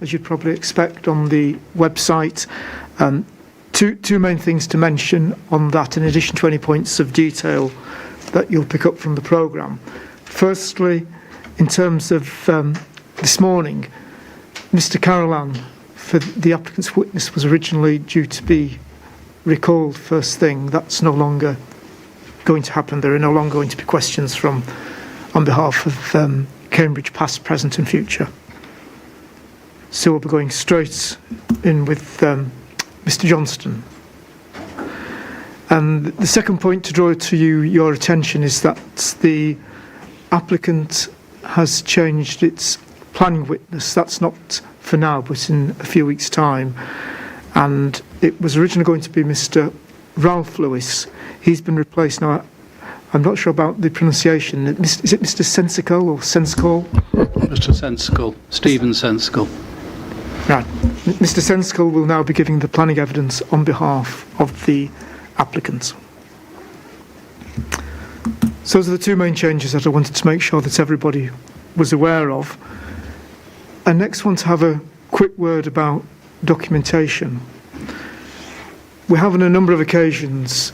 as you'd probably expect, on the website. Two main things to mention on that, in addition to any points of detail that you'll pick up from the programme. Firstly, in terms of this morning, Mr. Carolan, for the applicant's witness, was originally due to be recalled first thing. That's no longer going to happen. There are no longer going to be questions on behalf of Cambridge, past, present and future. So we'll be going straight in with Mr. Johnston. And the second point to draw to your attention is that the applicant has changed its planning witness. That's not for now, but in a few weeks' time. And it was originally going to be Mr. Ralph Lewis. He's been replaced now. I'm not sure about the pronunciation. Is it Mr. Sensical or Sensical? Mr. Sensical, Stephen Sensical. Right. Mr. Sensical will now be giving the planning evidence on behalf of the applicant. So those are the two main changes that I wanted to make sure that everybody was aware of. I next want to have a quick word about documentation. We have on a number of occasions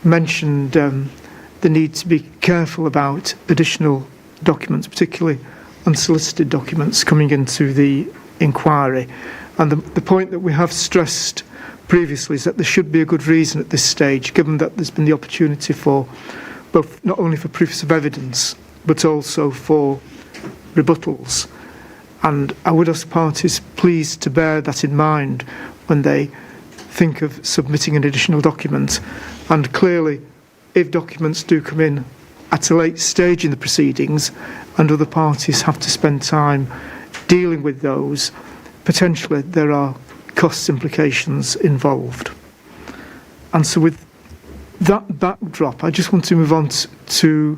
mentioned the need to be careful about additional documents, particularly unsolicited documents coming into the inquiry. And the point that we have stressed previously is that there should be a good reason at this stage, given that there's been the opportunity for both, not only for proofs of evidence, but also for rebuttals. And I would ask parties please to bear that in mind when they think of submitting an additional document. And clearly, if documents do come in at a late stage in the proceedings and other parties have to spend time dealing with those, potentially there are cost implications involved. And so with that backdrop, I just want to move on to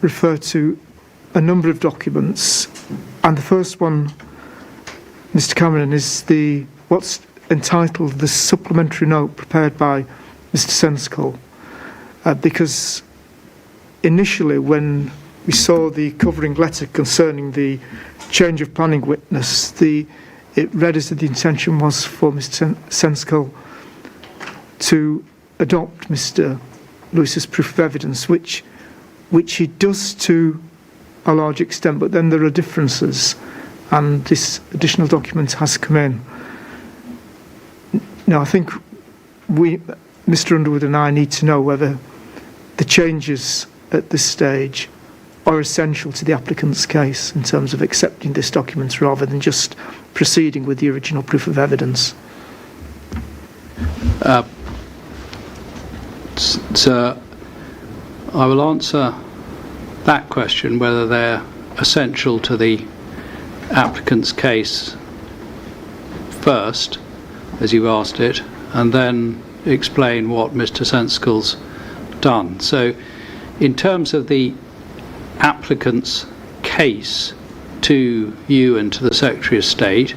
refer to a number of documents. And the first one, Mr. Cameron, is what's entitled the supplementary note prepared by Mr. Sensical. Because initially when we saw the covering letter concerning the change of planning witness, it read as if the intention was for Mr. Sensical to adopt Mr. Lewis's proof of evidence, which he does to a large extent, but then there are differences, and this additional document has come in. Now, I think Mr. Underwood and I need to know whether the changes at this stage are essential to the applicant's case in terms of accepting this document rather than just proceeding with the original proof of evidence. So I will answer that question, whether they're essential to the applicant's case first, as you asked it, and then explain what Mr. Sensical's done. So in terms of the applicant's case to you and to the Secretary of State,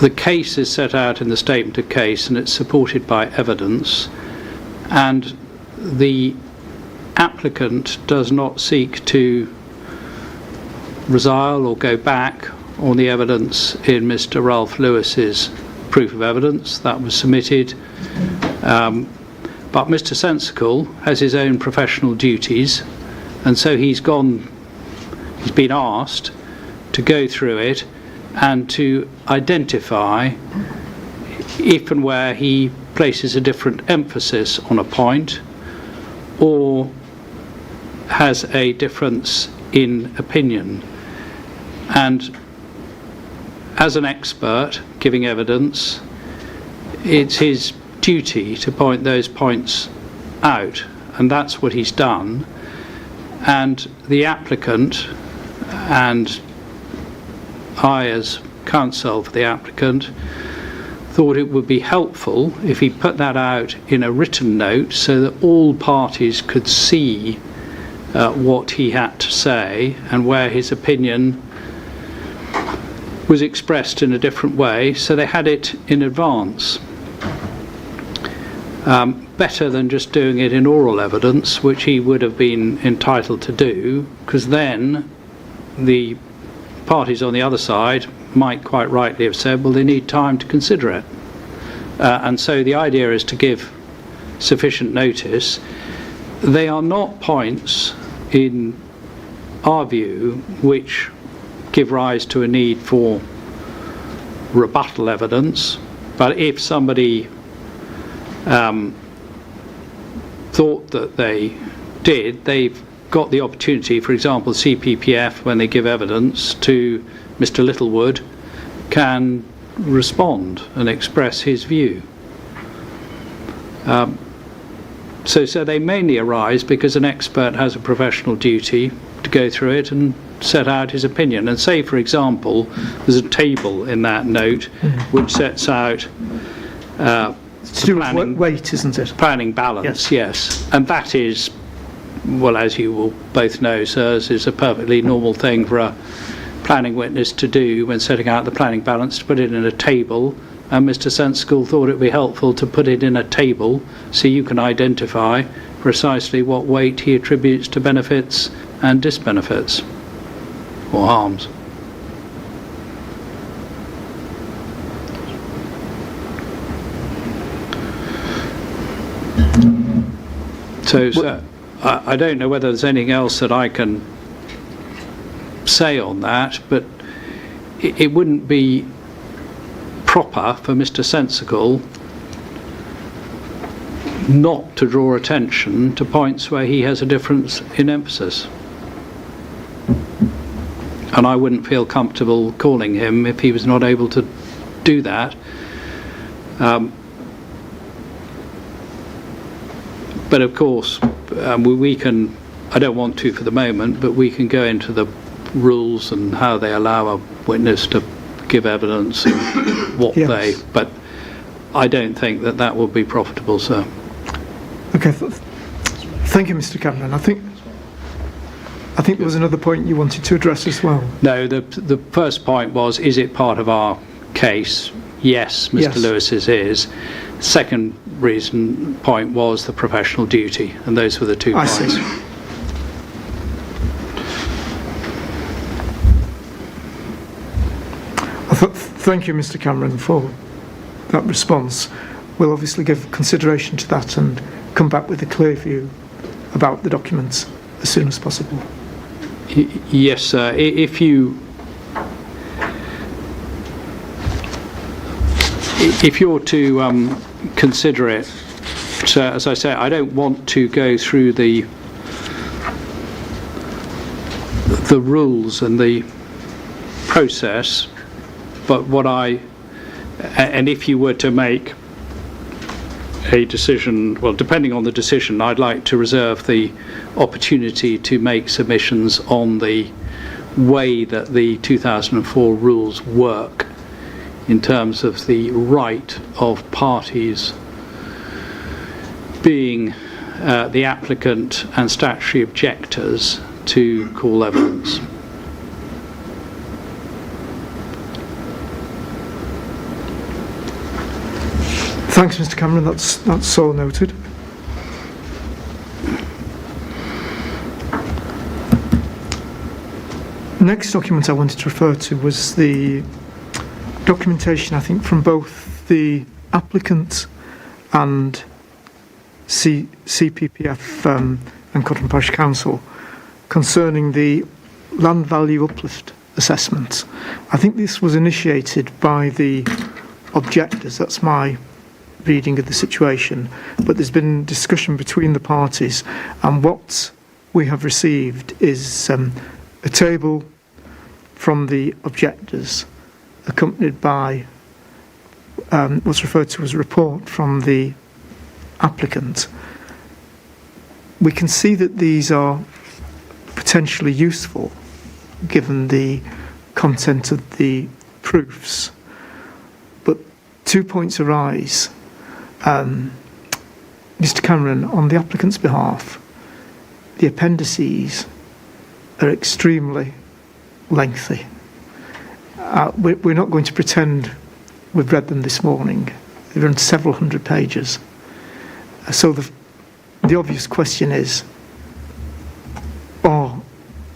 the case is set out in the statement of case and it's supported by evidence, and the applicant does not seek to resile or go back on the evidence in Mr. Ralph Lewis's proof of evidence that was submitted. But Mr. Sensical has his own professional duties, and so he's been asked to go through it and to identify if and where he places a different emphasis on a point or has a difference in opinion. And as an expert giving evidence, it's his duty to point those points out, and that's what he's done. And the applicant, and I as counsel for the applicant, thought it would be helpful if he put that out in a written note so that all parties could see what he had to say and where his opinion was expressed in a different way, so they had it in advance. Better than just doing it in oral evidence, which he would have been entitled to do, because then the parties on the other side might quite rightly have said, well, they need time to consider it. And so the idea is to give sufficient notice. They are not points, in our view, which give rise to a need for rebuttal evidence. But if somebody thought that they did, they've got the opportunity, for example, CPPF, when they give evidence to Mr. Littlewood, can respond and express his view. So they mainly arise because an expert has a professional duty to go through it and set out his opinion. And say, for example, there's a table in that note which sets out It's to do with weight, isn't it? Planning balance, yes. And that is, well, as you will both know, sirs, is a perfectly normal thing for a planning witness to do when setting out the planning balance, to put it in a table. And Mr. Sensical thought it would be helpful to put it in a table so you can identify precisely what weight he attributes to benefits and disbenefits or harms. So I don't know whether there's anything else that I can say on that, but it wouldn't be proper for Mr. Sensical not to draw attention to points where he has a difference in emphasis. And I wouldn't feel comfortable calling him if he was not able to do that. But of course, we can, I don't want to for the moment, but we can go into the rules and how they allow a witness to give evidence and what Yes. but I don't think that would be profitable, sir. Okay, thank you, Mr. Cameron. I think there was another point you wanted to address as well. No, the first point was, is it part of our case? Yes, Mr. Yes. Lewis's is. Second point was the professional duty, and those were the 2 I points. see. Thank you, Mr. Cameron, for that response. We'll obviously give consideration to that and come back with a clear view about the documents as soon as possible. Yes, sir. If you're to consider it, as I say, I don't want to go through the rules and the process, but and if you were to make a decision, well, depending on the decision, I'd like to reserve the opportunity to make submissions on the way that the 2004 rules work in terms of the right of parties being the applicant and statutory objectors to call evidence. Thanks, Mr. Cameron. That's so noted. Next document I wanted to refer to was the documentation, I think, from both the applicant and CPPF and Cotton Parish Council concerning the land value uplift assessment. I think this was initiated by the objectors. That's my reading of the situation, but there's been discussion between the parties, and what we have received is a table from the objectors accompanied by what's referred to as a report from the applicant. We can see that these are potentially useful given the content of the proofs, but 2 points arise. Mr. Cameron, on the applicant's behalf, the appendices are extremely lengthy. We're not going to pretend we've read them this morning. They're on several hundred pages. So the obvious question is, are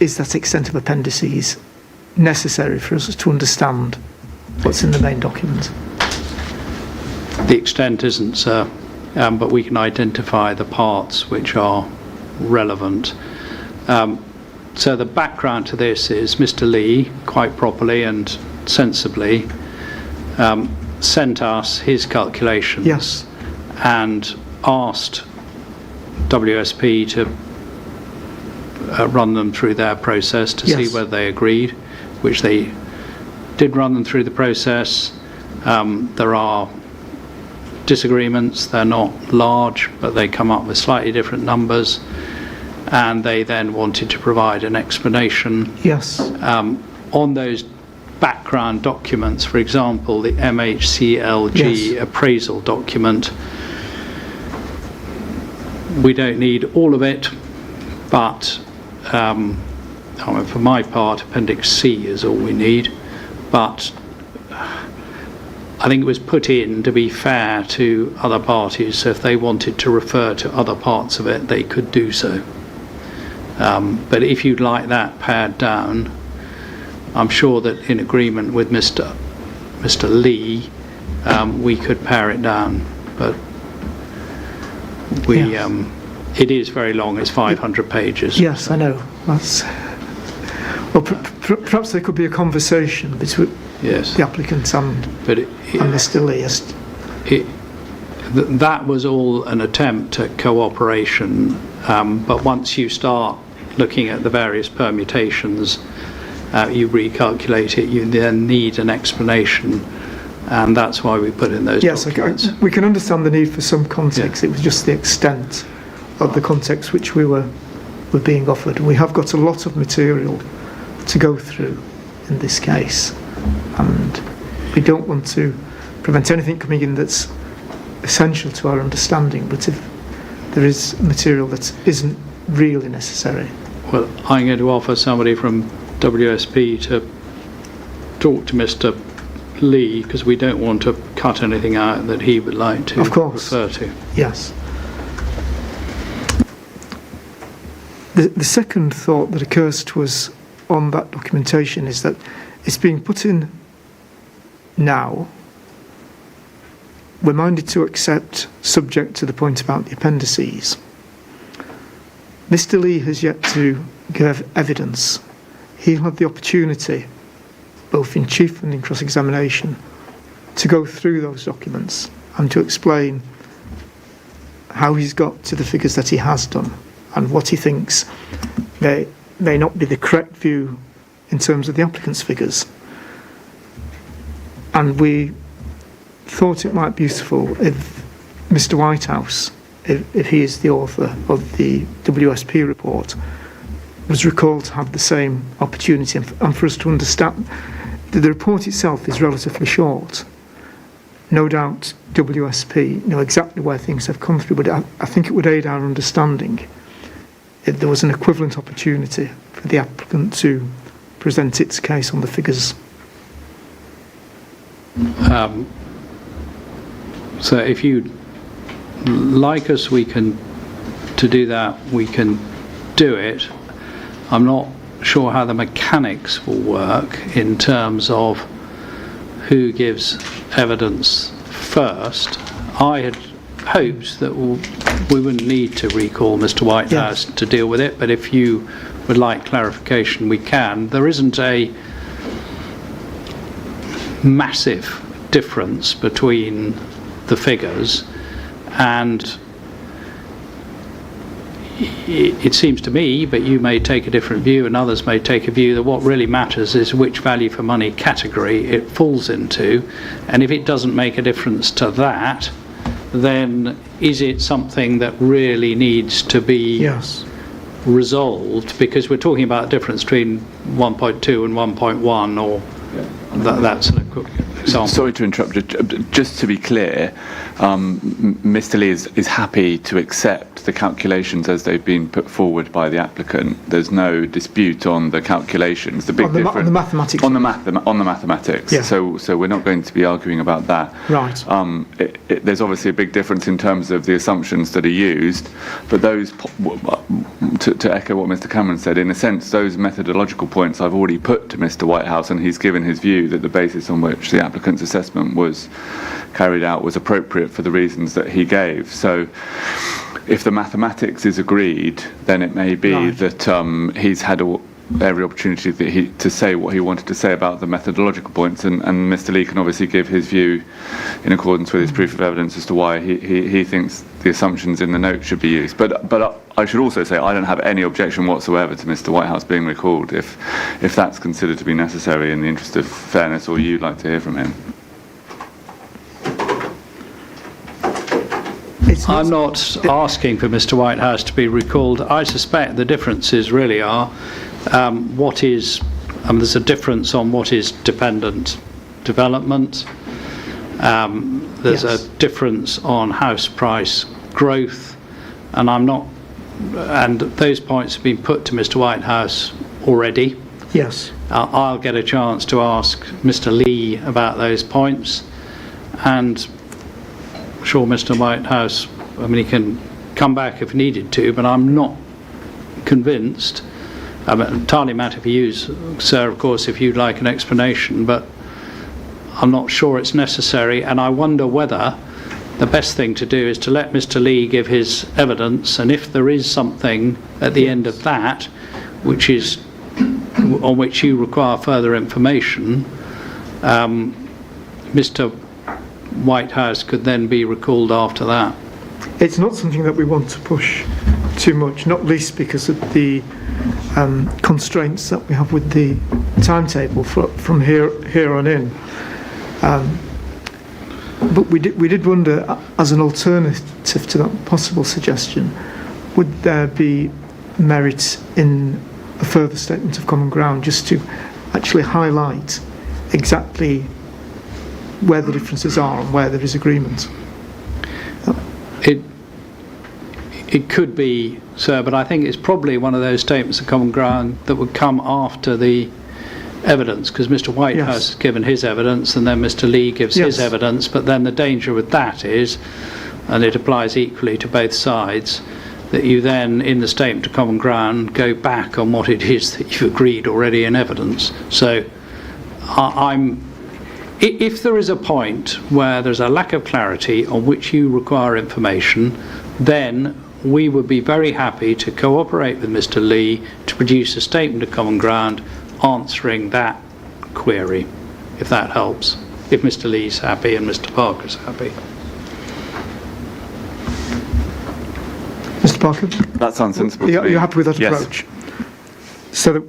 is that extent of appendices necessary for us to understand what's in the main document? The extent isn't, sir, but we can identify the parts which are relevant. So the background to this is Mr. Lee, quite properly and sensibly, sent us his calculations. Yes. And asked WSP to run them through their process to Yes. see whether they agreed, which they did run them through the process. There are disagreements. They're not large, but they come up with slightly different numbers, and they then wanted to provide an explanation Yes. on those background documents. For example, the MHCLG Yes. appraisal document. We don't need all of it, but for my part, Appendix C is all we need. But I think it was put in to be fair to other parties, so if they wanted to refer to other parts of it, they could do so. But if you'd like that pared down, I'm sure that in agreement with Mr. Lee, we could pare it down. But Yes. it is very long. It's 500 pages. Yes, I know. That's, well, perhaps there could be a conversation between Yes. the applicant and But Mr. Lee. that was all an attempt at cooperation. But once you start looking at the various permutations, you recalculate it, you then need an explanation, and that's why we put in those documents. We can understand the need for some context. Yeah. It was just the extent of the context which we were being offered. We have got a lot of material to go through in this case, and we don't want to prevent anything coming in that's essential to our understanding, but if there is material that isn't really necessary. Well, I'm going to offer somebody from WSP to talk to Mr. Lee, because we don't want to cut anything out that he would like to refer to. Yes. The second thought that occurs to us on that documentation is that it's being put in now. We're minded to accept, subject to the point about the appendices. Mr. Lee has yet to give evidence. He'll have the opportunity, both in chief and in cross-examination, to go through those documents and to explain how he's got to the figures that he has done and what he thinks may not be the correct view in terms of the applicant's figures. And we thought it might be useful if Mr. Whitehouse, if he is the author of the WSP report, was recalled to have the same opportunity and for us to understand that the report itself is relatively short. No doubt WSP know exactly where things have come through, but I think it would aid our understanding if there was an equivalent opportunity for the applicant to present its case on the figures. So if you'd like us to do that, we can do it. I'm not sure how the mechanics will work in terms of who gives evidence first. I had hoped that we wouldn't need to recall Mr. Whitehouse to deal with it, but if you would like clarification, we can. There isn't a massive difference between the figures, and it seems to me, but you may take a different view and others may take a view, that what really matters is which value for money category it falls into, and if it doesn't make a difference to that, then is it something that really needs to be resolved? Because we're talking about a difference between 1.2 and 1.1, or that's an example. Sorry to interrupt. Just to be clear, Mr. Lee is happy to accept the calculations as they've been put forward by the applicant. There's no dispute on the calculations. The big difference on the mathematics. On the mathematics. Yeah. So we're not going to be arguing about that. Right. There's obviously a big difference in terms of the assumptions that are used, but those to echo what Mr. Cameron said, in a sense, those methodological points I've already put to Mr. Whitehouse, and he's given his view that the basis on which the applicant's assessment was carried out was appropriate for the reasons that he gave. So if the mathematics is agreed, then it may be that he's had every opportunity to say what he wanted to say about the methodological points, and Mr. Lee can obviously give his view in accordance with his proof of evidence as to why he thinks the assumptions in the note should be used. But I should also say I don't have any objection whatsoever to Mr. Whitehouse being recalled if that's considered to be necessary in the interest of fairness, or you'd like to hear from him. I'm not asking for Mr. Whitehouse to be recalled. I suspect the differences really are there's a difference on what is dependent development. There's a difference on house price growth, and those points have been put to Mr. Whitehouse already. Yes. I'll get a chance to ask Mr. Lee about those points, and I'm sure Mr. Whitehouse, he can come back if needed to, but I'm not convinced. Entirely a matter for you, sir, of course, if you'd like an explanation, but I'm not sure it's necessary, and I wonder whether the best thing to do is to let Mr. Lee give his evidence, and if there is something at the end of that on which you require further information, Mr. Whitehouse could then be recalled after that. It's not something that we want to push too much, not least because of the constraints that we have with the timetable from here on in. But we did wonder, as an alternative to that possible suggestion, would there be merit in a further statement of common ground, just to actually highlight exactly where the differences are and where there is agreement? It could be, sir, but I think it's probably one of those statements of common ground that would come after the evidence, because Mr. Whitehouse has given his evidence and then Mr. Lee gives his evidence, but then the danger with that is, and it applies equally to both sides, that you then, in the statement of common ground, go back on what it is that you've agreed already in evidence. So if there is a point where there's a lack of clarity on which you require information, then we would be very happy to cooperate with Mr. Lee to produce a statement of common ground answering that query, if that helps, if Mr. Lee's happy and Mr. Parker's happy. Mr. Parker? That sounds sensible to me. You're happy with that Yes. approach? So that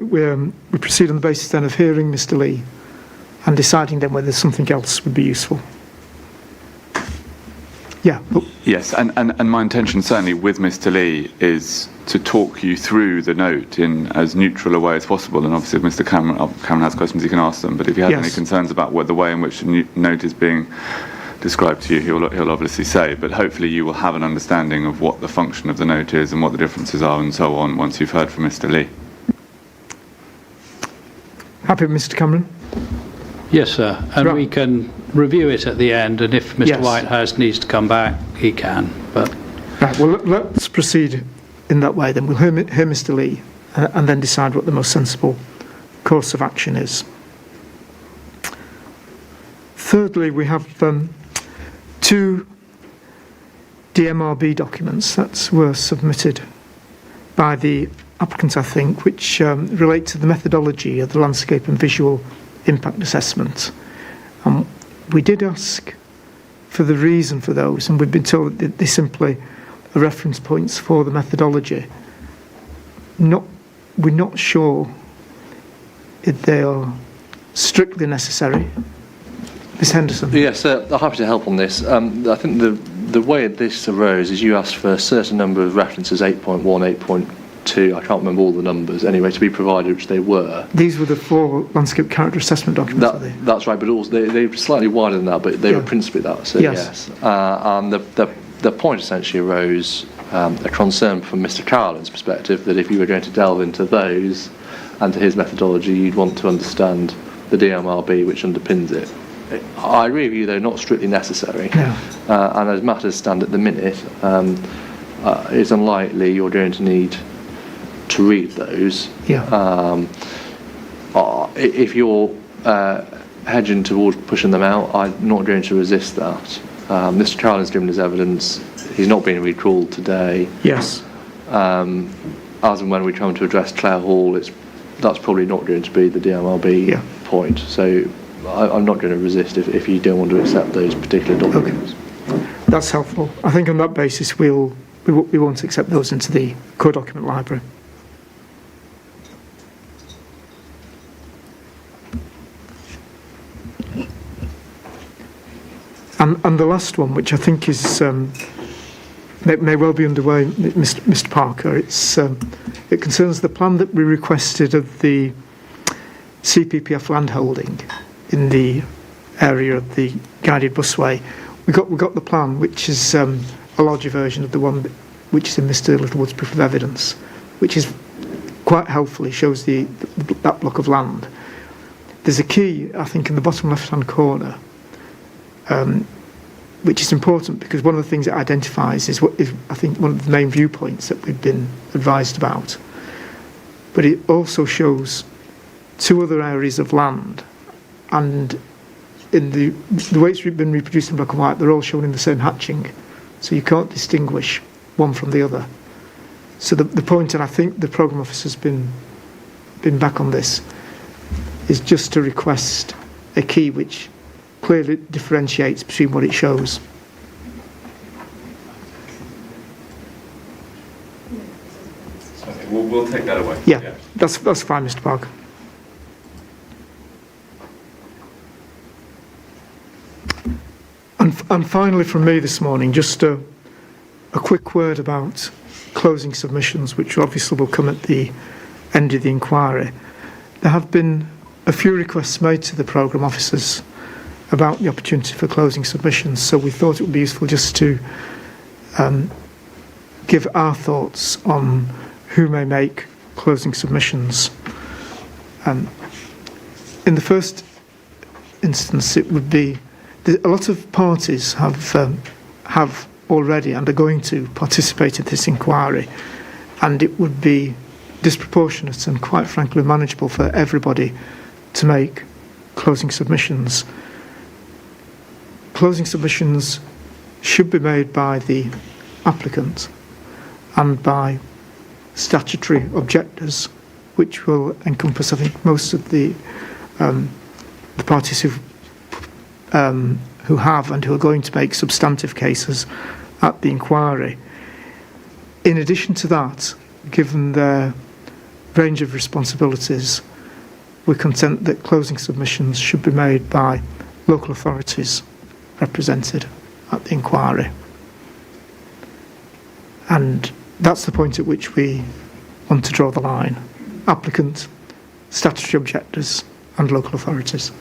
we proceed on the basis then of hearing Mr. Lee and deciding then whether something else would be useful. Yeah. Yes, and my intention certainly with Mr. Lee is to talk you through the note in as neutral a way as possible, and obviously if Mr. Cameron has questions he can ask them, but if he has any concerns about the way in which the note is being described to you, he'll obviously say, but hopefully you will have an understanding of what the function of the note is and what the differences are and so on once you've heard from Mr. Lee. Happy with Mr. Cameron? Yes, sir, and we can review it at the end, and if Mr. Whitehouse needs to come back, he can. But right, well, let's proceed in that way then. We'll hear Mr. Lee and then decide what the most sensible course of action is. Thirdly, we have two DMRB documents that were submitted by the applicant, I think, which relate to the methodology of the landscape and visual impact assessment. We did ask for the reason for those, and we've been told that they simply are reference points for the methodology. We're not sure if they are strictly necessary. Ms. Henderson. Yes, I'm happy to help on this. I think the way this arose is you asked for a certain number of references, 8.1, 8.2, I can't remember all the numbers, anyway, to be provided, which they were. These were the 4 landscape character assessment documents, are they? That's right, but also they were slightly wider than that, but they were principally that, so yes. And the point essentially arose, a concern from Mr. Carlin's perspective, that if you were going to delve into those and to his methodology, you'd want to understand the DMRB, which underpins it. I agree with you, though, not strictly necessary. No. And as matters stand at the minute, it's unlikely you're going to need to read those. Yeah. If you're hedging towards pushing them out, I'm not going to resist that. Mr. Carlin's given his evidence. He's not being recalled today. Yes. As and when we come to address Clare Hall, that's probably not going to be the DMLB point. So I'm not going to resist if you don't want to accept those particular documents. Okay. That's helpful. I think on that basis we won't accept those into the core document library. And the last one, which I think is may well be underway, Mr. Parker. It concerns the plan that we requested of the CPPF landholding in the area of the guided busway. We got the plan, which is a larger version of the one which is in Mr. Littlewood's proof of evidence, which is quite helpfully shows that block of land. There's a key, I think, in the bottom left-hand corner, which is important because one of the things it identifies is what is, I think, one of the main viewpoints that we've been advised about. But it also shows two other areas of land, and in the way it's been reproduced in black and white, they're all shown in the same hatching, so you can't distinguish one from the other. So the point, and I think the programme officer's been back on this, is just to request a key which clearly differentiates between what it shows. Okay, we'll take that away. Yeah. That's fine, Mr. Parker. And finally from me this morning, just a quick word about closing submissions, which obviously will come at the end of the inquiry. There have been a few requests made to the programme officers about the opportunity for closing submissions, so we thought it would be useful just to give our thoughts on who may make closing submissions. In the first instance, it would be a lot of parties have already and are going to participate in this inquiry, and it would be disproportionate and quite frankly manageable for everybody to make closing submissions. Closing submissions should be made by the applicant and by statutory objectors, which will encompass, I think, most of the parties who have and who are going to make substantive cases at the inquiry. In addition to that, given their range of responsibilities, we're content that closing submissions should be made by local authorities represented at the inquiry. And that's the point at which we want to draw the line. Applicant, statutory objectors and local authorities.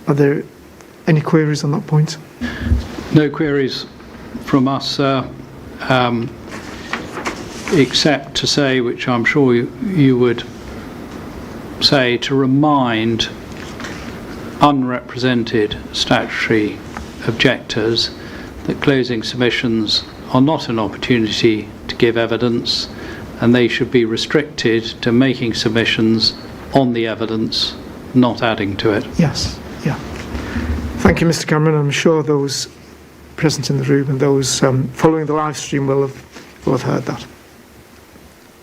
Are there any queries on that point? No queries from us, sir, except to say, which I'm sure you would say, to remind unrepresented statutory objectors that closing submissions are not an opportunity to give evidence, and they should be restricted to making submissions on the evidence, not adding to it. Yes, yeah. Thank you, Mr. Cameron. I'm sure those present in the room and those following the live stream will have heard that.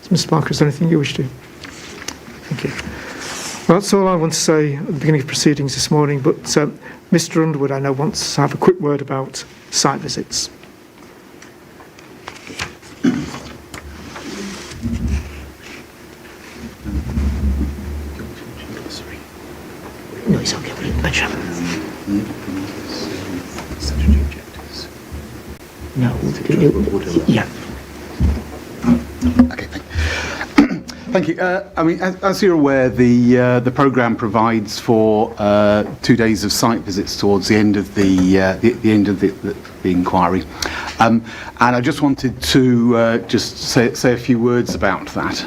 Mr. Parker, is there anything you wish to? Thank you. Well, that's all I want to say at the beginning of proceedings this morning, but Mr. Underwood, I know, wants to have a quick word about site visits. No, it's okay. We mention. Statutory objectives. No, yeah. Okay, thank you. I mean, as you're aware, the programme provides for 2 days of site visits towards the end of the end of the inquiry, and I just wanted to just say a few words about that.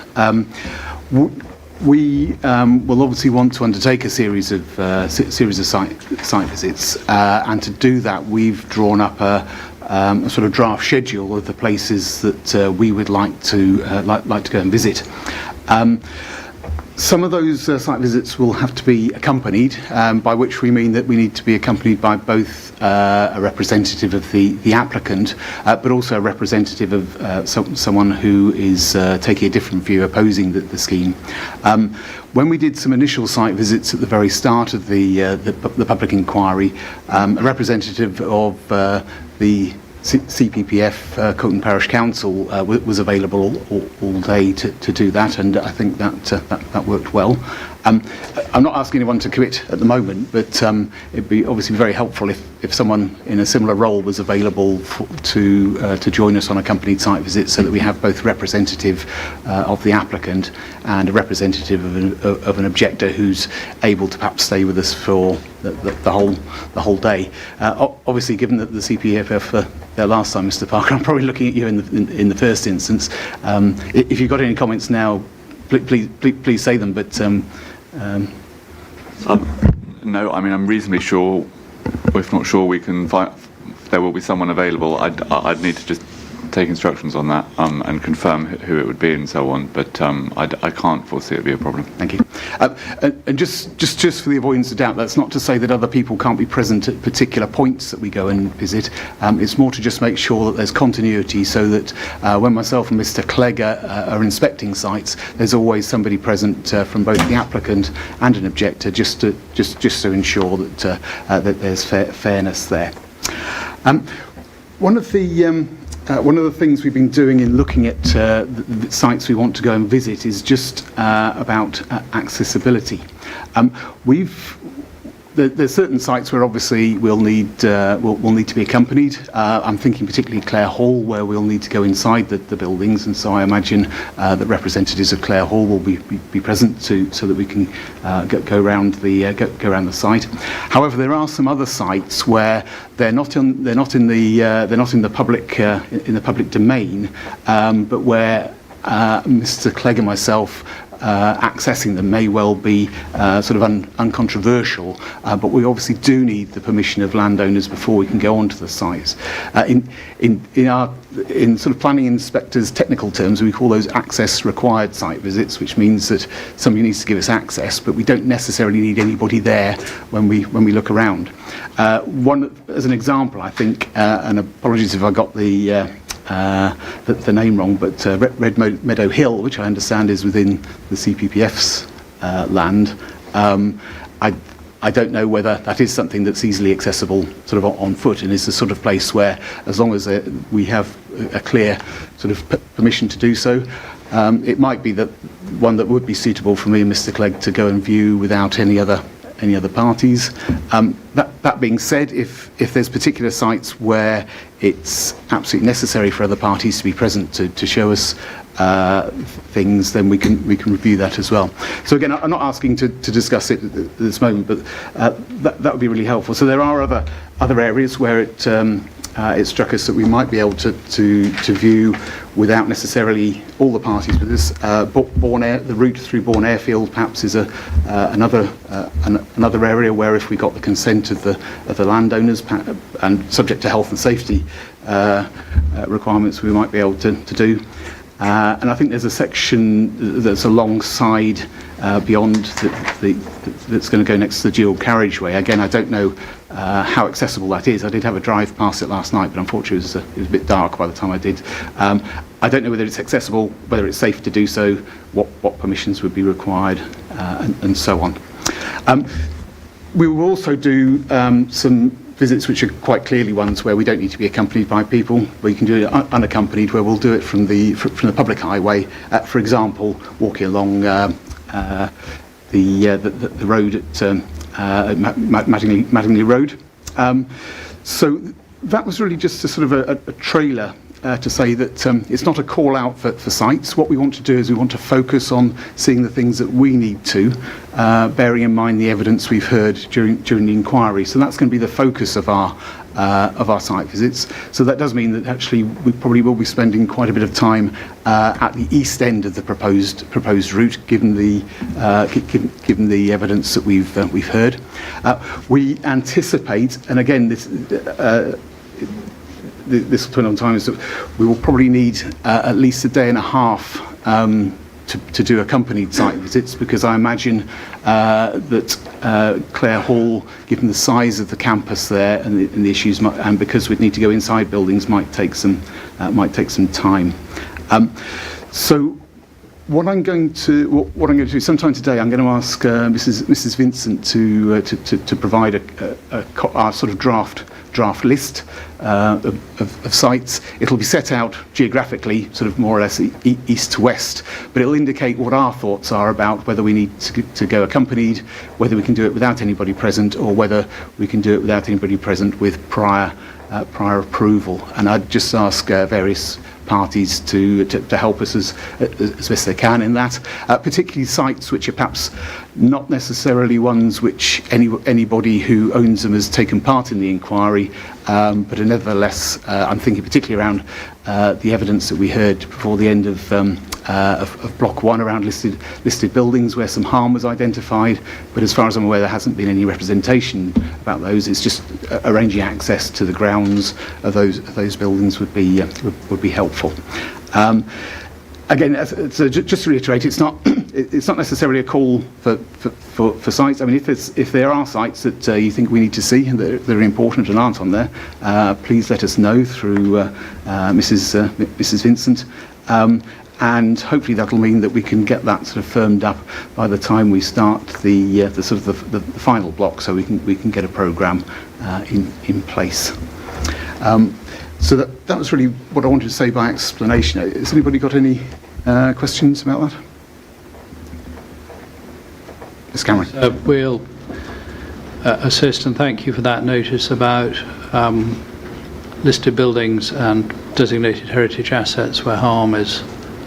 We will obviously want to undertake a series of site visits, and to do that, we've drawn up a sort of draft schedule of the places that we would like to go and visit. Some of those site visits will have to be accompanied, by which we mean that we need to be accompanied by both a representative of the applicant, but also a representative of someone who is taking a different view, opposing the scheme. When we did some initial site visits at the very start of the public inquiry, a representative of the CPPF, Cambourne Parish Council, was available all day to do that, and I think that worked well. I'm not asking anyone to commit at the moment, but it'd be obviously very helpful if someone in a similar role was available to join us on a accompanied site visit, so that we have both representative of the applicant and a representative of an objector who's able to perhaps stay with us for the whole day. Obviously, given that the CPFF there last time, Mr. Parker, I'm probably looking at you in the first instance. If you've got any comments now, please say them. But no, I mean, I'm reasonably sure, or if not sure, we can find. There will be someone available. I'd need to just take instructions on that and confirm who it would be and so on. But I can't foresee it would be a problem. Thank you. And just for the avoidance of doubt, that's not to say that other people can't be present at particular points that we go and visit. It's more to just make sure that there's continuity, so that when myself and Mr. Clegg are inspecting sites, there's always somebody present from both the applicant and an objector, just to ensure that that there's fairness there. One of the things we've been doing in looking at the sites we want to go and visit is just about accessibility. There's certain sites where obviously we'll need to be accompanied. I'm thinking particularly Clare Hall, where we'll need to go inside the buildings, and so I imagine that representatives of Clare Hall will be present so that we can go around the site. However, there are some other sites where they're not in the public domain, but where Mr. Clegg and myself accessing them may well be sort of uncontroversial, but we obviously do need the permission of landowners before we can go onto the sites. In sort of planning inspectors' technical terms, we call those access required site visits, which means that somebody needs to give us access, but we don't necessarily need anybody there when we look around. As an example, I think, and apologies if I got the name wrong, but Red Meadow Hill, which I understand is within the CPPF's land, I don't know whether that is something that's easily accessible sort of on foot, and is the sort of place where, as long as we have a clear sort of permission to do so, it might be that one that would be suitable for me and Mr. Clegg to go and view without any other parties. That being said, if there's particular sites where it's absolutely necessary for other parties to be present to show us things, then we can review that as well. So again, I'm not asking to discuss it at this moment, but that would be really helpful. So there are other areas where it struck us that we might be able to view without necessarily all the parties with this. The route through Bourne Airfield perhaps is another area where, if we got the consent of the landowners and subject to health and safety requirements, we might be able to do. And I think there's a section that's alongside beyond that's going to go next to the dual carriageway. Again, I don't know how accessible that is. I did have a drive past it last night, but unfortunately it was a bit dark by the time I did. I don't know whether it's accessible, whether it's safe to do so, what permissions would be required, and so on. We will also do some visits which are quite clearly ones where we don't need to be accompanied by people, where you can do it unaccompanied, where we'll do it from the public highway. For example, walking along the road at Mattingley Road. So that was really just a sort of a trailer to say that it's not a call out for sites. What we want to do is we want to focus on seeing the things that we need to, bearing in mind the evidence we've heard during the inquiry. So that's going to be the focus of our site visits. So that does mean that actually we probably will be spending quite a bit of time at the east end of the proposed route, given the evidence that we've heard. We anticipate, and again this will turn on time, is that we will probably need at least a day and a half to do accompanied site visits, because I imagine that Clare Hall, given the size of the campus there and the issues, and because we'd need to go inside buildings, might take some time. So what I'm going to do sometime today, I'm going to ask Mrs. Vincent to provide our sort of draft list of sites. It'll be set out geographically, sort of more or less east to west, but it'll indicate what our thoughts are about whether we need to go accompanied, whether we can do it without anybody present, or whether we can do it without anybody present with prior approval. And I'd just ask various parties to help us as best they can in that, particularly sites which are perhaps not necessarily ones which anybody who owns them has taken part in the inquiry, but are nevertheless, I'm thinking particularly around the evidence that we heard before the end of Block 1 around listed buildings where some harm was identified, but as far as I'm aware there hasn't been any representation about those. It's just arranging access to the grounds of those buildings would be helpful. Again, so just to reiterate, it's not necessarily a call for sites. I mean, if there are sites that you think we need to see and that are important and aren't on there, please let us know through Mrs. Vincent. And hopefully that'll mean that we can get that sort of firmed up by the time we start the final block, so we can get a programme in place. So that was really what I wanted to say by explanation. Has anybody got any questions about that? Ms. Cambourne. We'll assist, and thank you for that notice about listed buildings and designated heritage assets where harm is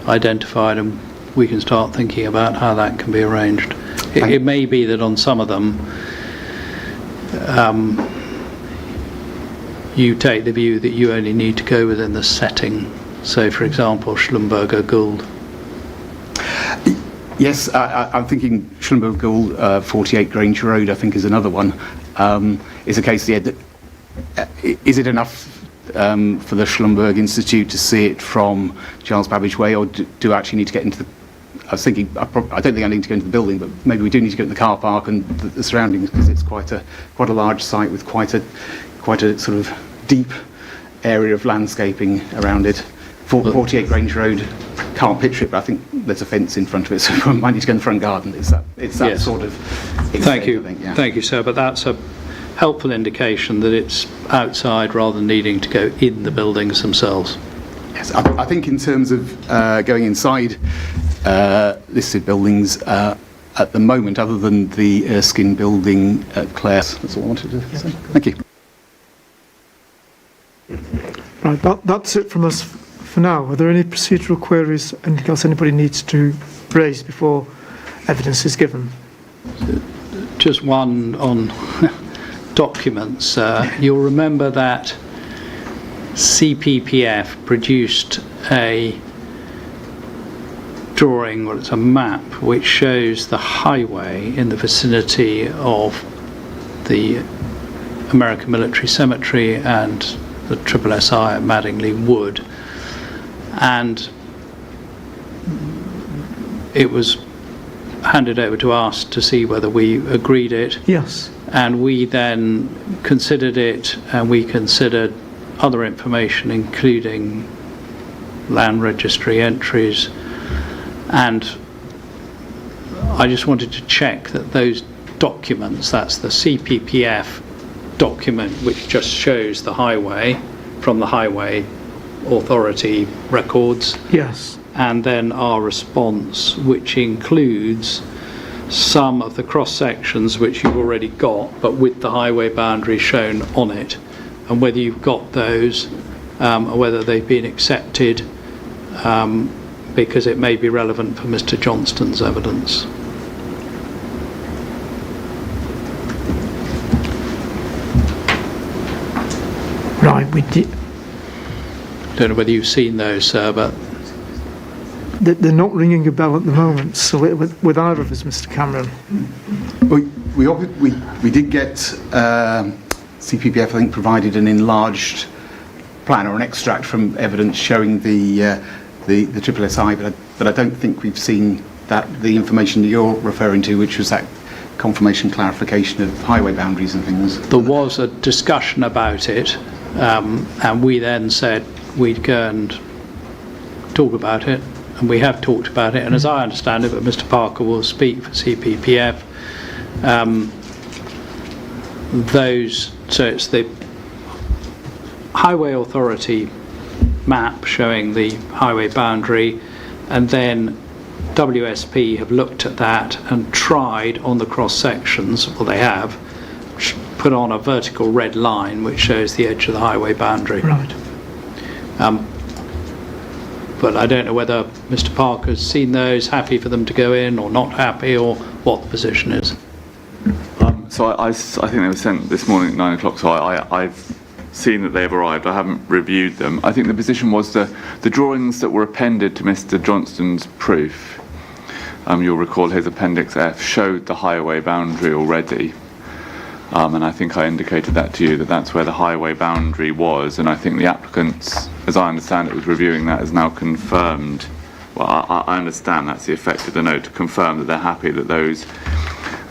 identified, and we can start thinking about how that can be arranged. It may be that on some of them you take the view that you only need to go within the setting. So, for example, Schlumberger Gould. Yes, I'm thinking Schlumberger Gould, 48 Grange Road, I think, is another one. Is a case, is it enough for the Schlumberg Institute to see it from Charles Babbage Way, or do I actually need to get into the... I was thinking, I don't think I need to go into the building, but maybe we do need to go into the car park and the surroundings, because it's quite a large site with quite a sort of deep area of landscaping around it. 48 Grange Road, can't picture it, but I think there's a fence in front of it, so we might need to go in the front garden. It's that yes. Sort of... Thank you. I think, yeah. Thank you, sir, but that's a helpful indication that it's outside rather than needing to go in the buildings themselves. Yes, I think in terms of going inside listed buildings, at the moment, other than the Erskine building at Clare's, that's all I wanted to say. Thank you. Right, that's it from us for now. Are there any procedural queries, anything else anybody needs to raise before evidence is given? Just one on documents. You'll remember that CPPF produced a drawing, or it's a map, which shows the highway in the vicinity of the American Military Cemetery and the SSSI at Madingley Wood, and it was handed over to us to see whether we agreed it. Yes. And we then considered it, and we considered other information, including land registry entries, and I just wanted to check that those documents, that's the CPPF document which just shows the highway from the Highway Authority records, Yes. and then our response, which includes some of the cross sections which you've already got, but with the highway boundary shown on it, and whether you've got those, or whether they've been accepted, because it may be relevant for Mr. Johnston's evidence. Right, we did. Don't know whether you've seen those, sir, but They're not ringing a bell at the moment, so with either of us, Mr. Cameron. We did get CPPF, I think, provided an enlarged plan or an extract from evidence showing the triple SI, but I don't think we've seen the information that you're referring to, which was that confirmation clarification of highway boundaries and things. There was a discussion about it, and we then said we'd go and talk about it, and we have talked about it, and as I understand it, but Mr Parker will speak for CPPF, so it's the Highway Authority map showing the highway boundary, and then WSP have looked at that and tried on the cross sections, well they have, put on a vertical red line which shows the edge of the highway boundary. Right. But I don't know whether Mr Parker's seen those, happy for them to go in or not happy, or what the position is. So I think they were sent this morning at 9 o'clock, so I've seen that they've arrived. I haven't reviewed them. I think the position was the drawings that were appended to Mr Johnston's proof, you'll recall his Appendix F, showed the highway boundary already. And I think I indicated that to you, that that's where the highway boundary was, and I think the applicants, as I understand it, was reviewing that, has now confirmed, well, I understand that's the effect of the note, to confirm that they're happy that those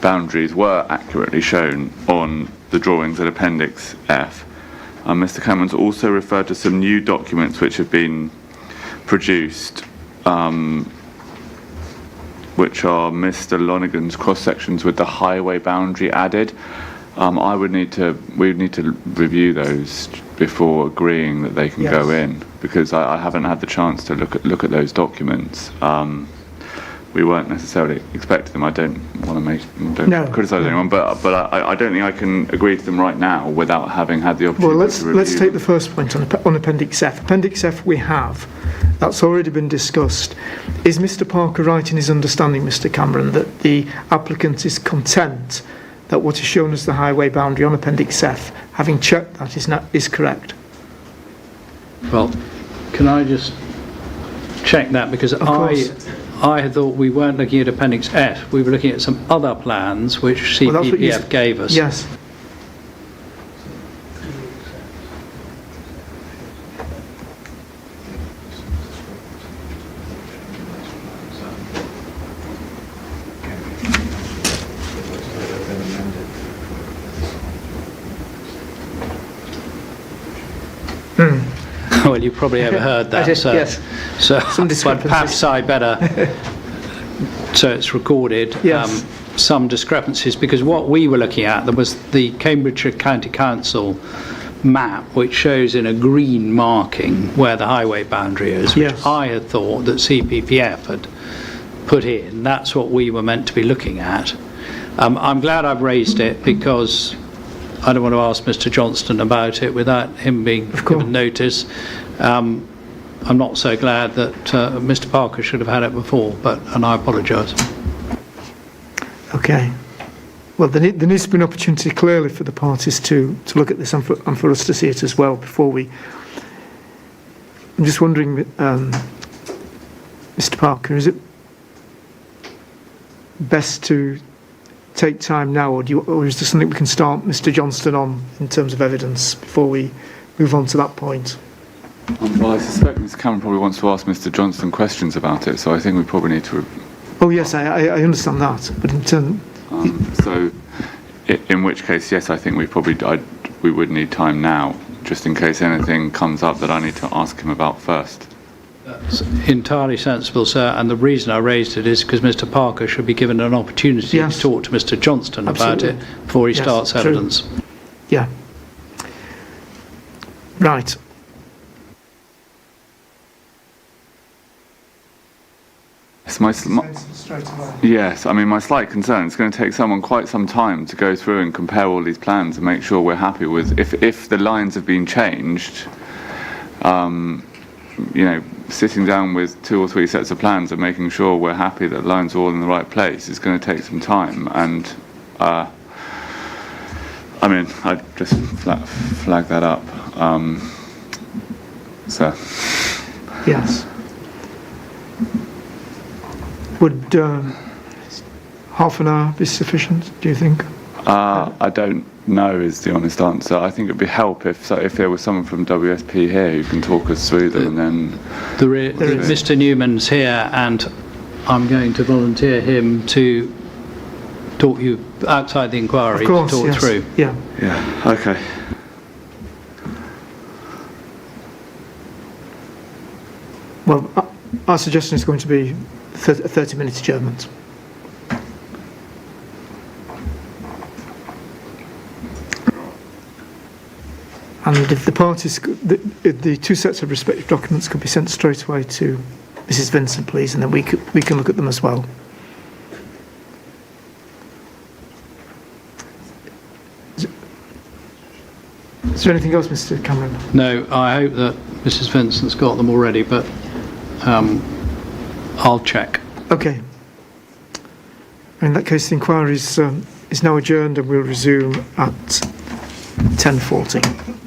boundaries were accurately shown on the drawings at Appendix F. Mr Cameron's also referred to some new documents which have been produced, which are Mr Lonergan's cross-sections with the highway boundary added. We would need to review those before agreeing that they can go in, because I haven't had the chance to look at those documents. We weren't necessarily expecting them. I don't want to criticise anyone, but I don't think I can agree to them right now without having had the opportunity to review let's take the first point on Appendix F. Appendix F we have. That's already been discussed. Is Mr Parker right in his understanding, Mr Cameron, that the applicant is content that what is shown as the highway boundary on Appendix F, having checked that, is correct? Well, can I just check that, because I had thought we weren't looking at Appendix F, we were looking at some other plans which CPPF gave us. Yes. Well, you probably overheard that. Yes. So, but perhaps I better, so it's recorded. Yes. Some discrepancies, because what we were looking at, there was the Cambridgeshire County Council map, which shows in a green marking where the highway boundary is, which I had thought that CPPF had put in. That's what we were meant to be looking at. I'm glad I've raised it, because I don't want to ask Mr Johnston about it without him being given notice. I'm not so glad that Mr Parker should have had it before, and I apologise. Okay. Well, there needs to be an opportunity clearly for the parties to look at this and for us to see it as well before we... I'm just wondering, Mr Parker, is it best to take time now, or is there something we can start Mr Johnston on in terms of evidence before we move on to that point? Well, I suspect Mr Cameron probably wants to ask Mr Johnston questions about it, so I think we probably need to... Oh yes, I understand that, but in turn... So, in which case, yes, I think we would need time now, just in case anything comes up that I need to ask him about first. That's entirely sensible, sir, and the reason I raised it is because Mr Parker should be given an opportunity to talk to Mr Johnston about it before he starts evidence. Yeah. Right. Yes, I mean, my slight concern, it's going to take someone quite some time to go through and compare all these plans and make sure we're happy with, if the lines have been changed, sitting down with 2 or 3 sets of plans and making sure we're happy that lines are all in the right place is going to take some time. And I mean, I'd just flag that up. Yes. Would half an hour be sufficient, do you think? I don't know is the honest answer. I think it would be help if there was someone from WSP here who can talk us through them, and then Mr. Newman's here, and I'm going to volunteer him to talk you outside the inquiry, Of course, to talk yes. through. Yeah. yeah, okay. Well, our suggestion is going to be a 30-minute adjournment. And if the parties, the two sets of respective documents could be sent straight away to Mrs. Vincent, please, and then we can look at them as well. Is there anything else, Mr. Cameron? No, I hope that Mrs. Vincent's got them already, but I'll check. Okay. In that case, the inquiry is now adjourned, and we'll resume at 10:40.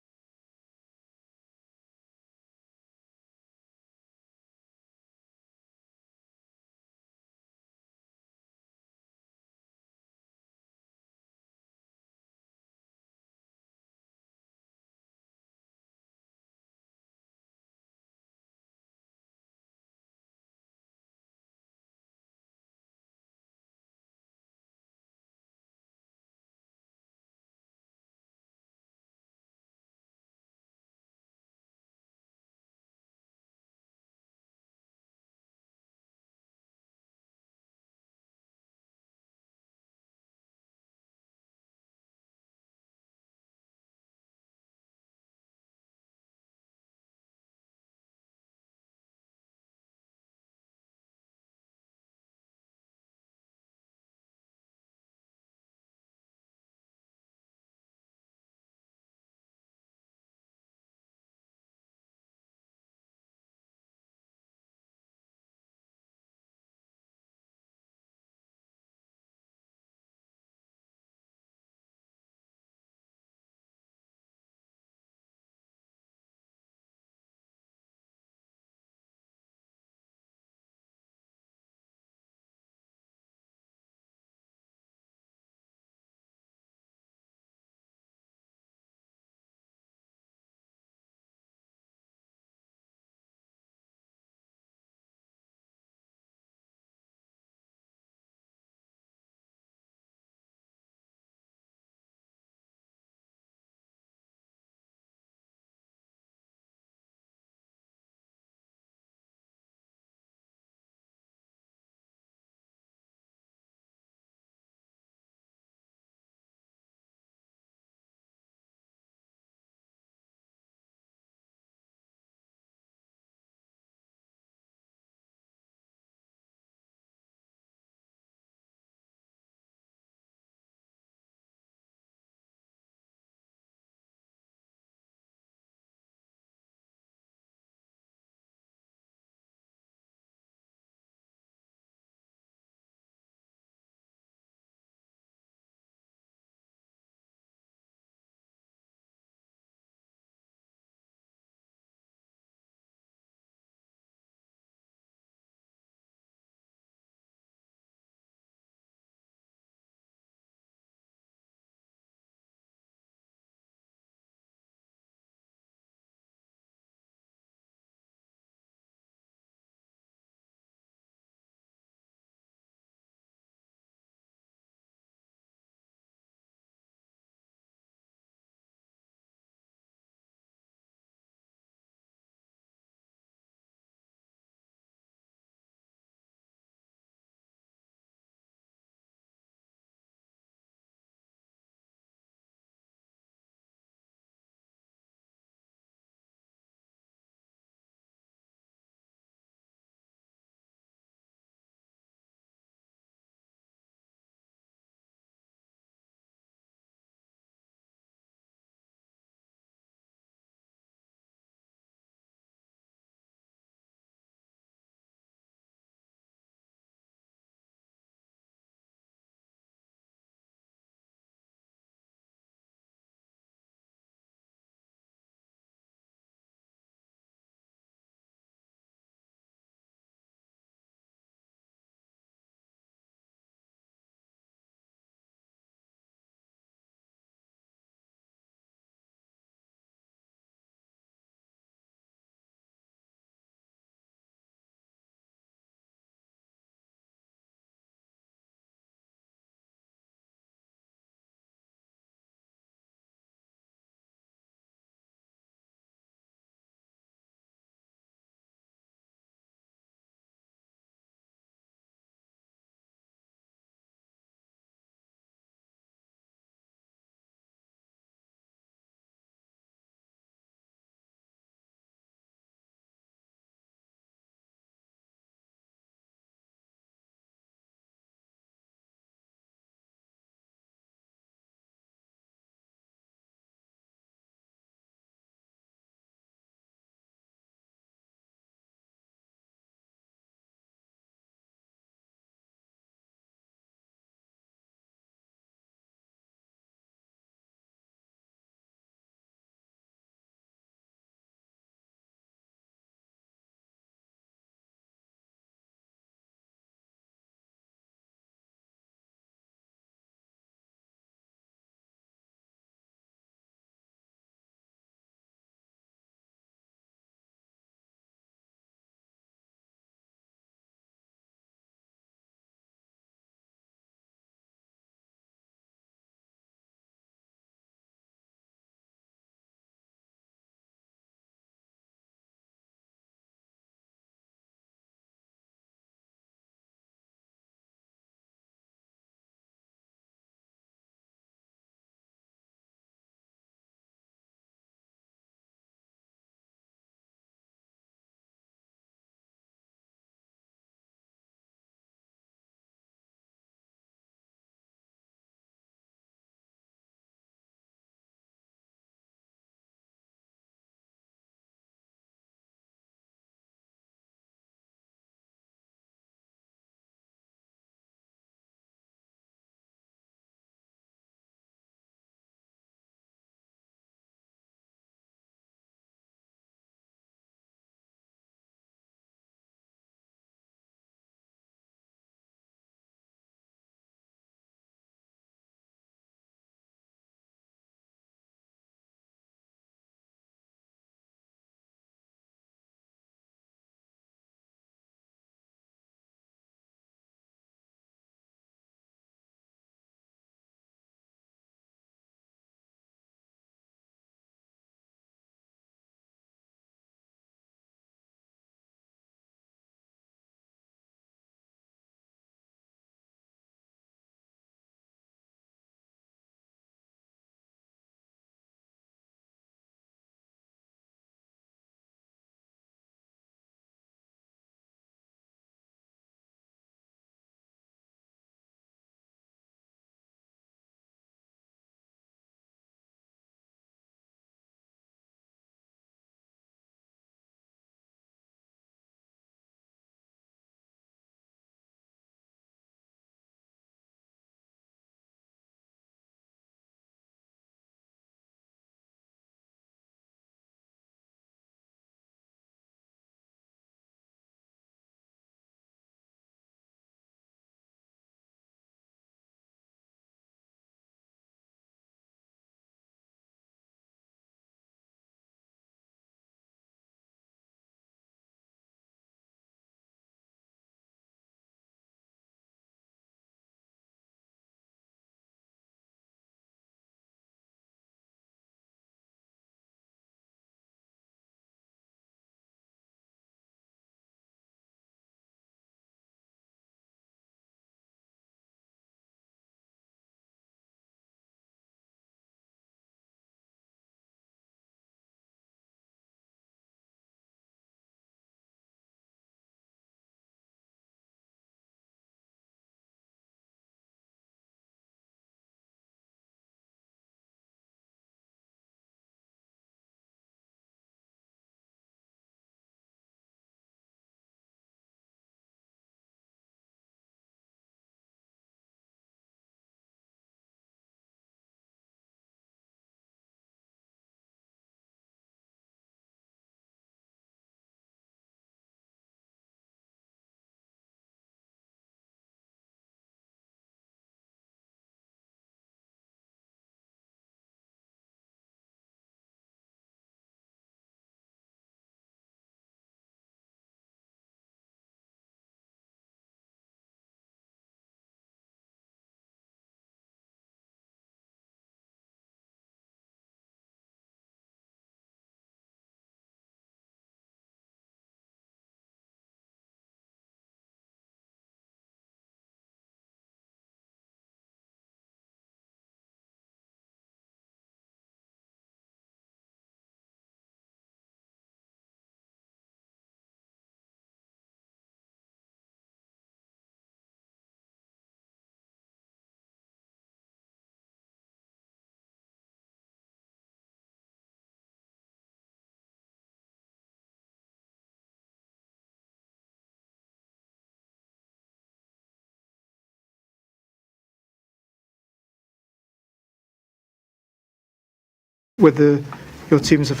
whether your teams have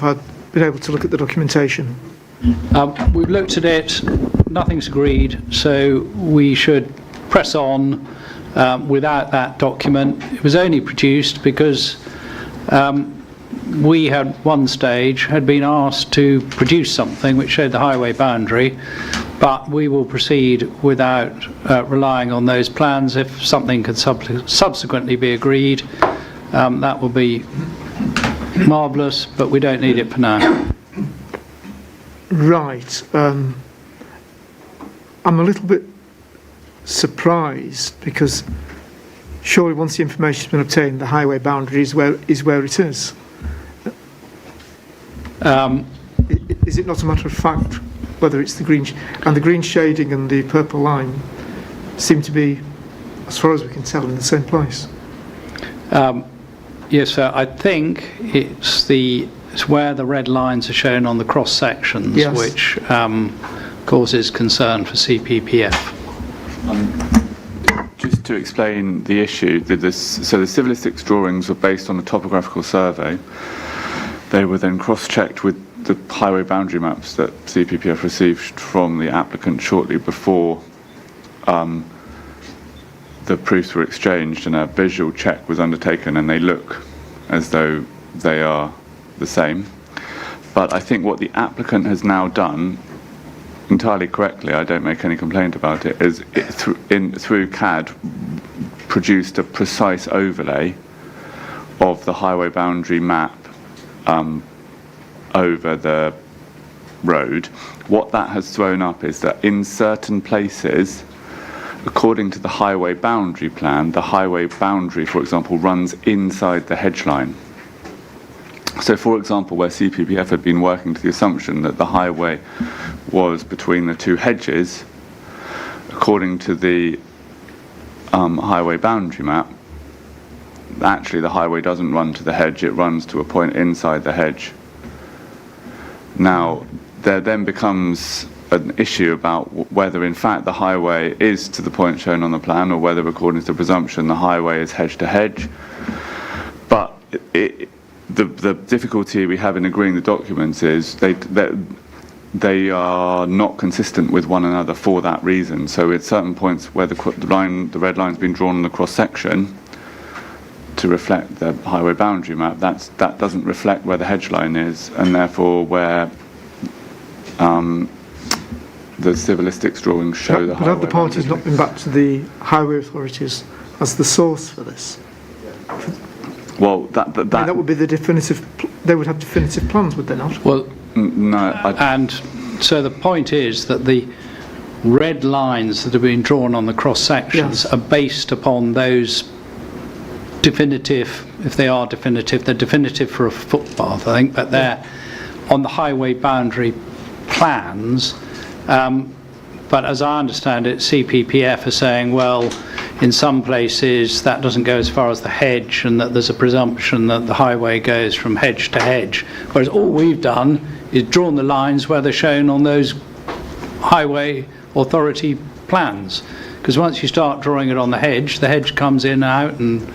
been able to look at the documentation. We've looked at it, nothing's agreed, so we should press on without that document. It was only produced because we had one stage had been asked to produce something which showed the highway boundary, but we will proceed without relying on those plans. If something can subsequently be agreed, that will be marvellous, but we don't need it for now. Right. I'm a little bit surprised because surely once the information's been obtained, the highway boundary is where it is. Is it not a matter of fact whether it's the green and the green shading and the purple line seem to be, as far as we can tell, in the same place? Yes, sir. I think it's where the red lines are shown on the cross sections, yes, which causes concern for CPPF. Just to explain the issue, so the civilistics drawings were based on a topographical survey. They were then cross-checked with the highway boundary maps that CPPF received from the applicant shortly before the proofs were exchanged, and a visual check was undertaken, and they look as though they are the same. But I think what the applicant has now done, entirely correctly, I don't make any complaint about it, is through CAD produced a precise overlay of the highway boundary map over the road. What that has thrown up is that in certain places, according to the highway boundary plan, the highway boundary, for example, runs inside the hedge line. So, for example, where CPPF had been working to the assumption that the highway was between the two hedges, according to the highway boundary map, actually the highway doesn't run to the hedge, it runs to a point inside the hedge. Now, there then becomes an issue about whether in fact the highway is to the point shown on the plan, or whether according to the presumption the highway is hedge to hedge. But the difficulty we have in agreeing the documents is they are not consistent with one another for that reason. So at certain points where the red line's been drawn on the cross section to reflect the highway boundary map, that doesn't reflect where the hedge line is, and therefore where the civilistics drawings show the highway. But have the parties not been back to the highway authorities as the source for this? Well, that would be the definitive. They would have definitive plans, would they not? Well, no. And so the point is that the red lines that have been drawn on the cross sections, yes, are based upon those definitive. If they are definitive, they're definitive for a footpath, I think, but they're on the highway boundary plans. But as I understand it, CPPF are saying, well, in some places that doesn't go as far as the hedge, and that there's a presumption that the highway goes from hedge to hedge. Whereas all we've done is drawn the lines where they're shown on those highway authority plans. Because once you start drawing it on the hedge comes in and out, and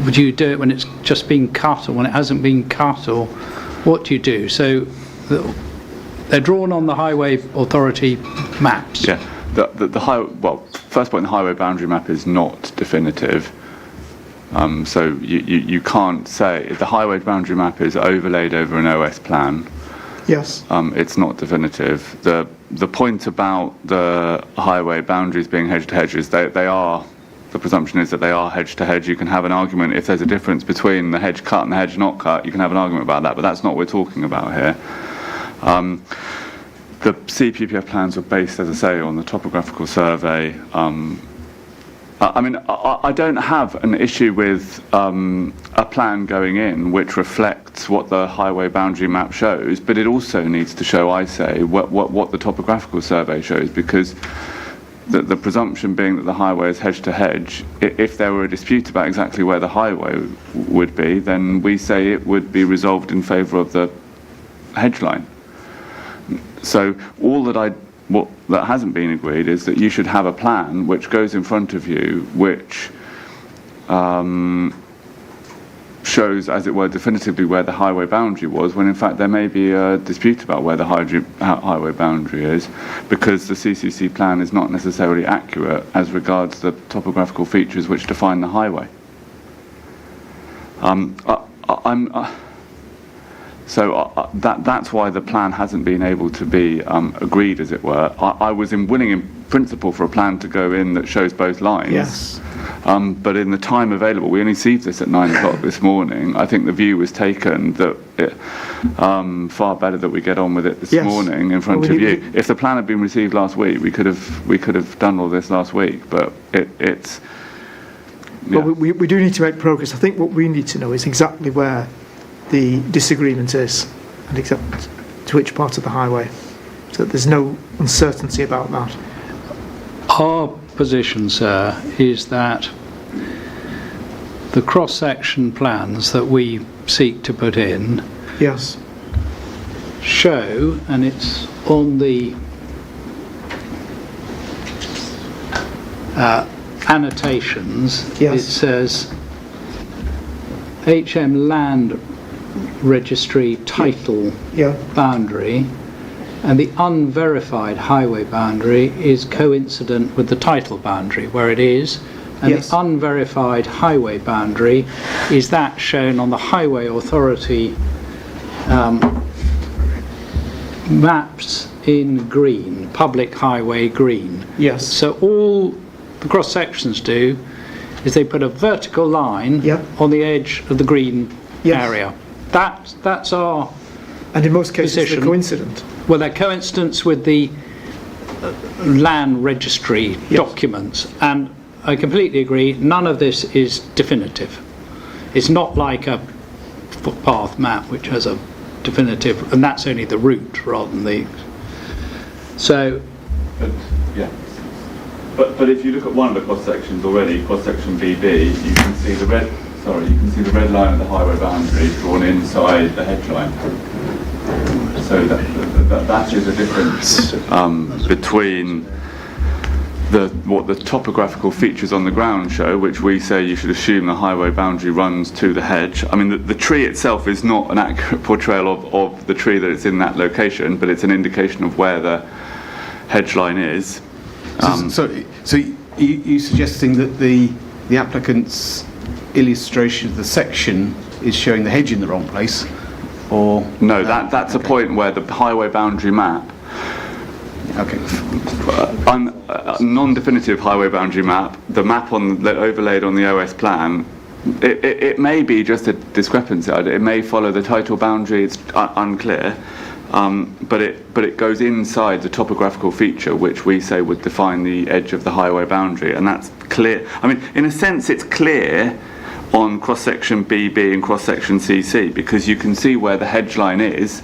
would you do it when it's just been cut or when it hasn't been cut, or what do you do? So they're drawn on the highway authority maps. Yeah, first point, the highway boundary map is not definitive. So you can't say if the highway boundary map is overlaid over an OS plan. Yes. It's not definitive. The point about the highway boundaries being hedge to hedge is they are. The presumption is that they are hedge to hedge. You can have an argument if there's a difference between the hedge cut and the hedge not cut. You can have an argument about that, but that's not what we're talking about here. The CPPF plans were based, as I say, on the topographical survey. I don't have an issue with a plan going in which reflects what the highway boundary map shows, but it also needs to show, I say, what the topographical survey shows, because the presumption being that the highway is hedge to hedge, if there were a dispute about exactly where the highway would be, then we say it would be resolved in favour of the hedge line. So all what hasn't been agreed is that you should have a plan which goes in front of you, which shows, as it were, definitively where the highway boundary was, when in fact there may be a dispute about where the highway boundary is, because the CCC plan is not necessarily accurate as regards the topographical features which define the highway. That's why the plan hasn't been able to be agreed, as it were. I was willing in principle for a plan to go in that shows both lines. Yes. But in the time available, we only received this at 9 o'clock this morning. I think the view was taken that far better that we get on with it this morning in front of you. If the plan had been received last week, we could have done all this last week. But it's. Yeah. Well, we do need to make progress. I think what we need to know is exactly where the disagreement is and exactly to which part of the highway, so that there's no uncertainty about that. Our position, sir, is that the cross-section plans that we seek to put in Yes. show, and it's on the annotations, Yes. it says HM land registry title Yeah. boundary, and the unverified highway boundary is coincident with the title boundary where it is, and Yes. the unverified highway boundary is that shown on the Highway Authority maps in green, public highway green. Yes. So all the cross sections do is they put a vertical line Yep. on the edge of the green Yes. area. That's our. And in most cases, Position. they're coincident. Well, they're coincidence with the land registry documents, and I completely agree, none of this is definitive. It's not like a footpath map which has a definitive, and that's only the route rather than the. So. But, yeah. But if you look at one of the cross sections already, cross section BB, you can see the red. Sorry, you can see the red line of the highway boundary drawn inside the hedge line. So that is a difference between what the topographical features on the ground show, which we say you should assume the highway boundary runs to the hedge. I mean, the tree itself is not an accurate portrayal of the tree that is in that location, but it's an indication of where the hedge line is. So you suggesting that the applicant's illustration of the section is showing the hedge in the wrong place, or no? That's a point where the highway boundary map, non-definitive highway boundary map, the map overlaid on the OS plan, it may be just a discrepancy. It may follow the title boundary. It's unclear. But it goes inside the topographical feature which we say would define the edge of the highway boundary, and that's clear. I mean, in a sense, it's clear on cross-section BB and cross-section CC, because you can see where the hedge line is,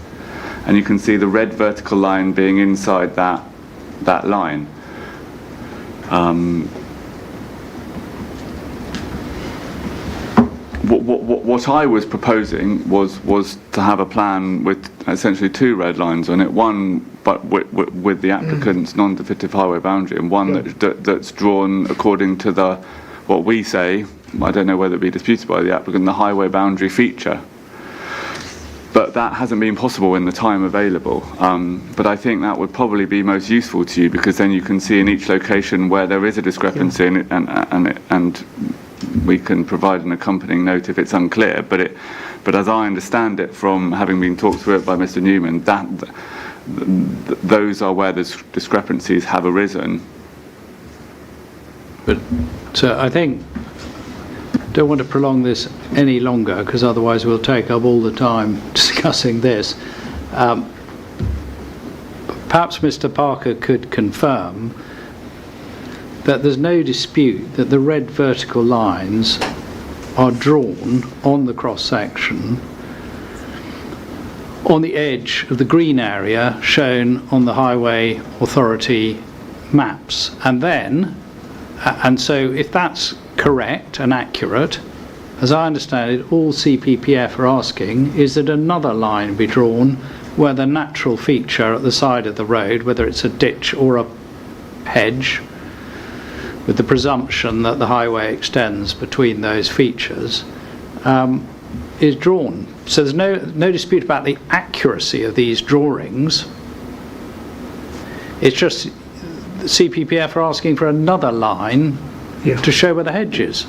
and you can see the red vertical line being inside that line. What I was proposing was to have a plan with essentially two red lines on it, one but with the applicant's non-definitive highway boundary, and one that's drawn according to what we say, I don't know whether it be disputed by the applicant, the highway boundary feature. But that hasn't been possible in the time available. But I think that would probably be most useful to you, because then you can see in each location where there is a discrepancy, and we can provide an accompanying note if it's unclear. But as I understand it from having been talked through it by Mr. Newman, those are where the discrepancies have arisen. But so I think, don't want to prolong this any longer, because otherwise we'll take up all the time discussing this. Perhaps Mr. Parker could confirm that there's no dispute that the red vertical lines are drawn on the cross-section on the edge of the green area shown on the Highway Authority maps. And so if that's correct and accurate, as I understand it, all CPPF are asking is that another line be drawn where the natural feature at the side of the road, whether it's a ditch or a hedge, with the presumption that the highway extends between those features, is drawn. So there's no dispute about the accuracy of these drawings. It's just the CPPF are asking for another line to show where the hedge is.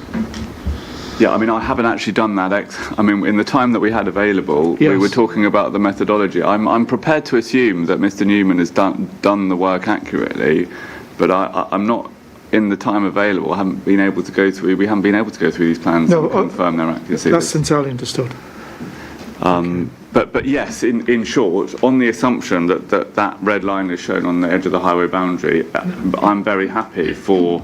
Yeah, I mean, I haven't actually done that. In the time that we had available, we were talking about the methodology. I'm prepared to assume that Mr. Newman has done the work accurately, but I'm not, in the time available, we haven't been able to go through these plans and confirm their accuracy. That's entirely understood. But yes, in short, on the assumption that red line is shown on the edge of the highway boundary, I'm very happy for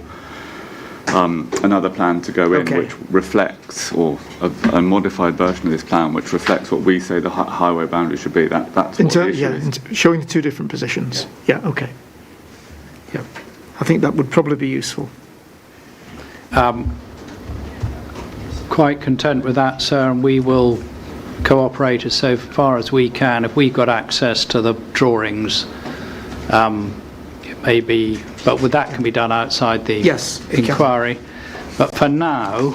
another plan to go in which reflects, or a modified version of this plan which reflects what we say the highway boundary should be. That's what the issue is. Showing the two different positions. Yeah, okay. Yeah, I think that would probably be useful. Quite content with that, sir, and we will cooperate as so far as we can. If we've got access to the drawings, it may be, but that can be done outside the inquiry. But for now,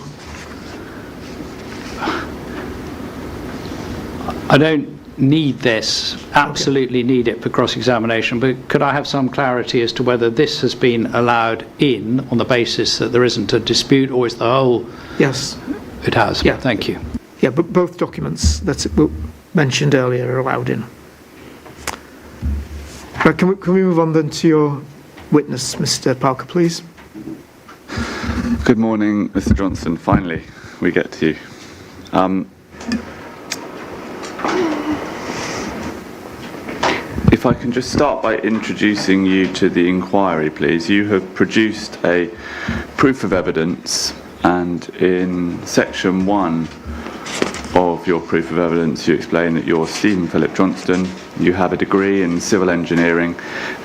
I don't need this, absolutely need it for cross-examination, but could I have some clarity as to whether this has been allowed in on the basis that there isn't a dispute, or is the whole... Yes. It has. Yeah. Thank you. Yeah, but both documents that were mentioned earlier are allowed in. Right, can we move on then to your witness, Mr. Parker, please? Good morning, Mr. Johnson. Finally, we get to you. If I can just start by introducing you to the inquiry, please. You have produced a proof of evidence, and in section 1 of your proof of evidence, you explain that you're Stephen Philip Johnston, you have a degree in civil engineering,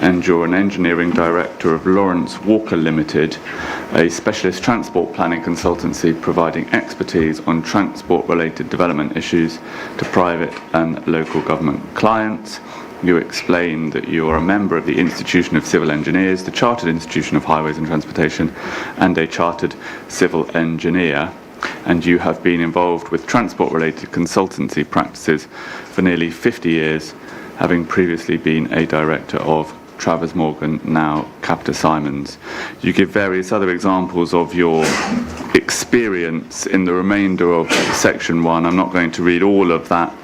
and you're an engineering director of Lawrence Walker Limited, a specialist transport planning consultancy providing expertise on transport-related development issues to private and local government clients. You explain that you are a member of the Institution of Civil Engineers, the Chartered Institution of Highways and Transportation, and a Chartered Civil Engineer. And you have been involved with transport-related consultancy practices for nearly 50 years, having previously been a director of Travers Morgan, now Capita Simons. You give various other examples of your experience in the remainder of section 1. I'm not going to read all of that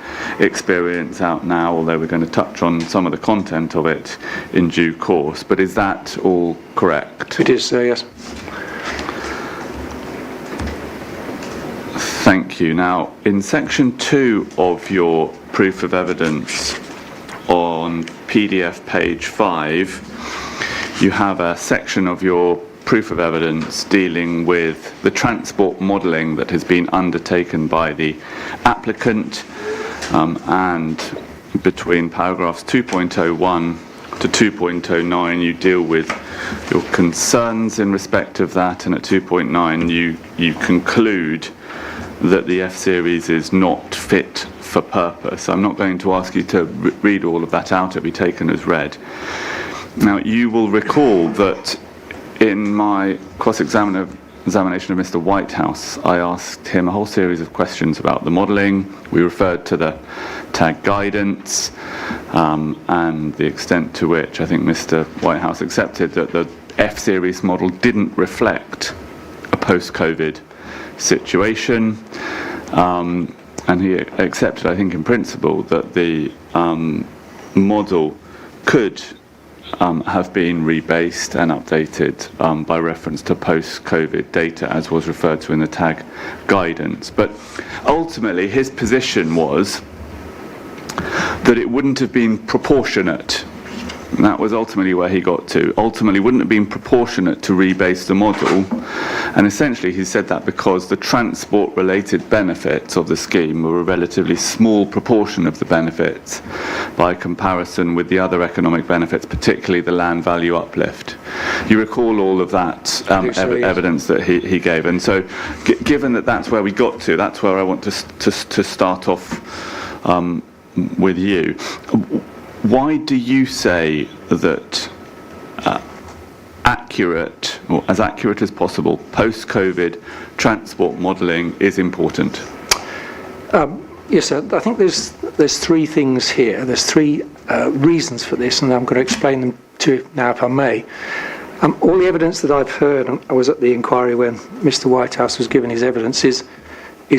experience out now, although we're going to touch on some of the content of it in due course. But is that all correct? It is, sir, yes. Thank you. Now, in section 2 of your proof of evidence on PDF page 5, you have a section of your proof of evidence dealing with the transport modelling that has been undertaken by the applicant, and between paragraphs 2.01 to 2.09 you deal with your concerns in respect of that, and at 2.9 you conclude that the F-Series is not fit for purpose. I'm not going to ask you to read all of that out, it'll be taken as read. Now, you will recall that in my cross-examination of Mr. Whitehouse, I asked him a whole series of questions about the modelling. We referred to the tag guidance, and the extent to which I think Mr. Whitehouse accepted that the F-Series model didn't reflect a post-COVID situation, and he accepted, I think in principle, that the model could have been rebased and updated by reference to post-COVID data, as was referred to in the tag guidance. But ultimately his position was that it wouldn't have been proportionate. And that was ultimately where he got to. Ultimately, wouldn't have been proportionate to rebase the model. And essentially, he said that because the transport-related benefits of the scheme were a relatively small proportion of the benefits by comparison with the other economic benefits, particularly the land value uplift. You recall all of that evidence that he gave. And so, given that that's where we got to, that's where I want to start off with you. Why do you say that accurate, or as accurate as possible, post-COVID transport modelling is important? Yes, sir. I think there's three things here. There's three reasons for this, and I'm going to explain them to you now, if I may. All the evidence that I've heard, and I was at the inquiry when Mr. Whitehouse was giving his evidence, is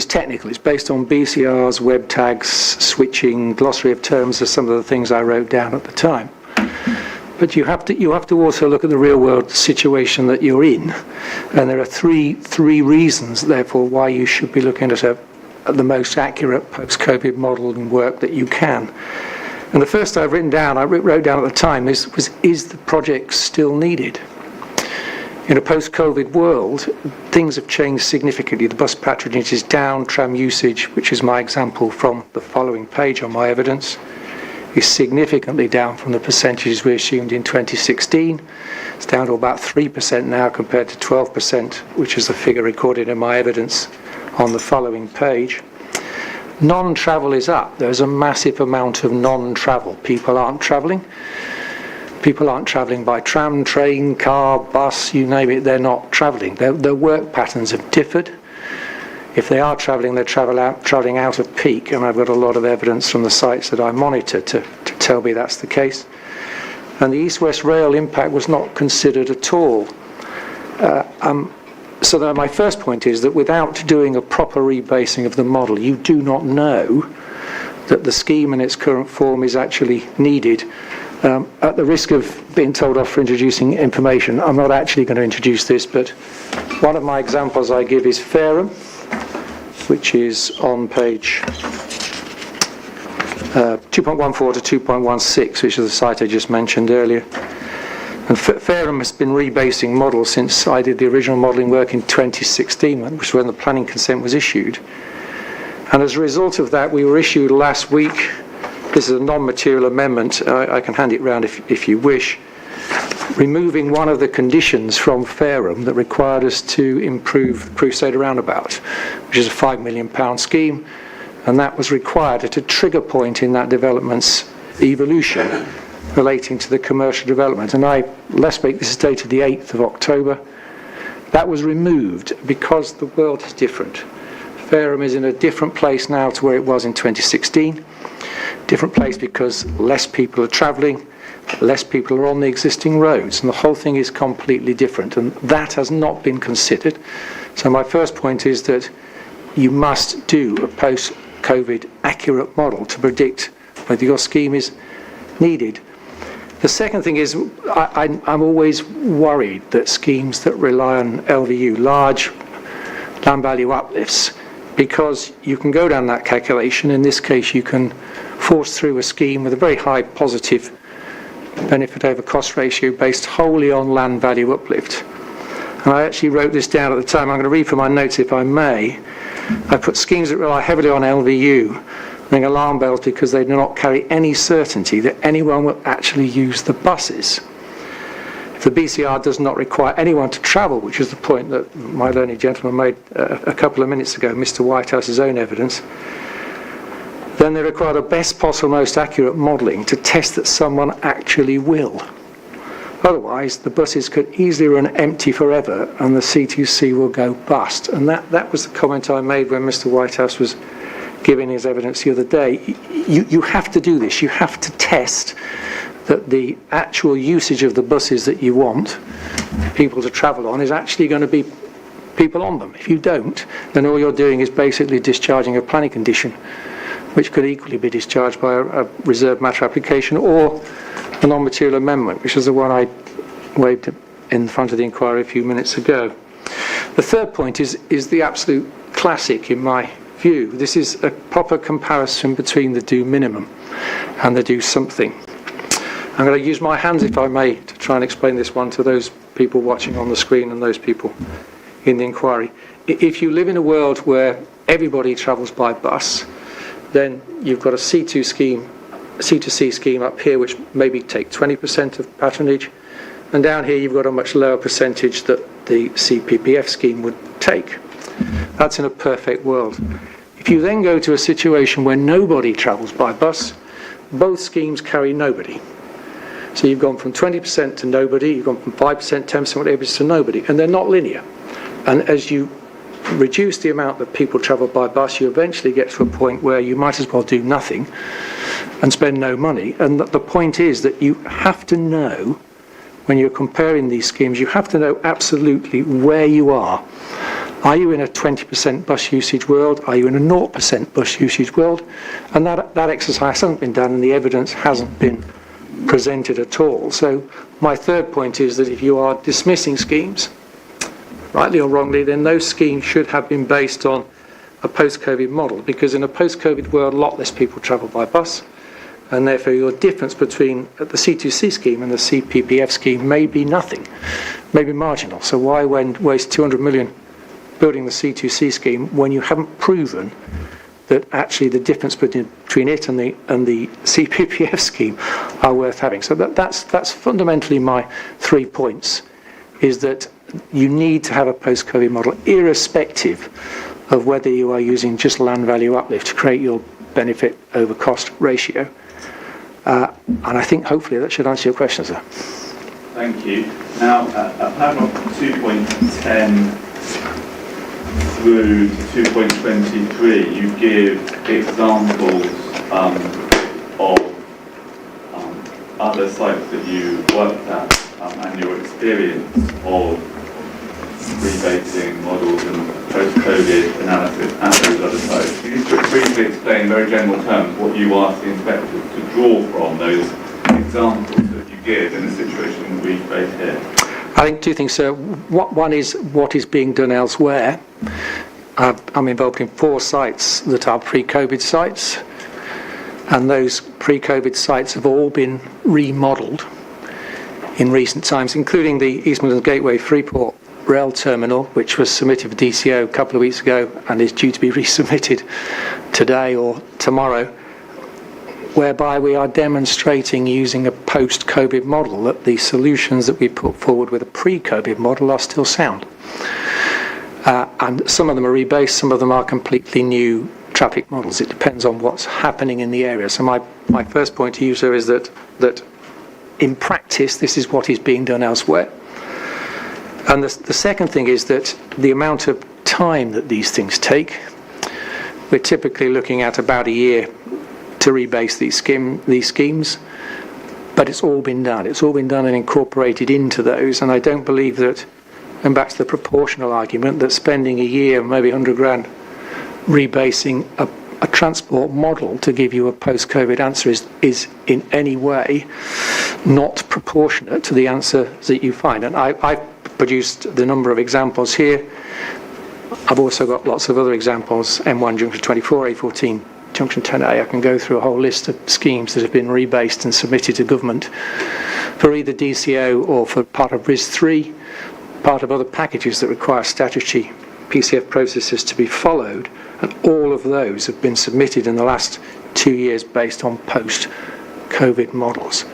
technical. It's based on BCRs, web tags, switching, glossary of terms are some of the things I wrote down at the time. But you have to also look at the real world situation that you're in, and there are three reasons, therefore, why you should be looking at the most accurate post-COVID modelling work that you can. And the first I've written down, I wrote down at the time, is the project still needed? In a post-COVID world, things have changed significantly. The bus patronage is down, tram usage, which is my example from the following page on my evidence, is significantly down from the percentages we assumed in 2016. It's down to about 3% now compared to 12%, which is the figure recorded in my evidence on the following page. Non-travel is up. There's a massive amount of non-travel. People aren't travelling. People aren't travelling by tram, train, car, bus, you name it, they're not travelling. Their work patterns have differed. If they are travelling, they're travelling out of peak, and I've got a lot of evidence from the sites that I monitor to tell me that's the case. And the East-West Rail impact was not considered at all. So that my first point is that without doing a proper rebasing of the model, you do not know that the scheme in its current form is actually needed. At the risk of being told off for introducing information, I'm not actually going to introduce this, but one of my examples I give is Fareham, which is on page 2.14 to 2.16, which is the site I just mentioned earlier. And Fareham has been rebasing models since I did the original modelling work in 2016, which was when the planning consent was issued. And as a result of that, we were issued last week, this is a non-material amendment, I can hand it round if you wish, removing one of the conditions from Fareham that required us to improve the Crusader Roundabout, which is a £5 million scheme, and that was required at a trigger point in that development's evolution relating to the commercial development. And last week, this is dated the 8th of October, that was removed because the world is different. Fareham is in a different place now to where it was in 2016. Different place because less people are travelling, less people are on the existing roads, and the whole thing is completely different, and that has not been considered. So my first point is that you must do a post-COVID accurate model to predict whether your scheme is needed. The second thing is I'm always worried that schemes that rely on LVU, large land value uplifts, because you can go down that calculation. In this case, you can force through a scheme with a very high positive benefit over cost ratio based wholly on land value uplift. And I actually wrote this down at the time. I'm going to read from my notes if I may. I put schemes that rely heavily on LVU ring alarm bells because they do not carry any certainty that anyone will actually use the buses. If the BCR does not require anyone to travel, which is the point that my learned gentleman made a couple of minutes ago, Mr. Whitehouse's own evidence, then they require the best possible, most accurate modelling to test that someone actually will. Otherwise, the buses could easily run empty forever and the C2C will go bust. And that was the comment I made when Mr. Whitehouse was giving his evidence the other day. You have to do this. You have to test that the actual usage of the buses that you want people to travel on is actually going to be people on them. If you don't, then all you're doing is basically discharging a planning condition, which could equally be discharged by a reserved matter application or a non-material amendment, which is the one I waved in front of the inquiry a few minutes ago. The third point is the absolute classic in my view. This is a proper comparison between the do minimum and the do something. I'm going to use my hands, if I may, to try and explain this one to those people watching on the screen and those people in the inquiry. If you live in a world where everybody travels by bus, then you've got a C2C scheme up here, which maybe take 20% of patronage, and down here you've got a much lower percentage that the CPPF scheme would take. That's in a perfect world. If you then go to a situation where nobody travels by bus, both schemes carry nobody. So you've gone from 20% to nobody, you've gone from 5%, 10%, whatever it is, to nobody, and they're not linear. And as you reduce the amount that people travel by bus, you eventually get to a point where you might as well do nothing and spend no money. And the point is that you have to know, when you're comparing these schemes, you have to know absolutely where you are. Are you in a 20% bus usage world? Are you in a 0% bus usage world? And that exercise hasn't been done, and the evidence hasn't been presented at all. So my third point is that if you are dismissing schemes, rightly or wrongly, then those schemes should have been based on a post-COVID model, because in a post-COVID world, a lot less people travel by bus, and therefore your difference between the C2C scheme and the CPPF scheme may be nothing, may be marginal. So why waste 200 million building the C2C scheme when you haven't proven that actually the difference between it and the CPPF scheme are worth having? So that's fundamentally my 3 points, is that you need to have a post-COVID model, irrespective of whether you are using just land value uplift to create your benefit over cost ratio. And I think hopefully that should answer your question, sir. Thank you. Now, at paragraph 2.10 through 2.23, you give examples of other sites that you worked at and your experience of rebasing models and post-COVID analysis at those other sites. Can you just briefly explain in very general terms what you ask the inspectors to draw from those examples that you give in a situation we face here? I think two things, sir. One is what is being done elsewhere. I'm involved in 4 sites that are pre-COVID sites, and those pre-COVID sites have all been remodelled in recent times, including the East Midlands Gateway Freeport rail terminal, which was submitted for DCO a couple of weeks ago and is due to be resubmitted today or tomorrow, whereby we are demonstrating, using a post-COVID model, that the solutions that we put forward with a pre-COVID model are still sound. And some of them are rebased, some of them are completely new traffic models. It depends on what's happening in the area. So my first point to you, sir, is that in practice, this is what is being done elsewhere. And the second thing is that the amount of time that these things take, we're typically looking at about a year to rebase these schemes, but it's all been done. It's all been done and incorporated into those, and I don't believe that, and back to the proportional argument, that spending a year, maybe 100 grand, rebasing a transport model to give you a post-COVID answer is in any way not proportionate to the answer that you find. And I've produced the number of examples here. I've also got lots of other examples, M1 junction 24, A14 junction 10A. I can go through a whole list of schemes that have been rebased and submitted to government for either DCO or for part of RIS3, part of other packages that require statutory PCF processes to be followed, and all of those have been submitted in the last 2 years based on post-COVID models.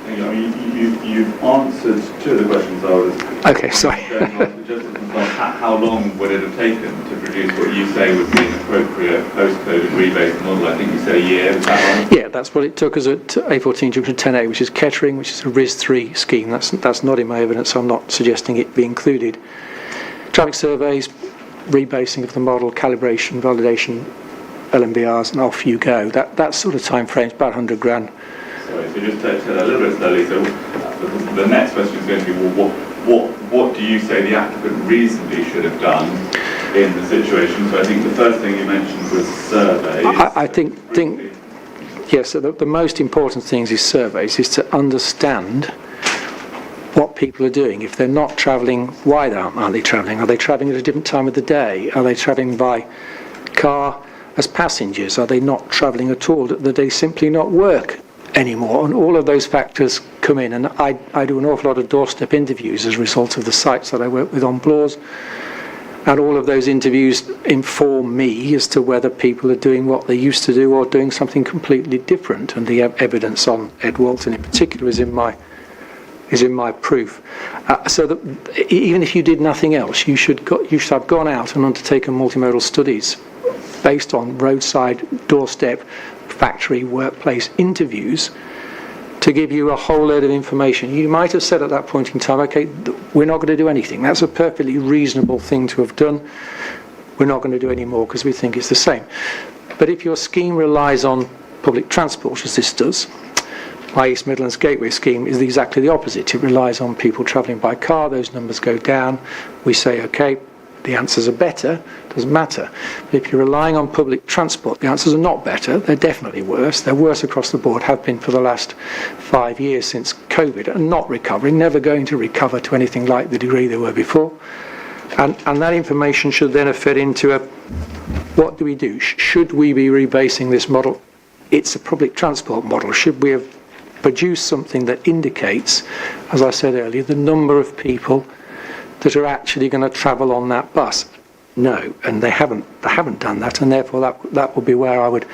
You've answered 2 of the questions I was... Okay, sorry. How long would it have taken to produce what you say would be an appropriate post-COVID rebase model? I think you said a year, is that right? Yeah, that's what it took us at A14 junction 10A, which is Kettering, which is a RIS3 scheme. That's not in my evidence, so I'm not suggesting it be included. Traffic surveys, rebasing of the model, calibration, validation, LMBRs, and off you go. That sort of time frame is about 100 grand. Sorry, so just take that a little bit slowly. So the next question is going to be, well, what do you say the applicant reasonably should have done in the situation? So I think the first thing you mentioned was surveys. I think yes, so the most important things is surveys, is to understand what people are doing. If they're not travelling, why aren't they travelling? Are they travelling at a different time of the day? Are they travelling by car as passengers? Are they not travelling at all? Do they simply not work anymore? And all of those factors come in, and I do an awful lot of doorstep interviews as a result of the sites that I work with on Bloors, and all of those interviews inform me as to whether people are doing what they used to do or doing something completely different, and the evidence on Ed Walton in particular is in my proof. So that even if you did nothing else, you should have gone out and undertaken multimodal studies based on roadside, doorstep, factory, workplace interviews to give you a whole load of information. You might have said at that point in time, okay, we're not going to do anything. That's a perfectly reasonable thing to have done. We're not going to do any more because we think it's the same. But if your scheme relies on public transport, as this does, my East Midlands Gateway scheme is exactly the opposite. It relies on people travelling by car. Those numbers go down. We say, okay, the answers are better. Doesn't matter. But if you're relying on public transport, the answers are not better. They're definitely worse. They're worse across the board, have been for the last 5 years since COVID, and not recovering, never going to recover to anything like the degree they were before. And that information should then have fed into what do we do? Should we be rebasing this model? It's a public transport model. Should we have produced something that indicates, as I said earlier, the number of people that are actually going to travel on that bus? No, and they haven't done that, and therefore that would be where I would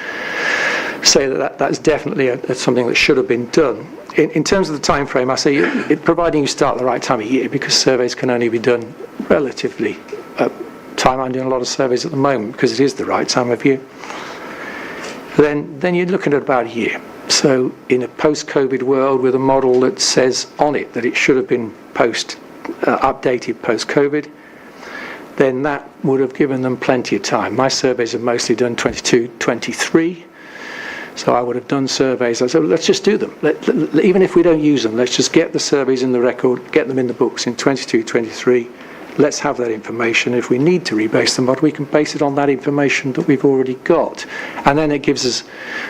say that's definitely something that should have been done. In terms of the time frame, I say providing you start at the right time of year, because surveys can only be done relatively time. I'm doing a lot of surveys at the moment because it is the right time of year. Then you're looking at about a year. So in a post-COVID world with a model that says on it that it should have been updated post-COVID, then that would have given them plenty of time. My surveys have mostly done 22, 23. So I would have done surveys. I said, let's just do them. Even if we don't use them, let's just get the surveys in the record, get them in the books in 22, 23. Let's have that information. If we need to rebase the model, we can base it on that information that we've already got. And then it gives us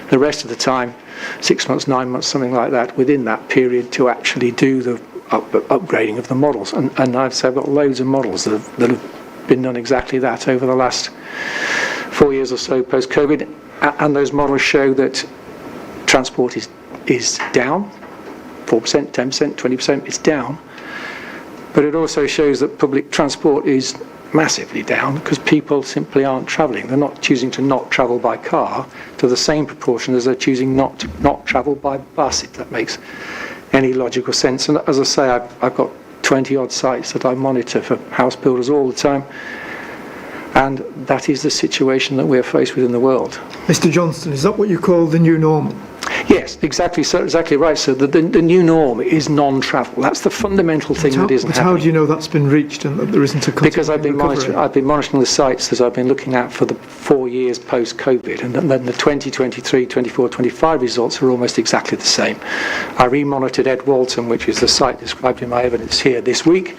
the rest of the time, 6 months, 9 months, something like that, within that period to actually do the upgrading of the models. And I've got loads of models that have been done exactly that over the last 4 years or so post-COVID. And those models show that transport is down, 4%, 10%, 20%, it's down. But it also shows that public transport is massively down because people simply aren't travelling. They're not choosing to not travel by car to the same proportion as they're choosing not to not travel by bus, if that makes any logical sense. And as I say, I've got 20-odd sites that I monitor for house builders all the time. And that is the situation that we're faced with in the world. Mr. Johnston, is that what you call the new normal? Yes, exactly. So exactly right. So the new norm is non-travel. That's the fundamental thing that isn't happening. But how do you know that's been reached and that there isn't a because I've been monitoring the sites that I've been looking at for the 4 years post-COVID, and then the 2023, 24, 25 results are almost exactly the same. I remonitored Ed Walton, which is the site described in my evidence here this week,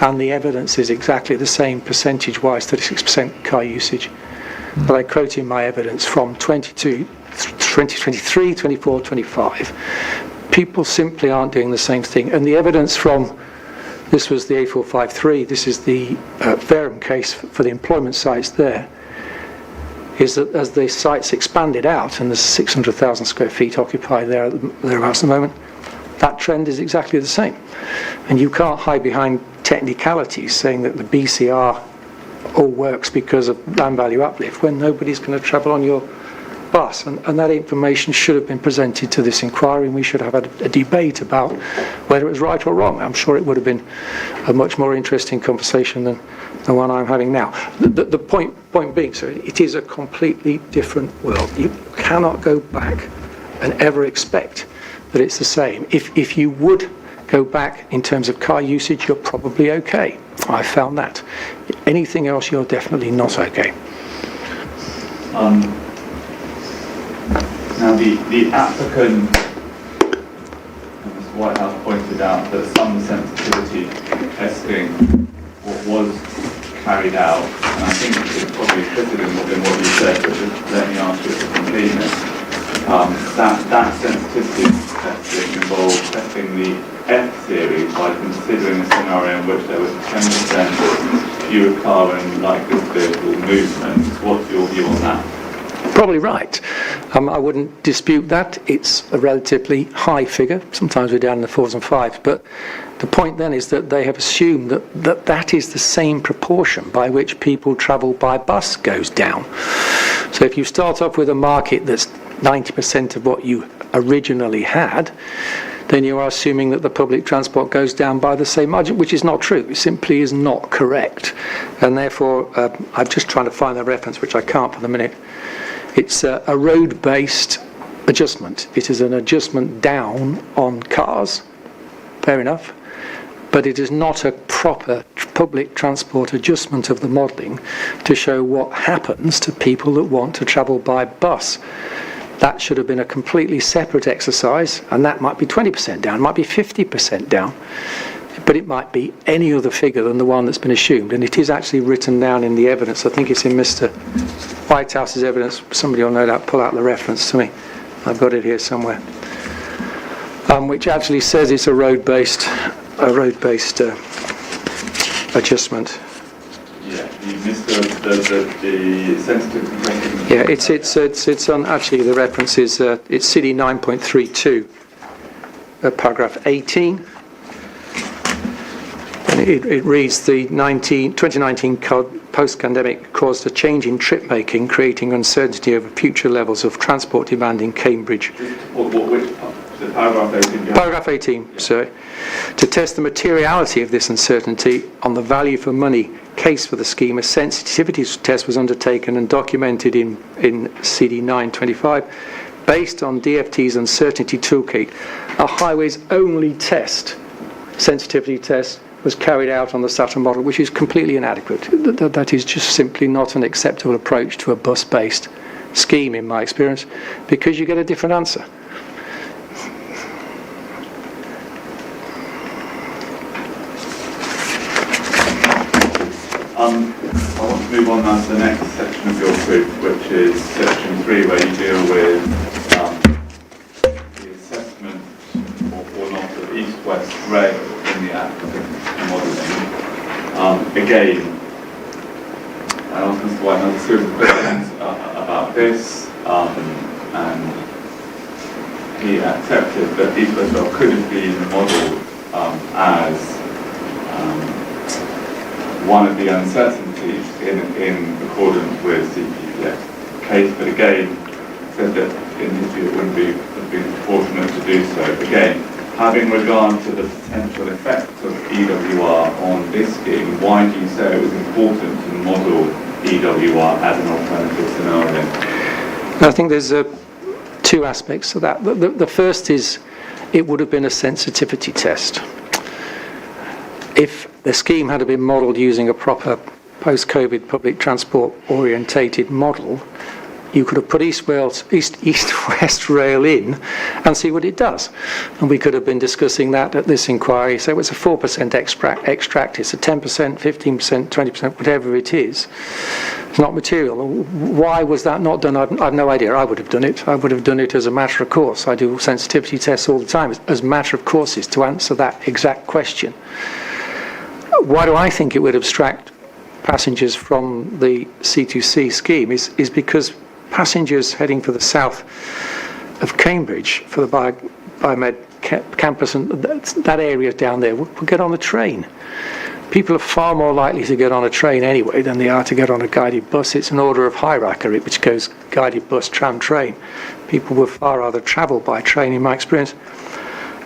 and the evidence is exactly the same percentage-wise, 36% car usage. But I quote in my evidence from 2023, 24, 25. People simply aren't doing the same thing. And the evidence from, this was the A453, this is the Fareham case for the employment sites there, is that as the sites expanded out, and there's 600,000 square feet occupied thereabouts at the moment, that trend is exactly the same. And you can't hide behind technicalities saying that the BCR all works because of land value uplift when nobody's going to travel on your bus. And that information should have been presented to this inquiry, and we should have had a debate about whether it was right or wrong. I'm sure it would have been a much more interesting conversation than the one I'm having now. The point being, sir, it is a completely different world. You cannot go back and ever expect that it's the same. If you would go back in terms of car usage, you're probably okay. I found that. Anything else, you're definitely not okay. Now, the applicant, Mr. Whitehouse pointed out that some sensitivity testing was carried out, and I think it's probably implicit in what you said, but just let me ask you for completeness. That sensitivity testing involved testing the F series by considering a scenario in which there was 10% fewer car and light goods vehicle movements. What's your view on that? Probably right. I wouldn't dispute that. It's a relatively high figure. Sometimes we're down in the 4s and 5s. But the point then is that they have assumed that is the same proportion by which people travel by bus goes down. So if you start off with a market that's 90% of what you originally had, then you are assuming that the public transport goes down by the same margin, which is not true. It simply is not correct. And therefore, I'm just trying to find the reference, which I can't for the minute. It's a road-based adjustment. It is an adjustment down on cars, fair enough, but it is not a proper public transport adjustment of the modelling to show what happens to people that want to travel by bus. That should have been a completely separate exercise, and that might be 20% down, might be 50% down, but it might be any other figure than the one that's been assumed, and it is actually written down in the evidence. I think it's in Mr. Whitehouse's evidence. Somebody will no doubt pull out the reference to me. I've got it here somewhere, which actually says it's a road-based adjustment. Yeah, you missed the sensitive compression. Yeah, it's on, actually the reference is, it's CD 9.32, paragraph 18. And it reads, the 2019 post-pandemic caused a change in trip making, creating uncertainty over future levels of transport demand in Cambridge. Which part? The paragraph 18? Paragraph 18, yeah. Sorry. To test the materiality of this uncertainty on the value for money case for the scheme, a sensitivity test was undertaken and documented in CD 925 based on DfT's uncertainty toolkit. A highways only test, sensitivity test, was carried out on the Saturn model, which is completely inadequate. That is just simply not an acceptable approach to a bus-based scheme, in my experience, because you get a different answer. I want to move on now to the next section of your proof, which is section 3, where you deal with the assessment or not of east-west rail in the applicant's modelling. Again, I asked Mr. White another series of questions about this, and he accepted that east-west rail could have been modelled as one of the uncertainties in accordance with CPP's case, but again said that in his view it wouldn't have been proportionate to do so. Again, having regard to the potential effect of EWR on this scheme, why do you say it was important to model EWR as an alternative scenario? I think there's two aspects to that. The first is it would have been a sensitivity test. If the scheme had been modelled using a proper post-COVID public transport orientated model, you could have put east-west rail in and see what it does. And we could have been discussing that at this inquiry. So it's a 4% extract, it's a 10%, 15%, 20%, whatever it is. It's not material. Why was that not done? I've no idea. I would have done it. I would have done it as a matter of course. I do sensitivity tests all the time as a matter of courses to answer that exact question. Why do I think it would abstract passengers from the C2C scheme is because passengers heading for the south of Cambridge for the Biomed campus and that area down there will get on the train. People are far more likely to get on a train anyway than they are to get on a guided bus. It's an order of hierarchy which goes guided bus, tram, train. People would far rather travel by train in my experience.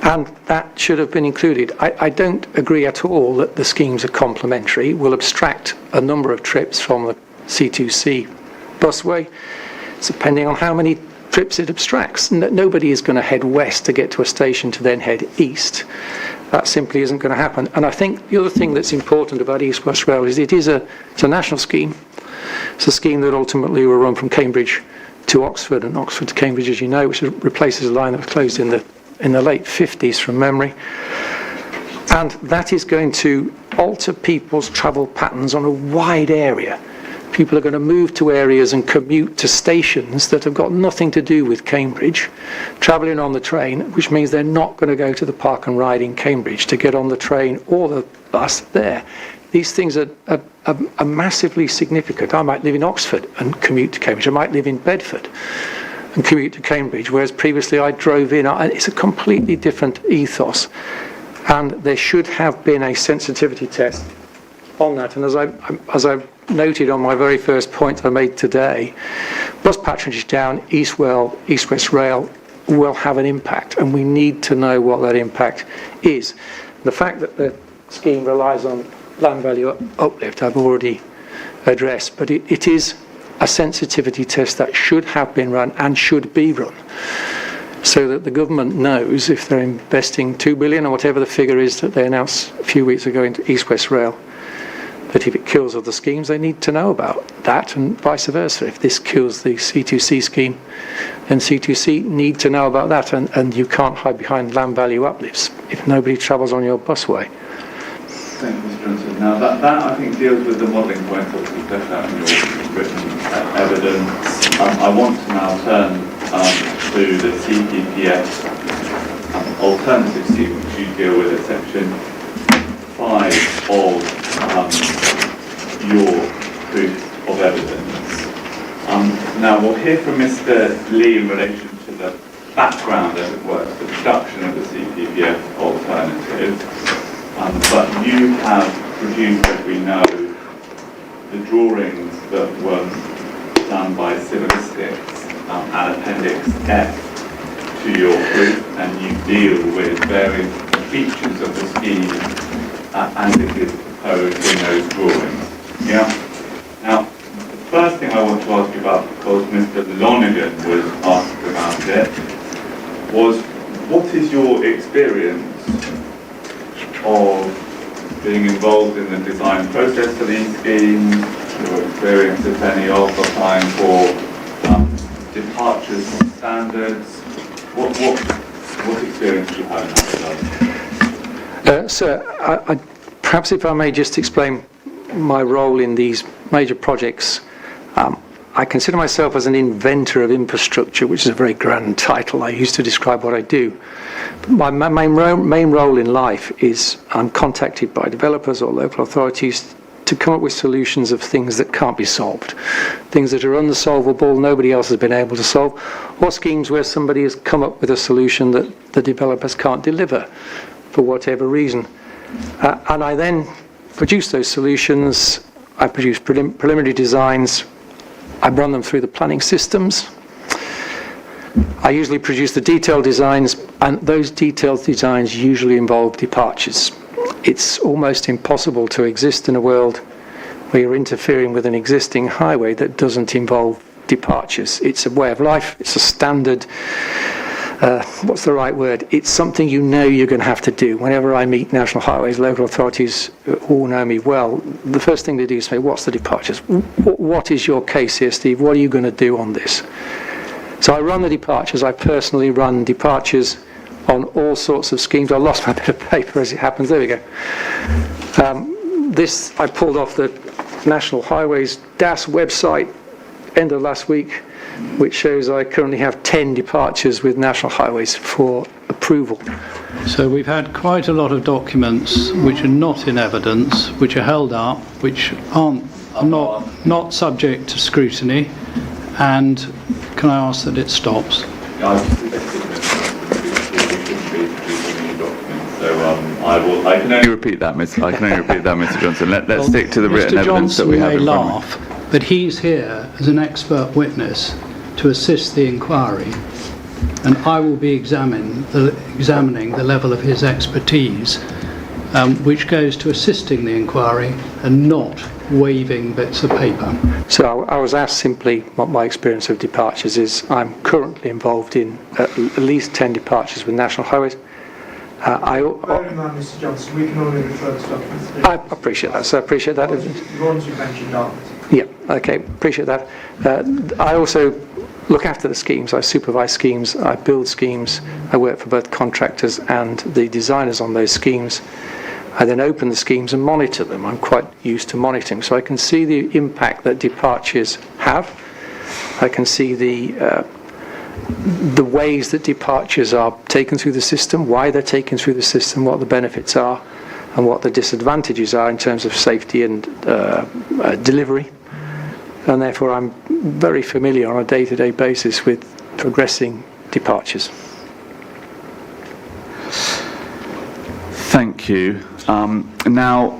And that should have been included. I don't agree at all that the schemes are complementary. We'll abstract a number of trips from the C2C busway. It's depending on how many trips it abstracts. Nobody is going to head west to get to a station to then head east. That simply isn't going to happen. And I think the other thing that's important about East West Rail is it's a national scheme. It's a scheme that ultimately will run from Cambridge to Oxford and Oxford to Cambridge, as you know, which replaces a line that was closed in the late 50s from memory. And that is going to alter people's travel patterns on a wide area. People are going to move to areas and commute to stations that have got nothing to do with Cambridge, travelling on the train, which means they're not going to go to the park and ride in Cambridge to get on the train or the bus there. These things are massively significant. I might live in Oxford and commute to Cambridge. I might live in Bedford and commute to Cambridge, whereas previously I drove in. It's a completely different ethos. And there should have been a sensitivity test on that. And as I noted on my very first point I made today, bus patronage down East-West Rail will have an impact, and we need to know what that impact is. The fact that the scheme relies on land value uplift I've already addressed, but it is a sensitivity test that should have been run and should be run, so that the government knows if they're investing 2 billion or whatever the figure is that they announced a few weeks ago into East West Rail, that if it kills other schemes, they need to know about that, and vice versa. If this kills the C2C scheme, then C2C need to know about that, and you can't hide behind land value uplifts if nobody travels on your busway. Thank you, Mr. Johnson. Now, that I think deals with the modelling point that was set out in your written evidence. I want to now turn to the CPPS alternative scheme, which you deal with at section 5 of your proof of evidence. Now, we'll hear from Mr. Lee in relation to the background, as it were, the production of the CPPF alternative. But you have produced, as we know, the drawings that were done by Civilistics and Appendix F to your proof, and you deal with various features of the scheme as it is proposed in those drawings. Yeah. Now, the first thing I want to ask you about, because Mr. Lonergan was asked about it, was what is your experience of being involved in the design process for these schemes, your experience, if any, of applying for departures from standards? What experience do you have in that regard? Sir, perhaps if I may just explain my role in these major projects. I consider myself as an inventor of infrastructure, which is a very grand title I use to describe what I do. My main role in life is I'm contacted by developers or local authorities to come up with solutions of things that can't be solved, things that are unsolvable, nobody else has been able to solve, or schemes where somebody has come up with a solution that the developers can't deliver for whatever reason. And I then produce those solutions. I produce preliminary designs. I run them through the planning systems. I usually produce the detailed designs, and those detailed designs usually involve departures. It's almost impossible to exist in a world where you're interfering with an existing highway that doesn't involve departures. It's a way of life, it's a standard, what's the right word? It's something you know you're going to have to do. Whenever I meet national highways, local authorities all know me well, the first thing they do is say, what's the departures? What is your case here, Steve? What are you going to do on this? So I run the departures. I personally run departures on all sorts of schemes. I lost my bit of paper as it happens. There we go. This I pulled off the National Highways DAS website end of last week, which shows I currently have 10 departures with National Highways for approval. So we've had quite a lot of documents which are not in evidence, which are held up, which are not subject to scrutiny, and can I ask that it stops? I can only repeat that, Mr. Johnson. Let's stick to the written evidence that we have in front of us. Mr. Johnson may laugh, but he's here as an expert witness to assist the inquiry, and I will be examining the level of his expertise, which goes to assisting the inquiry and not waving bits of paper. So I was asked simply what my experience of departures is. I'm currently involved in at least 10 departures with National Highways. Bear in mind, Mr. Johnson, we can only refer to documents. I appreciate that, so I appreciate that. The ones you mentioned aren't. Yeah, okay, appreciate that. I also look after the schemes. I supervise schemes, I build schemes, I work for both contractors and the designers on those schemes. I then open the schemes and monitor them. I'm quite used to monitoring, so I can see the impact that departures have. I can see the ways that departures are taken through the system, why they're taken through the system, what the benefits are, and what the disadvantages are in terms of safety and delivery. And therefore I'm very familiar on a day-to-day basis with progressing departures. Thank you. Now,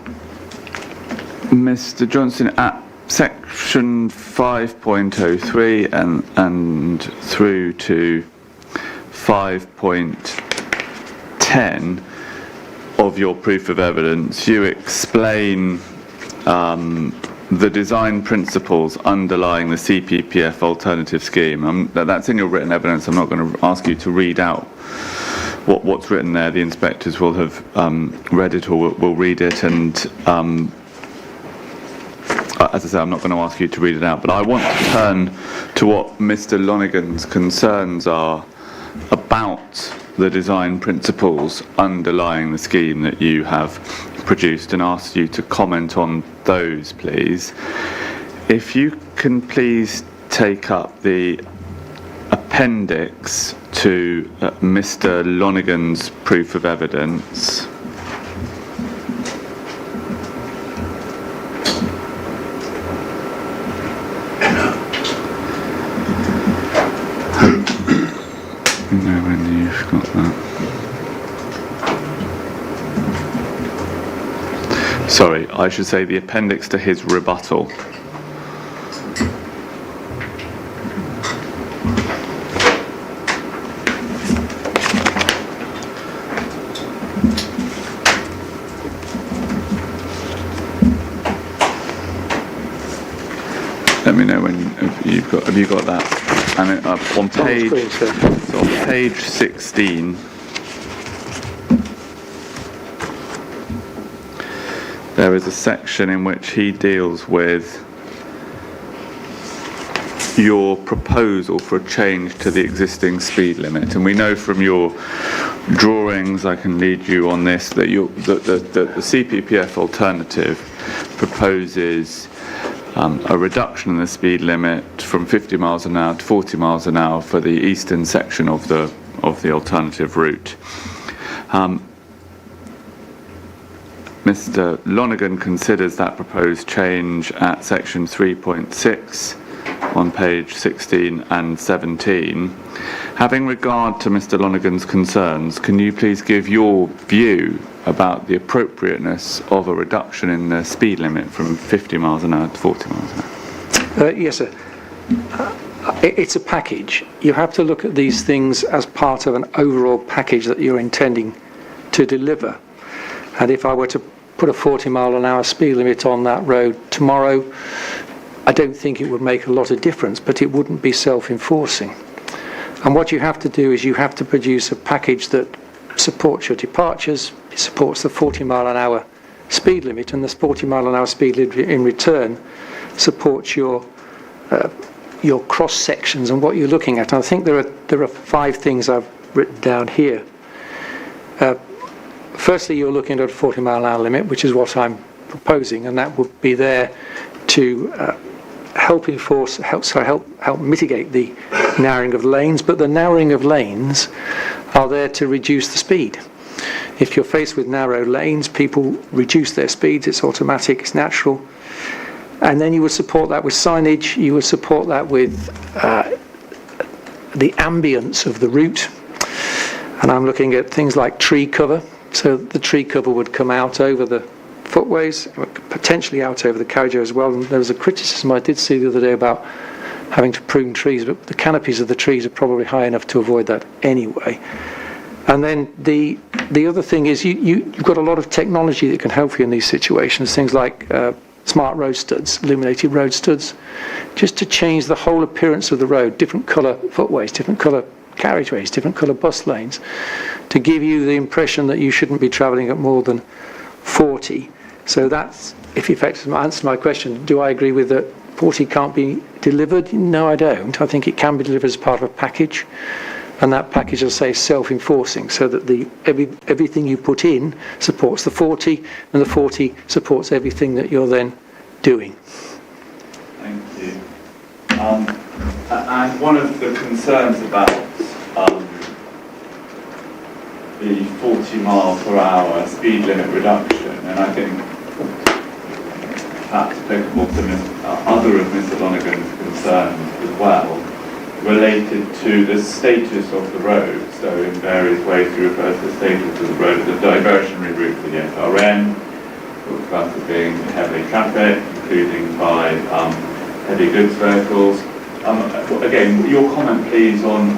Mr. Johnson, at section 5.03 and through to 5.10 of your proof of evidence, you explain the design principles underlying the CPPF alternative scheme. That's in your written evidence. I'm not going to ask you to read out what's written there. The inspectors will have read it or will read it, and as I say, I'm not going to ask you to read it out, but I want to turn to what Mr. Lonergan's concerns are about the design principles underlying the scheme that you have produced, and ask you to comment on those, please. If you can please take up the appendix to Mr. Lonergan's proof of evidence. When you've got that. Sorry, I should say the appendix to his rebuttal. Let me know when have you got that? And on page 16, there is a section in which he deals with your proposal for a change to the existing speed limit. And we know from your drawings, I can lead you on this, that the CPPF alternative proposes a reduction in the speed limit from 50 miles an hour to 40 miles an hour for the eastern section of the alternative route. Mr. Lonergan considers that proposed change at section 3.6 on page 16 and 17. Having regard to Mr. Lonergan's concerns, can you please give your view about the appropriateness of a reduction in the speed limit from 50 miles an hour to 40 miles an hour? Yes, sir. It's a package. You have to look at these things as part of an overall package that you're intending to deliver. And if I were to put a 40 mile an hour speed limit on that road tomorrow, I don't think it would make a lot of difference, but it wouldn't be self-enforcing. And what you have to do is you have to produce a package that supports your departures, it supports the 40 mile an hour speed limit, and the 40 mile an hour speed limit in return supports your cross sections and what you're looking at. And I think there are 5 things I've written down here. Firstly, you're looking at a 40 mile an hour limit, which is what I'm proposing, and that would be there to help mitigate the narrowing of lanes, but the narrowing of lanes are there to reduce the speed. If you're faced with narrow lanes, people reduce their speeds, it's automatic, it's natural. And then you would support that with signage, you would support that with the ambience of the route. And I'm looking at things like tree cover. So the tree cover would come out over the footways, potentially out over the carriageway as well. And there was a criticism I did see the other day about having to prune trees, but the canopies of the trees are probably high enough to avoid that anyway. And then the other thing is you've got a lot of technology that can help you in these situations, things like smart road studs, illuminated road studs, just to change the whole appearance of the road, different colour footways, different colour carriageways, different colour bus lanes, to give you the impression that you shouldn't be travelling at more than 40. So that's, if you effectively answer my question, do I agree with that 40 can't be delivered? No, I don't. I think it can be delivered as part of a package, and that package, as I say, is self-enforcing, so that everything you put in supports the 40, and the 40 supports everything that you're then doing. Thank you. And one of the concerns about the 40 mile per hour speed limit reduction, and I think perhaps applicable to other of Mr. Lonergan's concerns as well, related to the status of the road. So in various ways he refers to the status of the road as a diversionary route for the SRN, talks about it being heavily trafficked, including by heavy goods vehicles. Again, your comment please on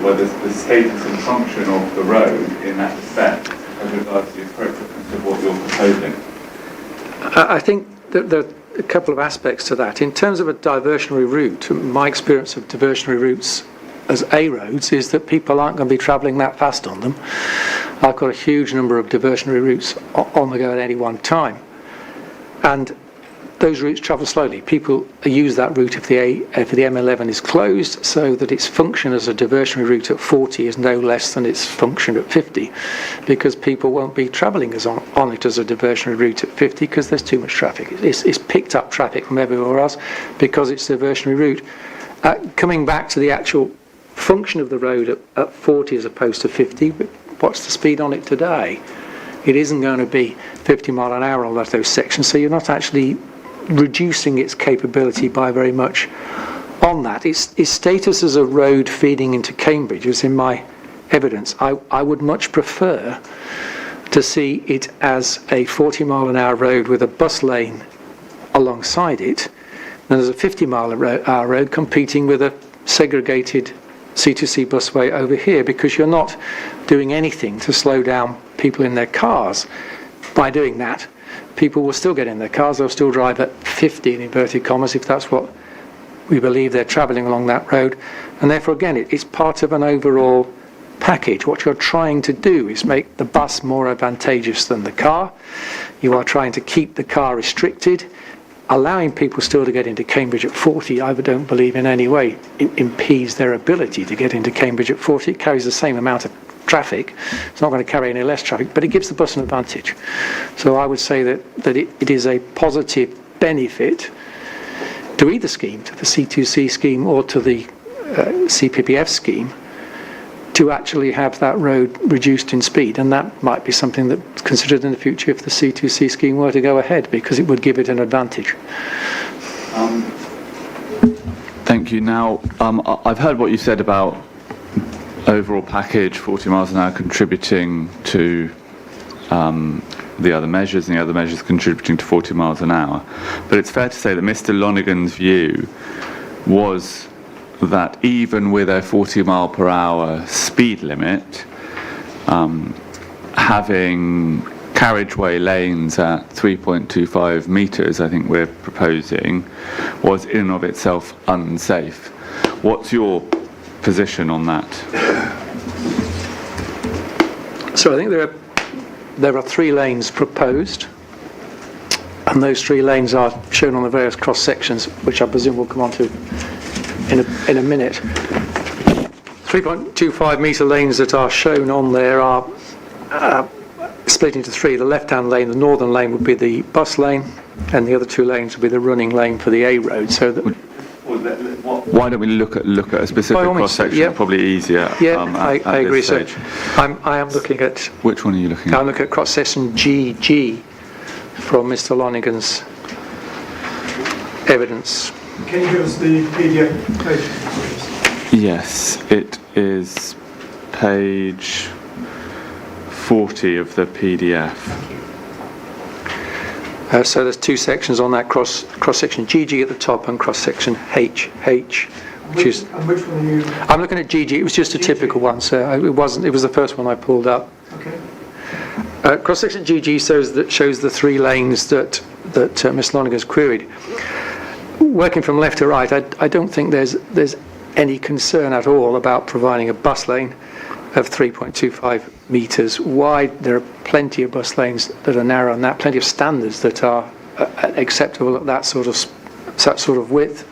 whether the status and function of the road in that respect as regards to the appropriateness of what you're proposing. I think that a couple of aspects to that. In terms of a diversionary route, my experience of diversionary routes as A roads is that people aren't going to be travelling that fast on them. I've got a huge number of diversionary routes on the go at any one time, and those routes travel slowly. People use that route if the M11 is closed, so that its function as a diversionary route at 40 is no less than its function at 50, because people won't be travelling on it as a diversionary route at 50 because there's too much traffic. It's picked up traffic from everywhere else because it's a diversionary route. Coming back to the actual function of the road at 40 as opposed to 50, what's the speed on it today? It isn't going to be 50 mile an hour on those sections, so you're not actually reducing its capability by very much on that. Its status as a road feeding into Cambridge is in my evidence. I would much prefer to see it as a 40 mile an hour road with a bus lane alongside it than as a 50 mile an hour road competing with a segregated C2C busway over here, because you're not doing anything to slow down people in their cars. By doing that, people will still get in their cars, they'll still drive at 50 in inverted commas if that's what we believe they're travelling along that road, and therefore again it's part of an overall package. What you're trying to do is make the bus more advantageous than the car. You are trying to keep the car restricted. Allowing people still to get into Cambridge at 40, I don't believe in any way impedes their ability to get into Cambridge at 40. It carries the same amount of traffic. It's not going to carry any less traffic, but it gives the bus an advantage. So I would say that it is a positive benefit to either scheme, to the C2C scheme or to the CPPF scheme, to actually have that road reduced in speed, and that might be something that's considered in the future if the C2C scheme were to go ahead, because it would give it an advantage. Thank you. Now, I've heard what you said about overall package, 40 miles an hour contributing to the other measures, and the other measures contributing to 40 miles an hour. But it's fair to say that Mr. Lonergan's view was that even with a 40 mile per hour speed limit, having carriageway lanes at 3.25 metres, I think we're proposing, was in and of itself unsafe. What's your position on that? So I think there are 3 lanes proposed, and those 3 lanes are shown on the various cross sections, which I presume we'll come on to in a minute. 3.25 metre lanes that are shown on there are split into 3. The left-hand lane, the northern lane, would be the bus lane, and the other 2 lanes would be the running lane for the A road. So that why don't we look at a specific cross section? Yeah. Probably easier. Yeah, I agree. So Stage. I am looking at. Which one are you looking at? I'm looking at cross section GG from Mr. Lonergan's evidence. Can you give us the PDF page? Yes, it is page 40 of the PDF. So there's 2 sections on that cross section GG at the top and cross section HH, which is. And which one are you? I'm looking at GG. It was just a typical one, so it wasn't. It was the first one I pulled up. Okay. Cross section GG shows the 3 lanes that Ms. Lonergan's queried. Working from left to right, I don't think there's any concern at all about providing a bus lane of 3.25 metres wide. There are plenty of bus lanes that are narrow, and that plenty of standards that are acceptable at that sort of width.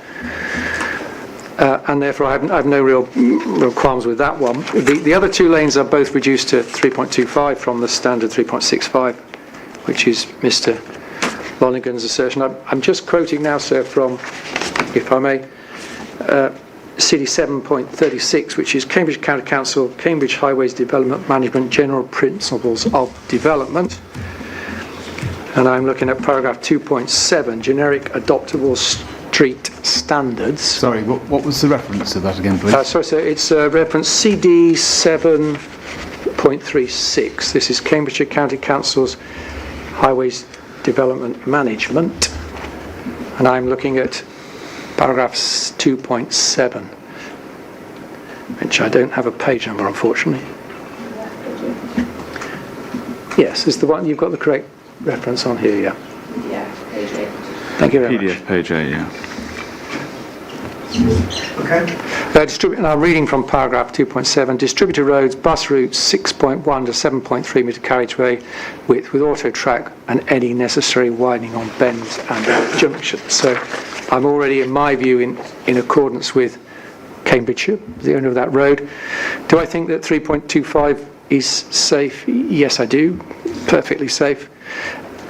And therefore, I have no real qualms with that one. The other 2 lanes are both reduced to 3.25 from the standard 3.65, which is Mr. Lonergan's assertion. I'm just quoting now, sir, from, if I may, CD 7.36, which is Cambridge County Council, Cambridge Highways Development Management General Principles of Development. And I'm looking at paragraph 2.7, Generic Adoptable Street Standards. Sorry, what was the reference to that again, please? Sorry, sir, it's reference CD 7.36. This is Cambridgeshire County Council's Highways Development Management, and I'm looking at paragraphs 2.7, which I don't have a page number, unfortunately. Yes, it's the one. You've got the correct reference on here, yeah. Yeah, page 8. Thank you very much. PDF page 8, yeah. Okay. Now, reading from paragraph 2.7, distributed roads, bus routes, 6.1 to 7.3 metre carriageway width with auto track and any necessary widening on bends and junctions. So I'm already, in my view, in accordance with Cambridgeshire, the owner of that road. Do I think that 3.25 is safe? Yes, I do. Perfectly safe,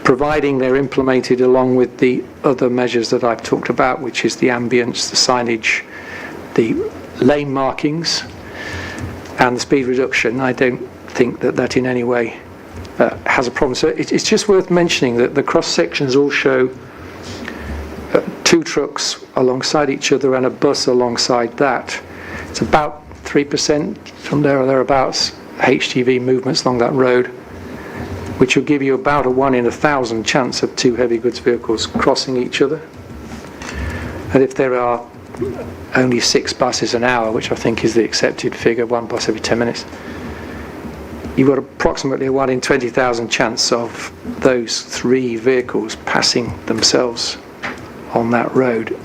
providing they're implemented along with the other measures that I've talked about, which is the ambience, the signage, the lane markings, and the speed reduction. I don't think that in any way has a problem. So it's just worth mentioning that the cross sections all show two trucks alongside each other and a bus alongside that. It's about 3% from there or thereabouts HGV movements along that road, which will give you about a 1 in 1,000 chance of two heavy goods vehicles crossing each other. And if there are only 6 buses an hour, which I think is the accepted figure, 1 bus every 10 minutes, you've got approximately a 1 in 20,000 chance of those 3 vehicles passing themselves on that road.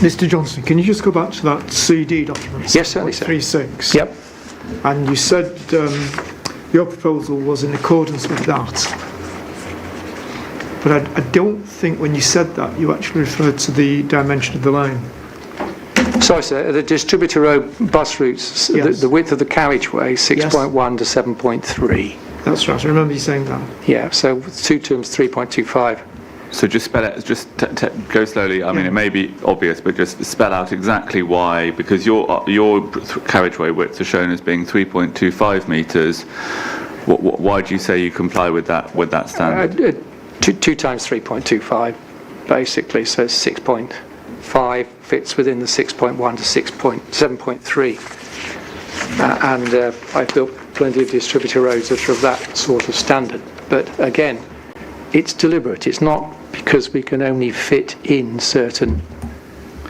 Mr. Johnson, can you just go back to that CD document? Yes, certainly, sir. 36. Yep. And you said your proposal was in accordance with that. But I don't think when you said that, you actually referred to the dimension of the lane. Sorry, sir. The distributor road bus routes, Yes. the width of the carriageway, 6.1 to 7.3. That's right, I remember you saying that. Yeah, so with 2 terms, 3.25. So just spell it, go slowly. I mean, it may be obvious, but just spell out exactly why, because your carriageway widths are shown as being 3.25 metres. Why do you say you comply with that standard? 2 times 3.25, basically, so 6.5 fits within the 6.1 to 7.3. And I've built plenty of distributor roads that are of that sort of standard. But again, it's deliberate. It's not because we can only fit in certain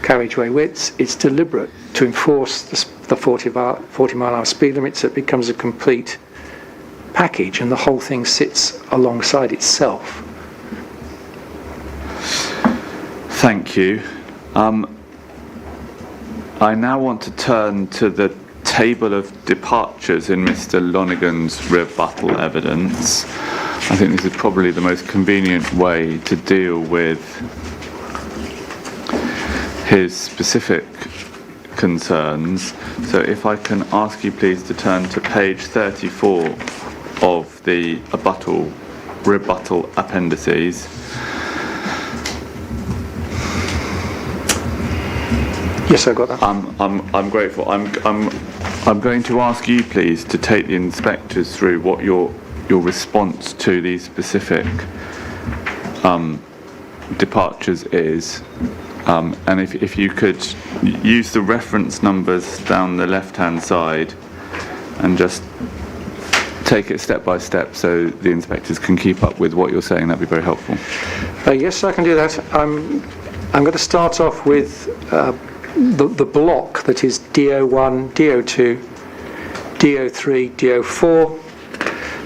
carriageway widths. It's deliberate to enforce the 40 mile an hour speed limits. It becomes a complete package and the whole thing sits alongside itself. Thank you. I now want to turn to the table of departures in Mr. Lonergan's rebuttal evidence. I think this is probably the most convenient way to deal with his specific concerns. So if I can ask you please to turn to page 34 of the rebuttal appendices. Yes, I got that. I'm grateful. I'm going to ask you please to take the inspectors through what your response to these specific departures is, and if you could use the reference numbers down the left-hand side and just take it step by step so the inspectors can keep up with what you're saying, that'd be very helpful. Yes, I can do that. I'm going to start off with the block that is DO1, DO2, DO3, DO4,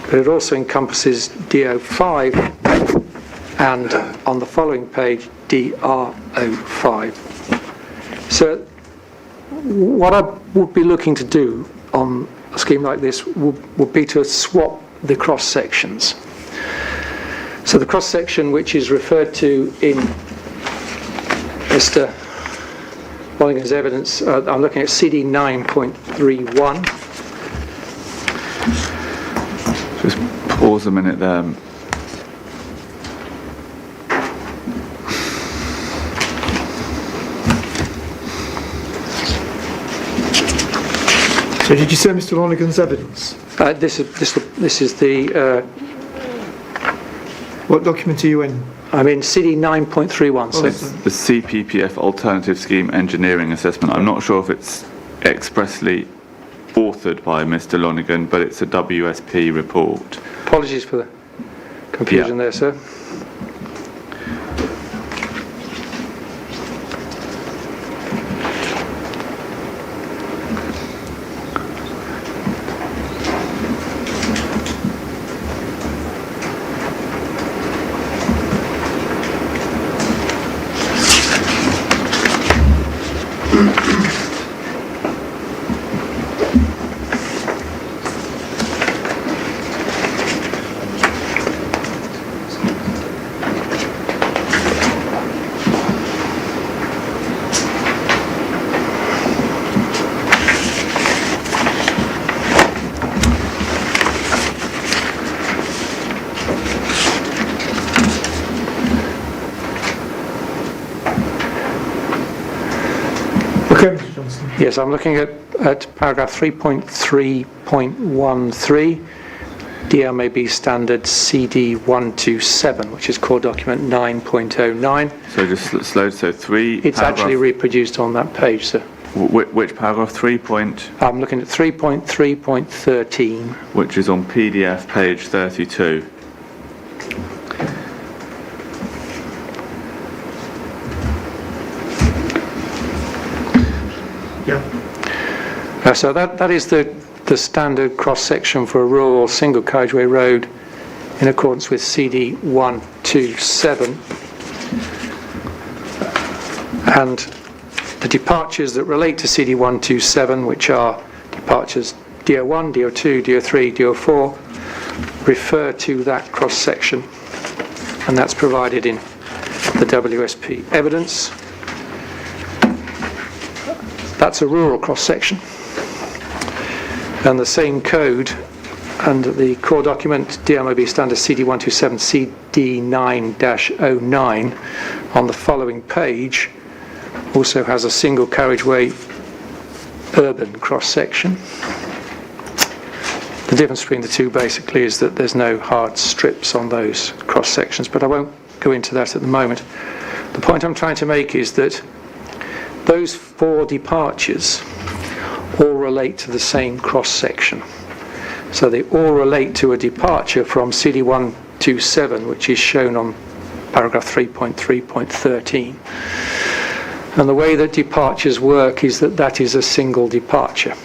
but it also encompasses DO5 and on the following page DRO5. So what I would be looking to do on a scheme like this would be to swap the cross sections. So the cross section which is referred to in Mr. Lonergan's evidence, I'm looking at CD 9.31. Just pause a minute there. So did you say Mr. Lonergan's evidence? This is the. What document are you in? I'm in CD 9.31. So It's the CPPF Alternative Scheme Engineering Assessment. I'm not sure if it's expressly authored by Mr. Lonergan, but it's a WSP report. apologies for the confusion there, sir. Okay, Mr. Johnston. Yes, I'm looking at paragraph 3.3.13, DMAB standard CD 127, which is core document 9.09. So just slow, so 3... It's actually reproduced on that page, sir. Which paragraph? 3 point... I'm looking at 3.3.13. Which is on PDF page 32. Yeah. So that is the standard cross-section for a rural or single carriageway road in accordance with CD 127. And the departures that relate to CD 127, which are departures DO1, DO2, DO3, DO4, refer to that cross-section, and that's provided in the WSP evidence. That's a rural cross-section, and the same code under the core document DMOB standard CD127 CD9-09 on the following page also has a single carriageway urban cross-section. The difference between the two basically is that there's no hard strips on those cross-sections, but I won't go into that at the moment. The point I'm trying to make is that those 4 departures all relate to the same cross-section. So they all relate to a departure from CD127, which is shown on paragraph 3.3.13. And the way that departures work is that is a single departure.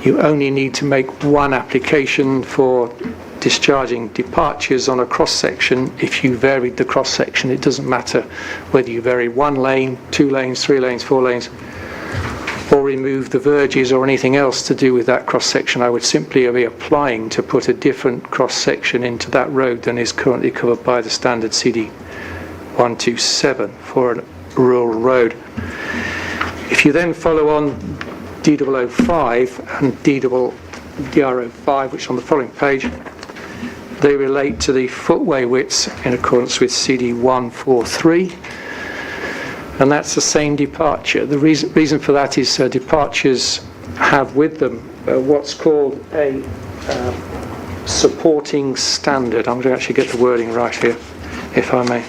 You only need to make one application for discharging departures on a cross-section. If you varied the cross-section, it doesn't matter whether you vary 1 lane, 2 lanes, 3 lanes, 4 lanes, or remove the verges or anything else to do with that cross-section. I would simply be applying to put a different cross-section into that road than is currently covered by the standard CD 127 for a rural road. If you then follow on D005 and DRO5, which is on the following page, they relate to the footway widths in accordance with CD 143, and that's the same departure. The reason for that is departures have with them what's called a supporting standard. I'm going to actually get the wording right here, if I may.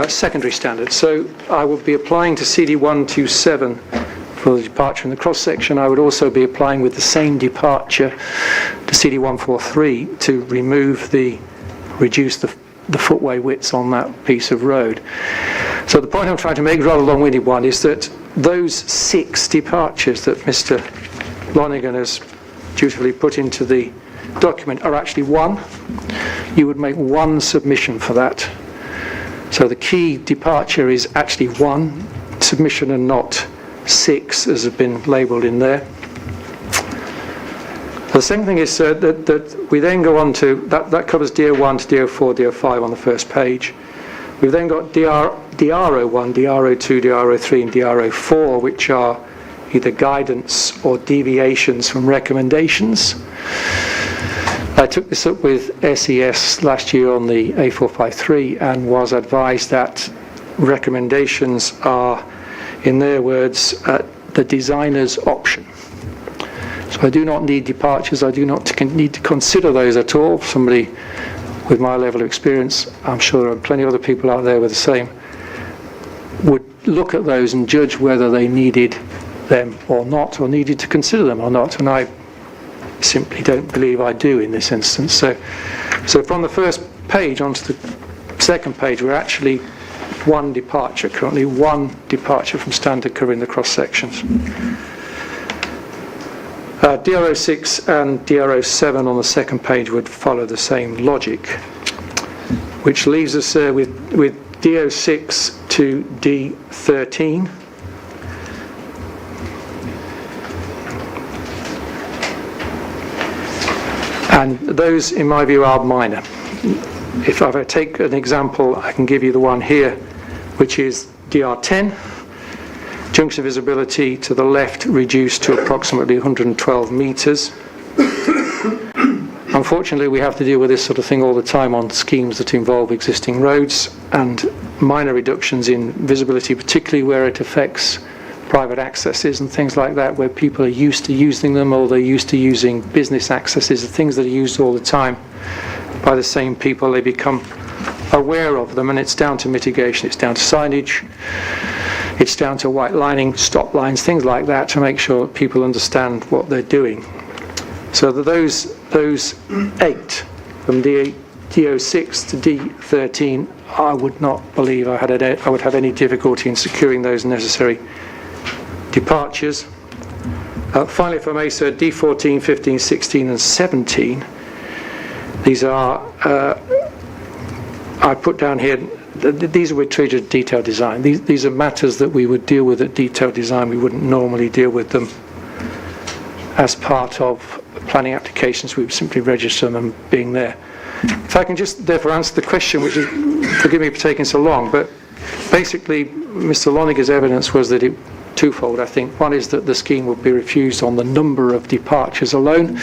Secondary standard. So I would be applying to CD 127 for the departure in the cross-section. I would also be applying with the same departure to CD 143 to reduce the footway widths on that piece of road. So the point I'm trying to make, rather long-winded one, is that those 6 departures that Mr. Lonergan has dutifully put into the document are actually 1. You would make 1 submission for that. So the key departure is actually 1 submission and not 6 as have been labelled in there. The second thing is that we then go on to, that covers DO1 to DO4, DO5 on the first page. We've then got DRO1, DRO2, DRO3 and DRO4, which are either guidance or deviations from recommendations. I took this up with SES last year on the A453 and was advised that recommendations are, in their words, the designer's option. So I do not need departures, I do not need to consider those at all. Somebody with my level of experience, I'm sure there are plenty of other people out there with the same, would look at those and judge whether they needed them or not, or needed to consider them or not, and I simply don't believe I do in this instance. So from the first page onto the second page, we're actually 1 departure, currently 1 departure from standard covering the cross sections. DRO6 and DRO7 on the second page would follow the same logic. which leaves us with D06 to D13. And those, in my view, are minor. If I take an example, I can give you the one here, which is DR10. Junction visibility to the left reduced to approximately 112 metres. Unfortunately, we have to deal with this sort of thing all the time on schemes that involve existing roads, and minor reductions in visibility, particularly where it affects private accesses and things like that, where people are used to using them, or they're used to using business accesses, the things that are used all the time by the same people. They become aware of them, and it's down to mitigation, it's down to signage, it's down to white lining, stop lines, things like that, to make sure that people understand what they're doing. So that those 8 from D06 to D13, I would not believe I would have any difficulty in securing those necessary departures. Finally, if I may, sir, D14, 15, 16 and 17, these are, I put down here, these are treated detailed design. These are matters that we would deal with at detailed design. We wouldn't normally deal with them as part of planning applications. We would simply register them being there. If I can just therefore answer the question, which is, forgive me for taking so long, but basically Mr. Loniger's evidence was that it twofold, I think. One is that the scheme would be refused on the number of departures alone,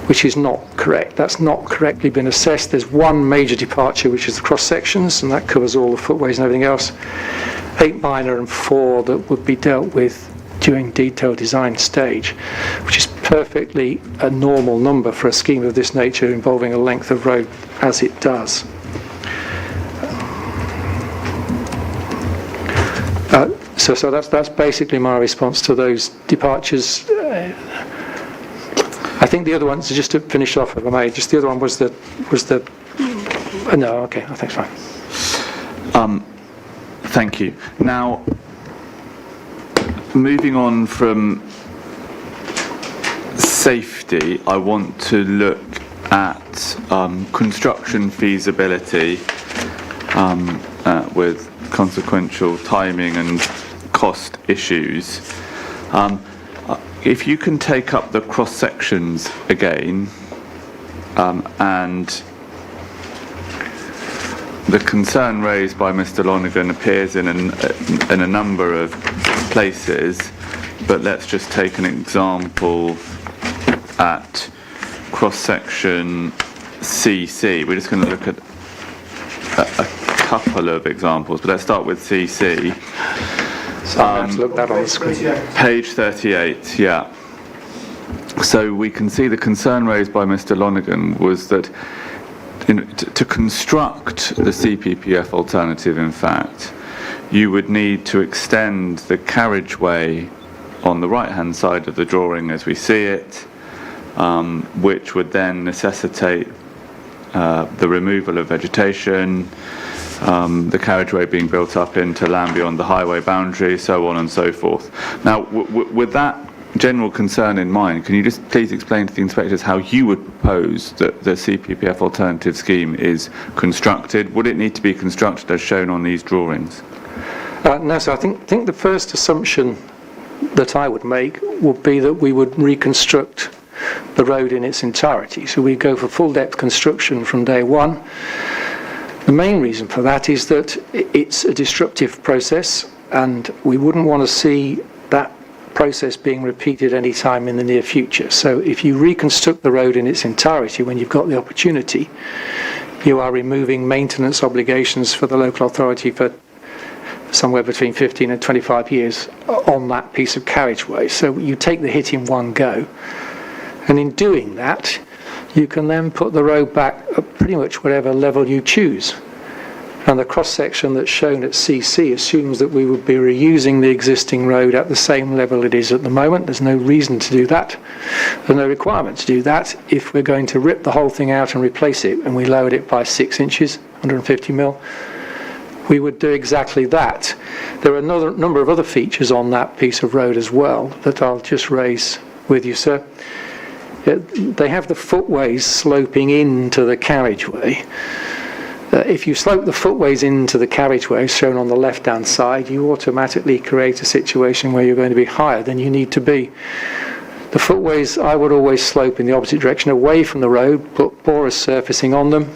which is not correct. That's not correctly been assessed. There's one major departure, which is the cross sections, and that covers all the footways and everything else. 8 minor and 4 that would be dealt with during detailed design stage, which is perfectly a normal number for a scheme of this nature involving a length of road as it does. So that's basically my response to those departures. I think the other ones, just to finish off, if I may, just the other one was the no, okay, I think it's fine. Thank you. Now, moving on from safety, I want to look at construction feasibility with consequential timing and cost issues. If you can take up the cross sections again, and the concern raised by Mr. Lonergan appears in a number of places, but let's just take an example at cross section CC. We're just going to look at a couple of examples, but let's start with CC. So let's look that on the screen. Page 38, yeah. So we can see the concern raised by Mr. Lonergan was that to construct the CPPF alternative, in fact, you would need to extend the carriageway on the right-hand side of the drawing as we see it, which would then necessitate the removal of vegetation, the carriageway being built up into land beyond the highway boundary, so on and so forth. Now, with that general concern in mind, can you just please explain to the inspectors how you would propose that the CPPF alternative scheme is constructed? Would it need to be constructed as shown on these drawings? No, so I think the first assumption that I would make would be that we would reconstruct the road in its entirety. So we go for full depth construction from day one. The main reason for that is that it's a disruptive process, and we wouldn't want to see that process being repeated any time in the near future. So if you reconstruct the road in its entirety when you've got the opportunity, you are removing maintenance obligations for the local authority for somewhere between 15 and 25 years on that piece of carriageway. So you take the hit in one go, and in doing that you can then put the road back at pretty much whatever level you choose. And the cross-section that's shown at CC assumes that we would be reusing the existing road at the same level it is at the moment. There's no reason to do that. There's no requirement to do that. If we're going to rip the whole thing out and replace it, and we lowered it by 6 inches, 150 mil, we would do exactly that. There are another number of other features on that piece of road as well that I'll just raise with you, sir. They have the footways sloping into the carriageway. If you slope the footways into the carriageway, shown on the left-hand side, you automatically create a situation where you're going to be higher than you need to be. The footways, I would always slope in the opposite direction, away from the road, put porous surfacing on them,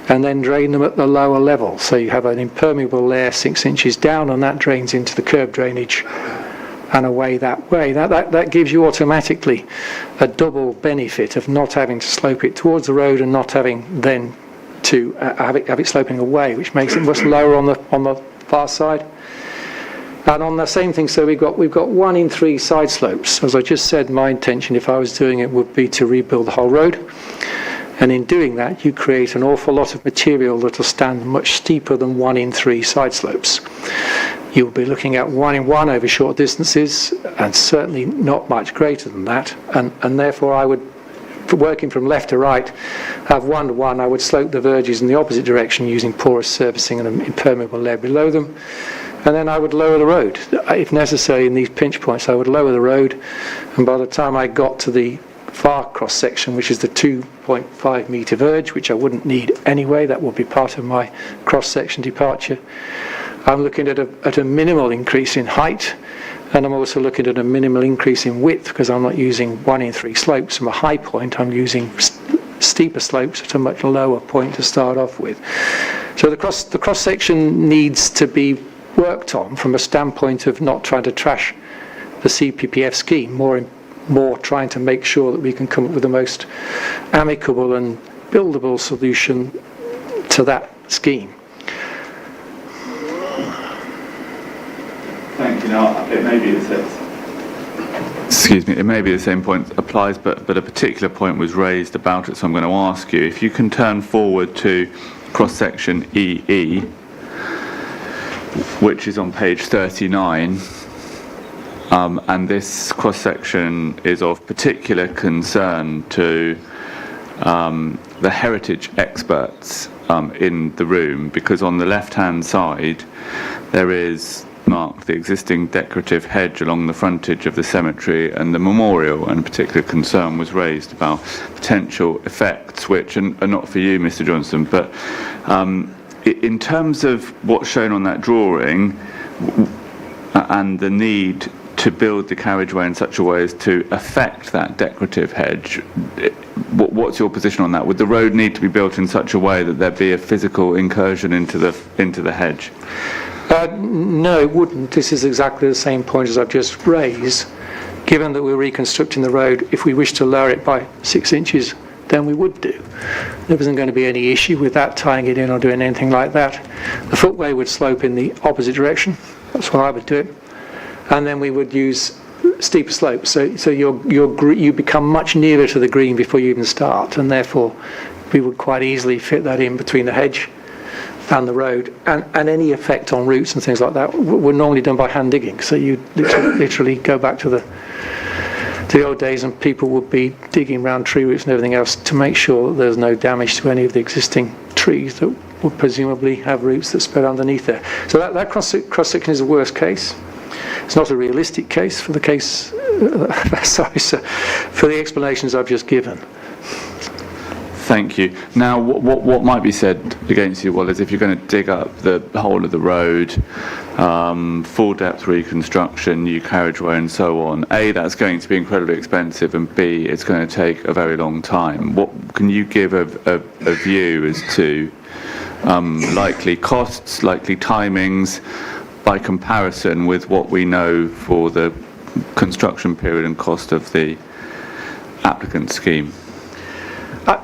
and then drain them at the lower level. So you have an impermeable layer 6 inches down, and that drains into the curb drainage and away that way. That gives you automatically a double benefit of not having to slope it towards the road and not having then to have it sloping away, which makes it much lower on the far side. And on the same thing, so we've got 1 in 3 side slopes. As I just said, my intention, if I was doing it, would be to rebuild the whole road. And in doing that, you create an awful lot of material that will stand much steeper than 1 in 3 side slopes. You'll be looking at 1 in 1 over short distances, and certainly not much greater than that. And therefore, I would, working from left to right, have 1 to 1. I would slope the verges in the opposite direction using porous surfacing and an impermeable layer below them. And then I would lower the road. If necessary, in these pinch points, I would lower the road. And by the time I got to the far cross section, which is the 2.5 metre verge, which I wouldn't need anyway, that will be part of my cross section departure, I'm looking at a minimal increase in height, and I'm also looking at a minimal increase in width, because I'm not using 1 in 3 slopes from a high point. I'm using steeper slopes at a much lower point to start off with. So the cross section needs to be worked on from a standpoint of not trying to trash the CPPF scheme, more trying to make sure that we can come up with the most amicable and buildable solution to that scheme. Thank you. Now, it may be it may be the same point applies, but a particular point was raised about it, so I'm going to ask you, if you can turn forward to cross-section EE, which is on page 39, and this cross-section is of particular concern to the heritage experts in the room, because on the left-hand side there is marked the existing decorative hedge along the frontage of the cemetery and the memorial, and particular concern was raised about potential effects, which are not for you, Mr. Johnson, but in terms of what's shown on that drawing and the need to build the carriageway in such a way as to affect that decorative hedge, what's your position on that? Would the road need to be built in such a way that there be a physical incursion into the hedge? No, it wouldn't. This is exactly the same point as I've just raised. Given that we're reconstructing the road, if we wish to lower it by 6 inches, then we would do. There wasn't going to be any issue with that, tying it in or doing anything like that. The footway would slope in the opposite direction. That's why I would do it. And then we would use steeper slopes. So you become much nearer to the green before you even start, and therefore we would quite easily fit that in between the hedge and the road, and any effect on roots and things like that were normally done by hand digging. So you literally go back to the old days, and people would be digging around tree roots and everything else to make sure that there's no damage to any of the existing trees that would presumably have roots that spread underneath there. So that cross-section is the worst case. It's not a realistic case for the case, for the explanations I've just given. Thank you. Now, what might be said against you, is if you're going to dig up the whole of the road, full depth reconstruction, new carriageway and so on, A, that's going to be incredibly expensive, and B, it's going to take a very long time. What can you give a view as to likely costs, likely timings, by comparison with what we know for the construction period and cost of the applicant scheme?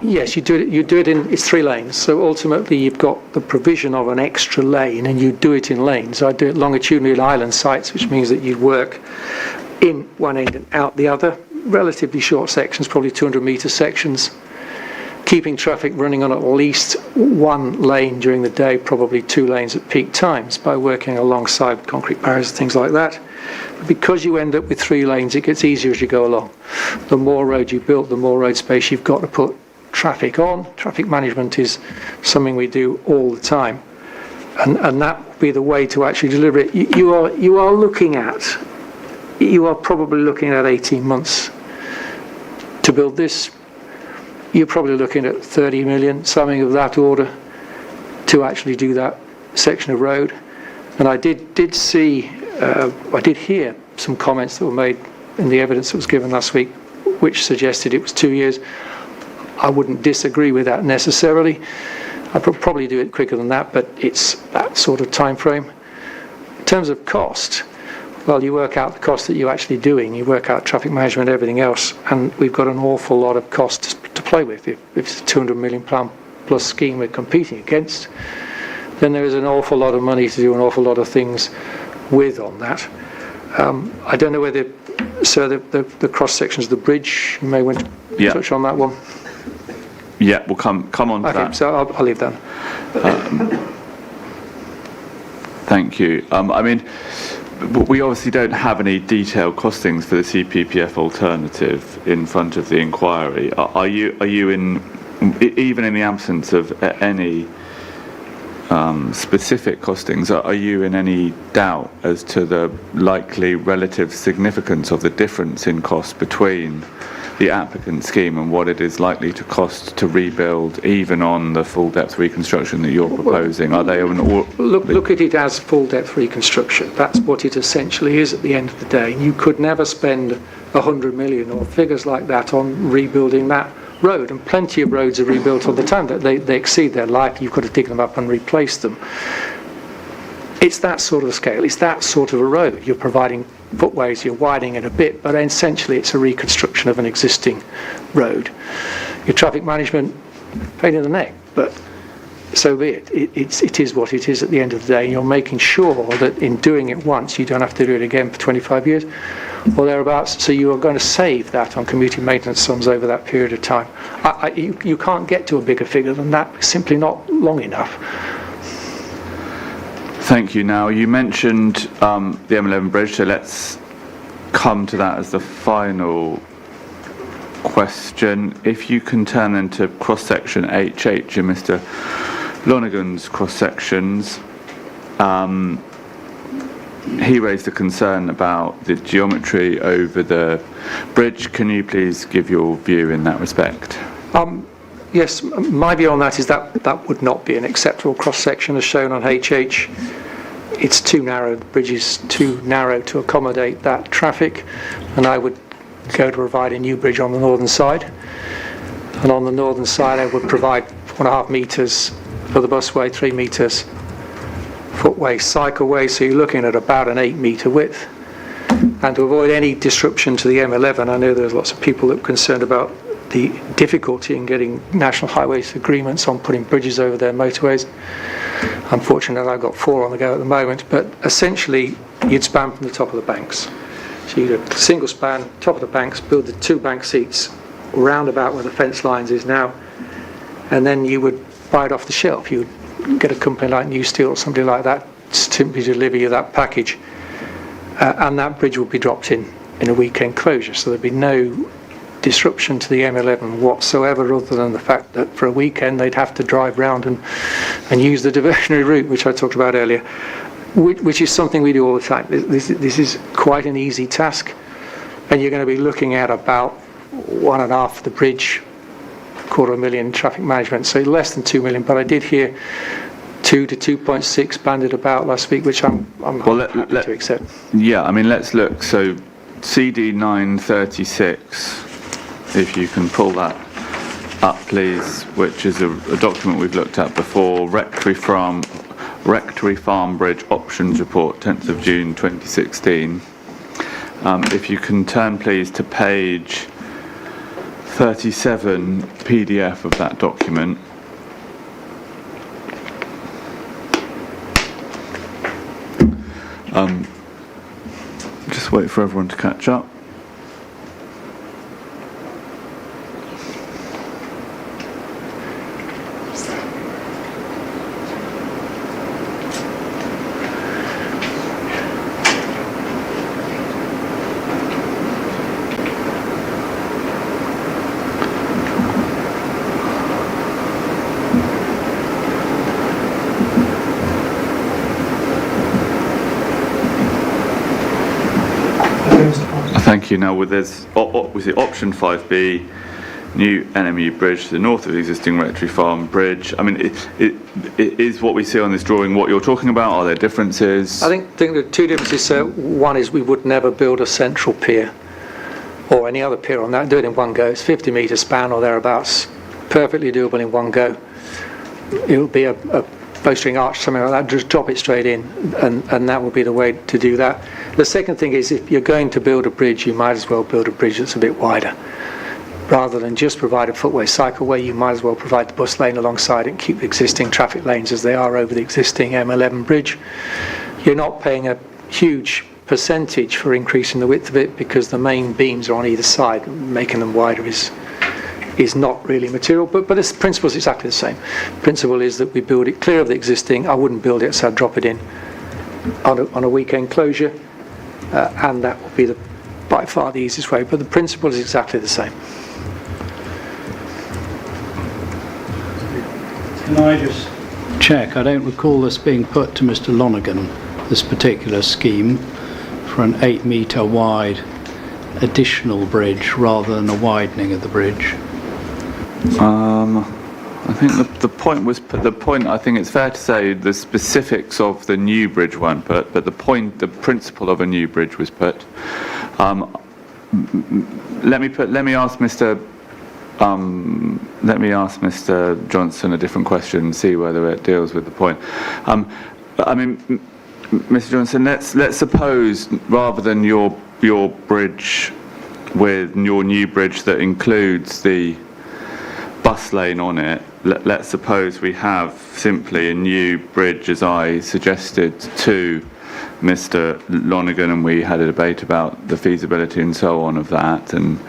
Yes, you do it in, it's 3 lanes. So ultimately you've got the provision of an extra lane, and you do it in lanes. I do it longitudinally island sites, which means that you work in one end and out the other. Relatively short sections, probably 200-metre sections, keeping traffic running on at least 1 lane during the day, probably 2 lanes at peak times, by working alongside concrete barriers and things like that. But because you end up with 3 lanes, it gets easier as you go along. The more road you build, the more road space you've got to put traffic on. Traffic management is something we do all the time, and that would be the way to actually deliver it. You are probably looking at 18 months to build this. You're probably looking at 30 million, something of that order. to actually do that section of road. And I did hear some comments that were made in the evidence that was given last week, which suggested it was 2 years. I wouldn't disagree with that necessarily. I'd probably do it quicker than that, but it's that sort of time frame. In terms of cost, well, you work out the cost that you're actually doing, you work out traffic management, everything else, and we've got an awful lot of costs to play with. If it's a £200 million plus scheme we're competing against, then there is an awful lot of money to do an awful lot of things with on that. I don't know whether, sir, the cross sections of the bridge, you may want to touch on that one. Yeah, we'll come on to that. Okay, so I'll leave that. Thank you. I mean, we obviously don't have any detailed costings for the CPPF alternative in front of the inquiry. Are you in, even in the absence of any specific costings, are you in any doubt as to the likely relative significance of the difference in cost between the applicant scheme and what it is likely to cost to rebuild, even on the full depth reconstruction that you're proposing? Are they look at it as full depth reconstruction? That's what it essentially is at the end of the day. You could never spend 100 million or figures like that on rebuilding that road, and plenty of roads are rebuilt all the time. They exceed their life. You've got to dig them up and replace them. It's that sort of scale. It's that sort of a road. You're providing footways, you're widening it a bit, but essentially it's a reconstruction of an existing road. Your traffic management, pain in the neck, but so be it. It is what it is at the end of the day. You're making sure that in doing it once, you don't have to do it again for 25 years or thereabouts, so you are going to save that on commuting maintenance sums over that period of time. You can't get to a bigger figure than that. It's simply not long enough. Thank you. Now, you mentioned the M11 bridge, so let's come to that as the final question. If you can turn then to cross-section HH in Mr. Lonergan's cross-sections, he raised a concern about the geometry over the bridge. Can you please give your view in that respect? Yes, my view on that is that would not be an acceptable cross-section as shown on HH. It's too narrow, the bridge is too narrow to accommodate that traffic, and I would go to provide a new bridge on the northern side. And on the northern side I would provide 4.5 metres for the busway, 3 metres footway, cycleway, so you're looking at about an 8 metre width. And to avoid any disruption to the M11, I know there's lots of people that are concerned about the difficulty in getting national highways agreements on putting bridges over their motorways. Unfortunately, I've got 4 on the go at the moment, but essentially you'd span from the top of the banks. So you'd have a single span, top of the banks, build the 2 bank seats round about where the fence lines is now, and then you would buy it off the shelf. You would get a company like New Steel or somebody like that simply deliver you that package, and that bridge would be dropped in a weekend closure, so there'd be no disruption to the M11 whatsoever, other than the fact that for a weekend they'd have to drive round and use the diversionary route, which I talked about earlier, which is something we do all the time. This is quite an easy task, and you're going to be looking at about 1.5 for the bridge, 250,000 traffic management, so less than 2 million. But I did hear 2 to 2.6 banded about last week, which I'm happy to accept. Yeah, I mean, let's look. So CD 936. If you can pull that up, please, which is a document we've looked at before, Rectory Farm Bridge Options Report, 10th of June 2016. If you can turn, please, to page 37 PDF of that document. Just wait for everyone to catch up. Thank you. Now, there's option 5B, new NMU bridge to the north of the existing Rectory Farm bridge. I mean, is what we see on this drawing what you're talking about? Are there differences? I think there are two differences. One is we would never build a central pier or any other pier on that, do it in one go. It's 50 metre span or thereabouts, perfectly doable in one go. It will be a bowstring arch, something like that, just drop it straight in, and that would be the way to do that. The second thing is, if you're going to build a bridge, you might as well build a bridge that's a bit wider. Rather than just provide a footway cycleway, you might as well provide the bus lane alongside it and keep the existing traffic lanes as they are over the existing M11 bridge. You're not paying a huge percentage for increasing the width of it because the main beams are on either side. Making them wider is not really material, but the principle is exactly the same. Principle is that we build it clear of the existing. I wouldn't build it, so I'd drop it in on a weekend closure, and that would be by far the easiest way, but the principle is exactly the same. Can I just check? I don't recall this being put to Mr. Lonergan, this particular scheme, for an 8 metre wide additional bridge rather than a widening of the bridge. I think the point was put. The point, I think it's fair to say, the specifics of the new bridge weren't put, but the principle of a new bridge was put. Let me ask Mr. Johnson a different question and see whether it deals with the point. I mean, Mr. Johnson, let's suppose rather than your bridge with your new bridge that includes the bus lane on it, let's suppose we have simply a new bridge, as I suggested to Mr. Lonergan, and we had a debate about the feasibility and so on of that, and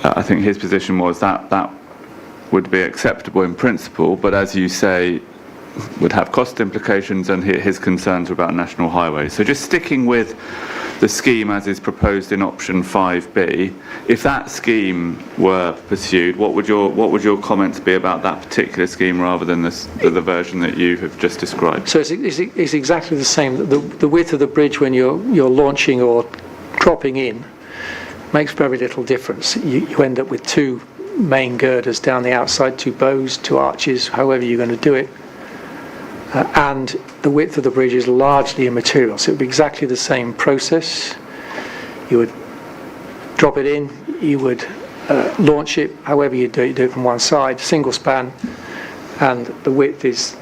I think his position was that would be acceptable in principle, but as you say, would have cost implications, and his concerns were about national highways. So just sticking with the scheme as is proposed in option 5B, if that scheme were pursued, what would your comments be about that particular scheme rather than the version that you have just described? So it's exactly the same. The width of the bridge when you're launching or dropping in makes very little difference. You end up with two main girders down the outside, two bows, two arches, however you're going to do it. And the width of the bridge is largely immaterial, so it would be exactly the same process. You would drop it in, you would launch it, however you do it from one side, single span, and the width is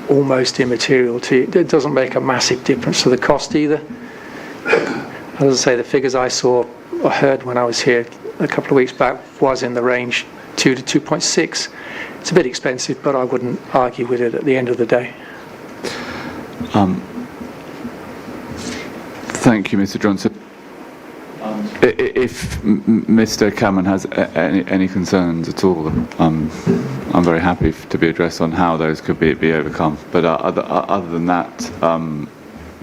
almost immaterial to you. It doesn't make a massive difference to the cost either. As I say, the figures I saw or heard when I was here a couple of weeks back was in the range 2 to 2.6. It's a bit expensive, but I wouldn't argue with it at the end of the day. Thank you, Mr. Johnson. If Mr. Cambourne has any concerns at all, I'm very happy to be addressed on how those could be overcome. But other than that,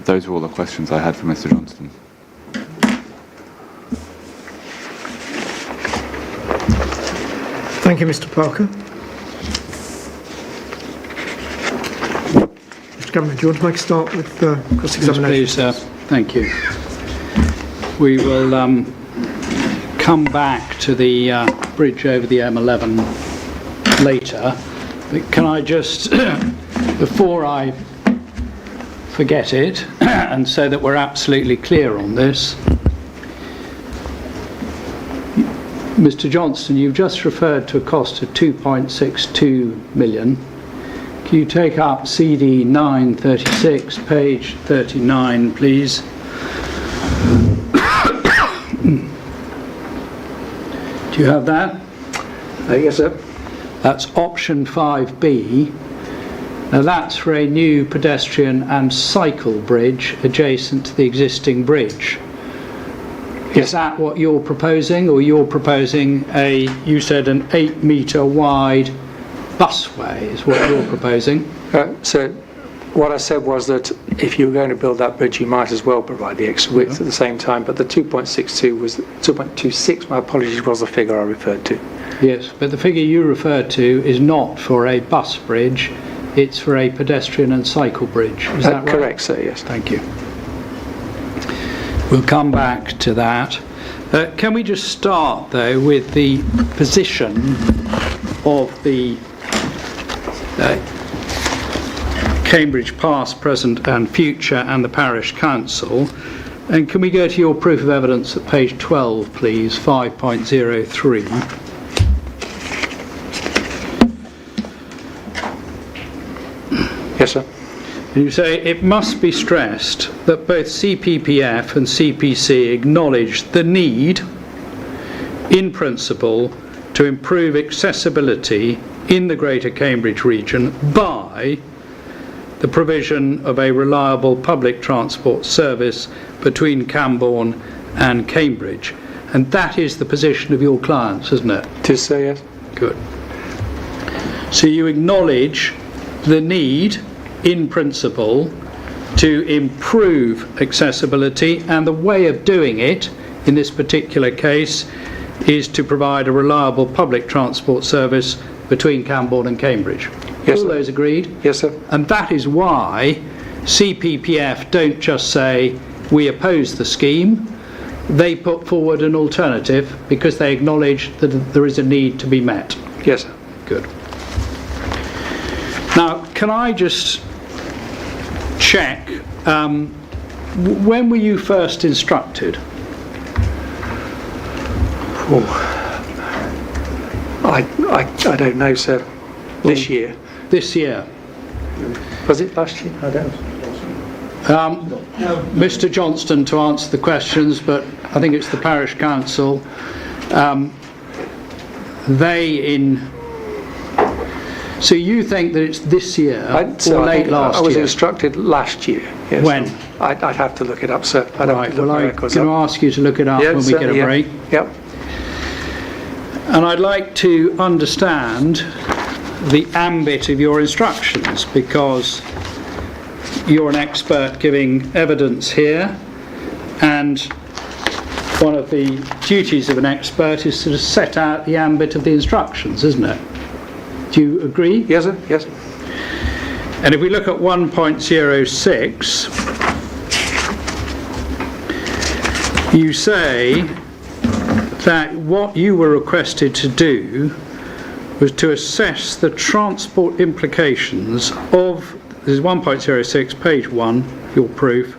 those are all the questions I had for Mr. Johnson. Thank you, Mr. Parker. Mr. Cambourne, do you want to make a start with cross-examination? Yes, please, thank you. We will come back to the bridge over the M11 later, but can I just, before I forget it, and so that we're absolutely clear on this, Mr. Johnston, you've just referred to a cost of 2.62 million. Can you take up CD 936, page 39, please? Do you have that? Yes, sir. That's option 5B. Now that's for a new pedestrian and cycle bridge adjacent to the existing bridge. Is that what you're proposing, or you're proposing you said an 8 metre wide busway is what you're proposing? So what I said was that if you were going to build that bridge, you might as well provide the extra width at the same time, but the 2.62 was 2.26, my apologies, was the figure I referred to. Yes, but the figure you referred to is not for a bus bridge, it's for a pedestrian and cycle bridge. Is that right? Correct, sir, yes. Thank you. We'll come back to that. Can we just start, though, with the position of the Cambridge past, present and future and the parish council? And can we go to your proof of evidence at page 12, please, 5.03? Yes, sir. And you say it must be stressed that both CPPF and CPC acknowledge the need, in principle, to improve accessibility in the Greater Cambridge region by the provision of a reliable public transport service between Cambourne and Cambridge. And that is the position of your clients, isn't it? To say yes. Good. So you acknowledge the need, in principle, to improve accessibility, and the way of doing it in this particular case is to provide a reliable public transport service between Cambourne and Cambridge. Yes, All sir. those agreed? Yes, sir. And that is why CPPF don't just say we oppose the scheme, they put forward an alternative because they acknowledge that there is a need to be met. Yes, sir. Good. Now, can I just check, when were you first instructed? I don't know, sir. This year. This year. Was it last year? I don't know. Mr. Johnston to answer the questions, but I think it's the parish council. So you think that it's this year or late last year? I was instructed last year. Yes. When? I'd have to look it up, sir. I'd Right, have to look well, my I'm records going to up. ask you to look it up Yeah, when we get a certainly, yeah. break. Yep. And I'd like to understand the ambit of your instructions, because you're an expert giving evidence here, and one of the duties of an expert is to set out the ambit of the instructions, isn't it? Do you agree? Yes, sir. Yes. And if we look at 1.06, you say that what you were requested to do was to assess the transport implications of, this is 1.06, page 1, your proof,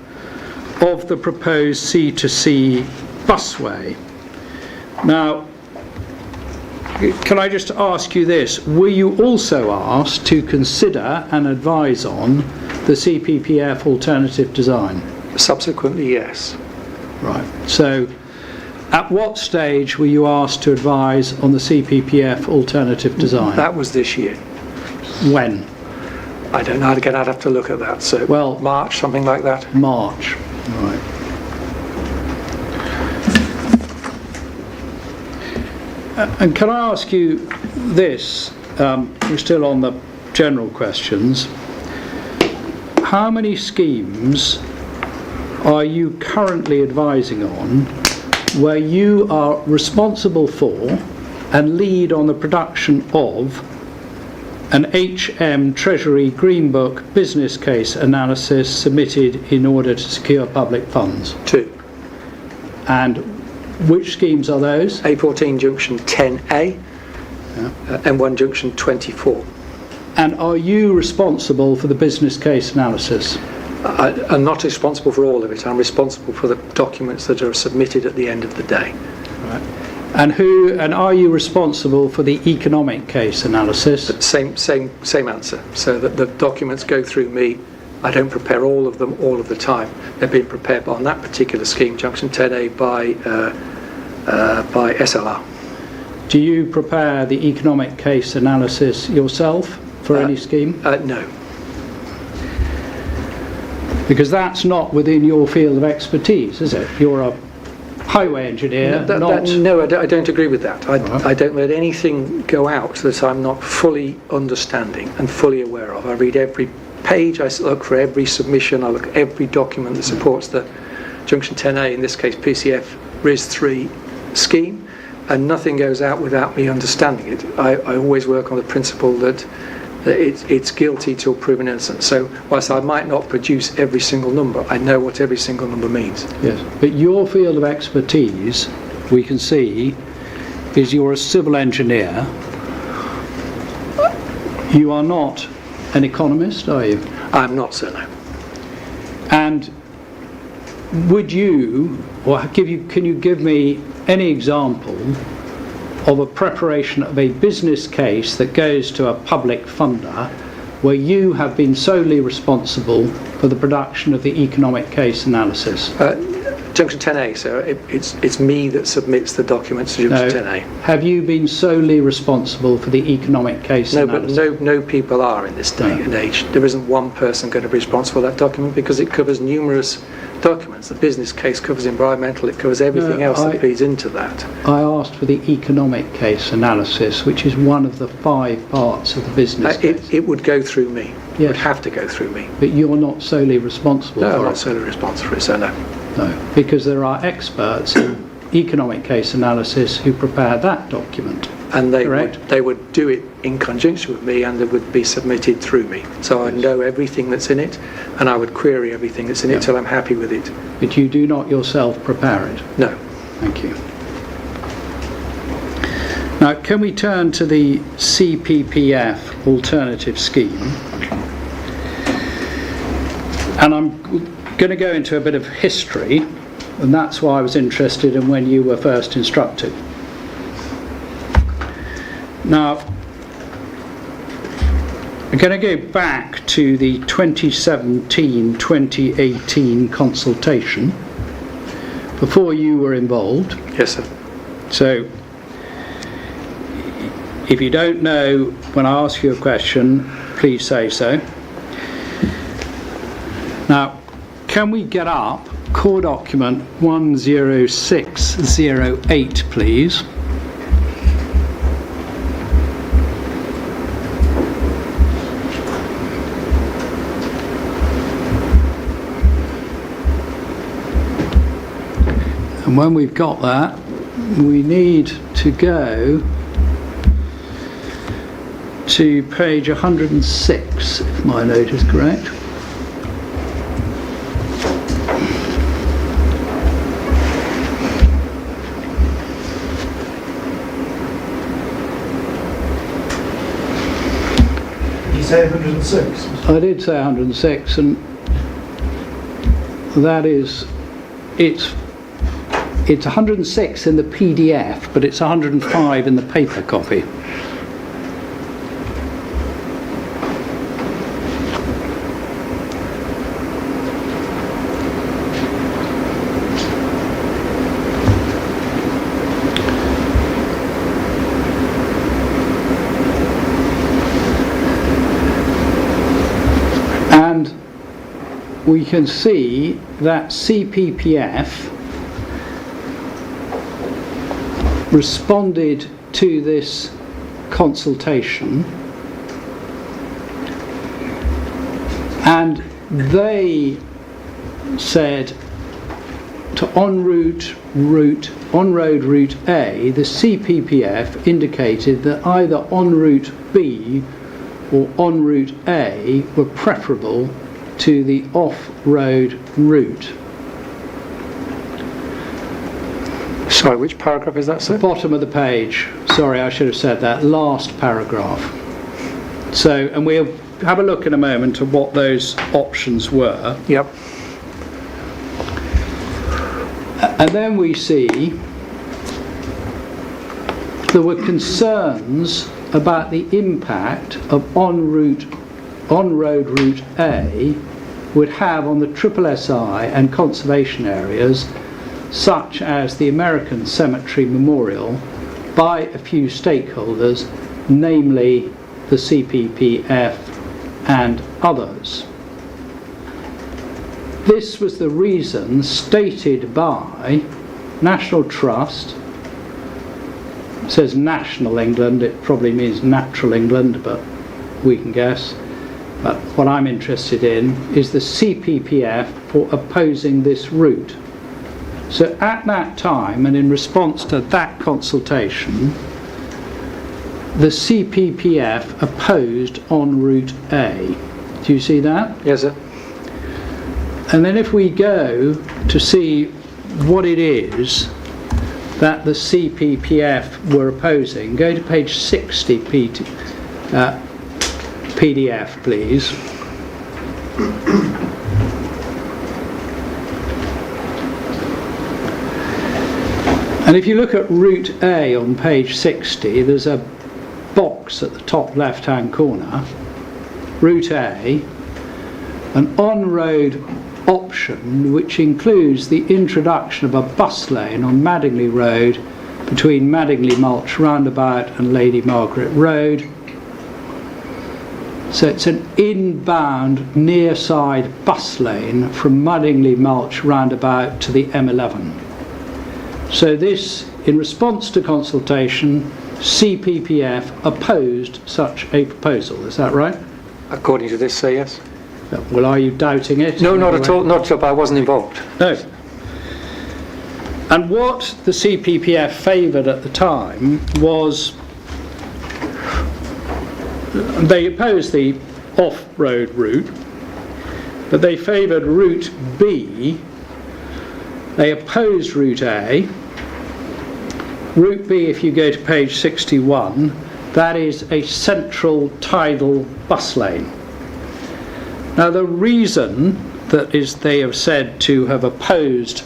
of the proposed C2C busway. Now, can I just ask you this? Were you also asked to consider and advise on the CPPF alternative design? Subsequently, yes. Right. So, at what stage were you asked to advise on the CPPF alternative design? That was this year. When? I don't know. Again, I'd have to look at that. So, Well- March, something like that. March. Right. And can I ask you this? We're still on the general questions. How many schemes are you currently advising on where you are responsible for and lead on the production of an HM Treasury Green Book business case analysis submitted in order to secure public funds? 2. And which schemes are those? A14 Junction 10A, M1 Junction 24. And are you responsible for the business case analysis? I'm not responsible for all of it. I'm responsible for the documents that are submitted at the end of the day. Right. And are you responsible for the economic case analysis? Same answer. So that the documents go through me. I don't prepare all of them all of the time. They're being prepared on that particular scheme, Junction 10A, by SLR. Do you prepare the economic case analysis yourself for any scheme? No. Because that's not within your field of expertise, is it? You're a highway engineer, No, I don't agree with that. I don't let anything go out that I'm not fully understanding and fully aware of. I read every page, I look for every submission, I look at every document that supports the Junction 10A, in this case PCF RIS 3 scheme, and nothing goes out without me understanding it. I always work on the principle that it's guilty till proven innocent. So whilst I might not produce every single number, I know what every single number means. Yes, but your field of expertise we can see is you're a civil engineer. You are not an economist, are you? I'm not, sir, no. And would you, or can you give me any example of a preparation of a business case that goes to a public funder where you have been solely responsible for the production of the economic case analysis? Junction 10A, sir, it's me that submits the documents to Junction 10A. Have you been solely responsible for the economic case analysis? But no people are in this day and age. There isn't one person going to be responsible for that document because it covers numerous documents. The business case covers environmental, it covers everything else that feeds into that. I asked for the economic case analysis, which is one of the 5 parts of the business case. It would go through me. Yes. It would have to go through me. But you're not solely responsible for it? No, I'm not solely responsible for it, so no. No, because there are experts in economic case analysis who prepare that document. And they would do it in conjunction with me, and it would be submitted through me. So I know everything that's in it, and I would query everything that's in it till I'm happy with it. But you do not yourself prepare it? No. Thank you. Now, can we turn to the CPPF alternative scheme? And I'm going to go into a bit of history, and that's why I was interested in when you were first instructed. Now, I'm going to go back to the 2017-2018 consultation before you were involved. Yes, sir. So, if you don't know when I ask you a question, please say so. Now, can we get up core document 10608, please? And when we've got that, we need to go to page 106, if my note is correct. Say 106. I did say 106, and that is, it's 106 in the PDF, but it's 105 in the paper copy. We can see that CPPF responded to this consultation, and they said to on-road route A, the CPPF indicated that either on route B or on route A were preferable to the off-road route. Sorry, which paragraph is that, sir? Bottom of the page. Sorry, I should have said that. Last paragraph. So, and we'll have a look in a moment at what those options were. Yep. And then we see there were concerns about the impact of on-road route A would have on the SSSI and conservation areas, such as the American Cemetery Memorial, by a few stakeholders, namely the CPPF and others. This was the reason stated by National Trust. It says National England, it probably means Natural England, but we can guess. But what I'm interested in is the CPPF for opposing this route. So at that time, and in response to that consultation, the CPPF opposed on route A. Do you see that? Yes, sir. And then if we go to see what it is that the CPPF were opposing. Go to page 60 PDF, please. And if you look at Route A on page 60, there's a box at the top left-hand corner, Route A, an on-road option which includes the introduction of a bus lane on Madingley Road between Madingley Mulch Roundabout and Lady Margaret Road. So it's an inbound near-side bus lane from Madingley Mulch Roundabout to the M11. So this, in response to consultation, CPPF opposed such a proposal. Is that right? According to this, say yes. Well, are you doubting it? No, not at all. Not at all, but I wasn't involved. No. And what the CPPF favoured at the time was, they opposed the off-road route, but they favoured Route B. They opposed Route A. Route B, if you go to page 61, that is a central tidal bus lane. Now, the reason that is they have said to have opposed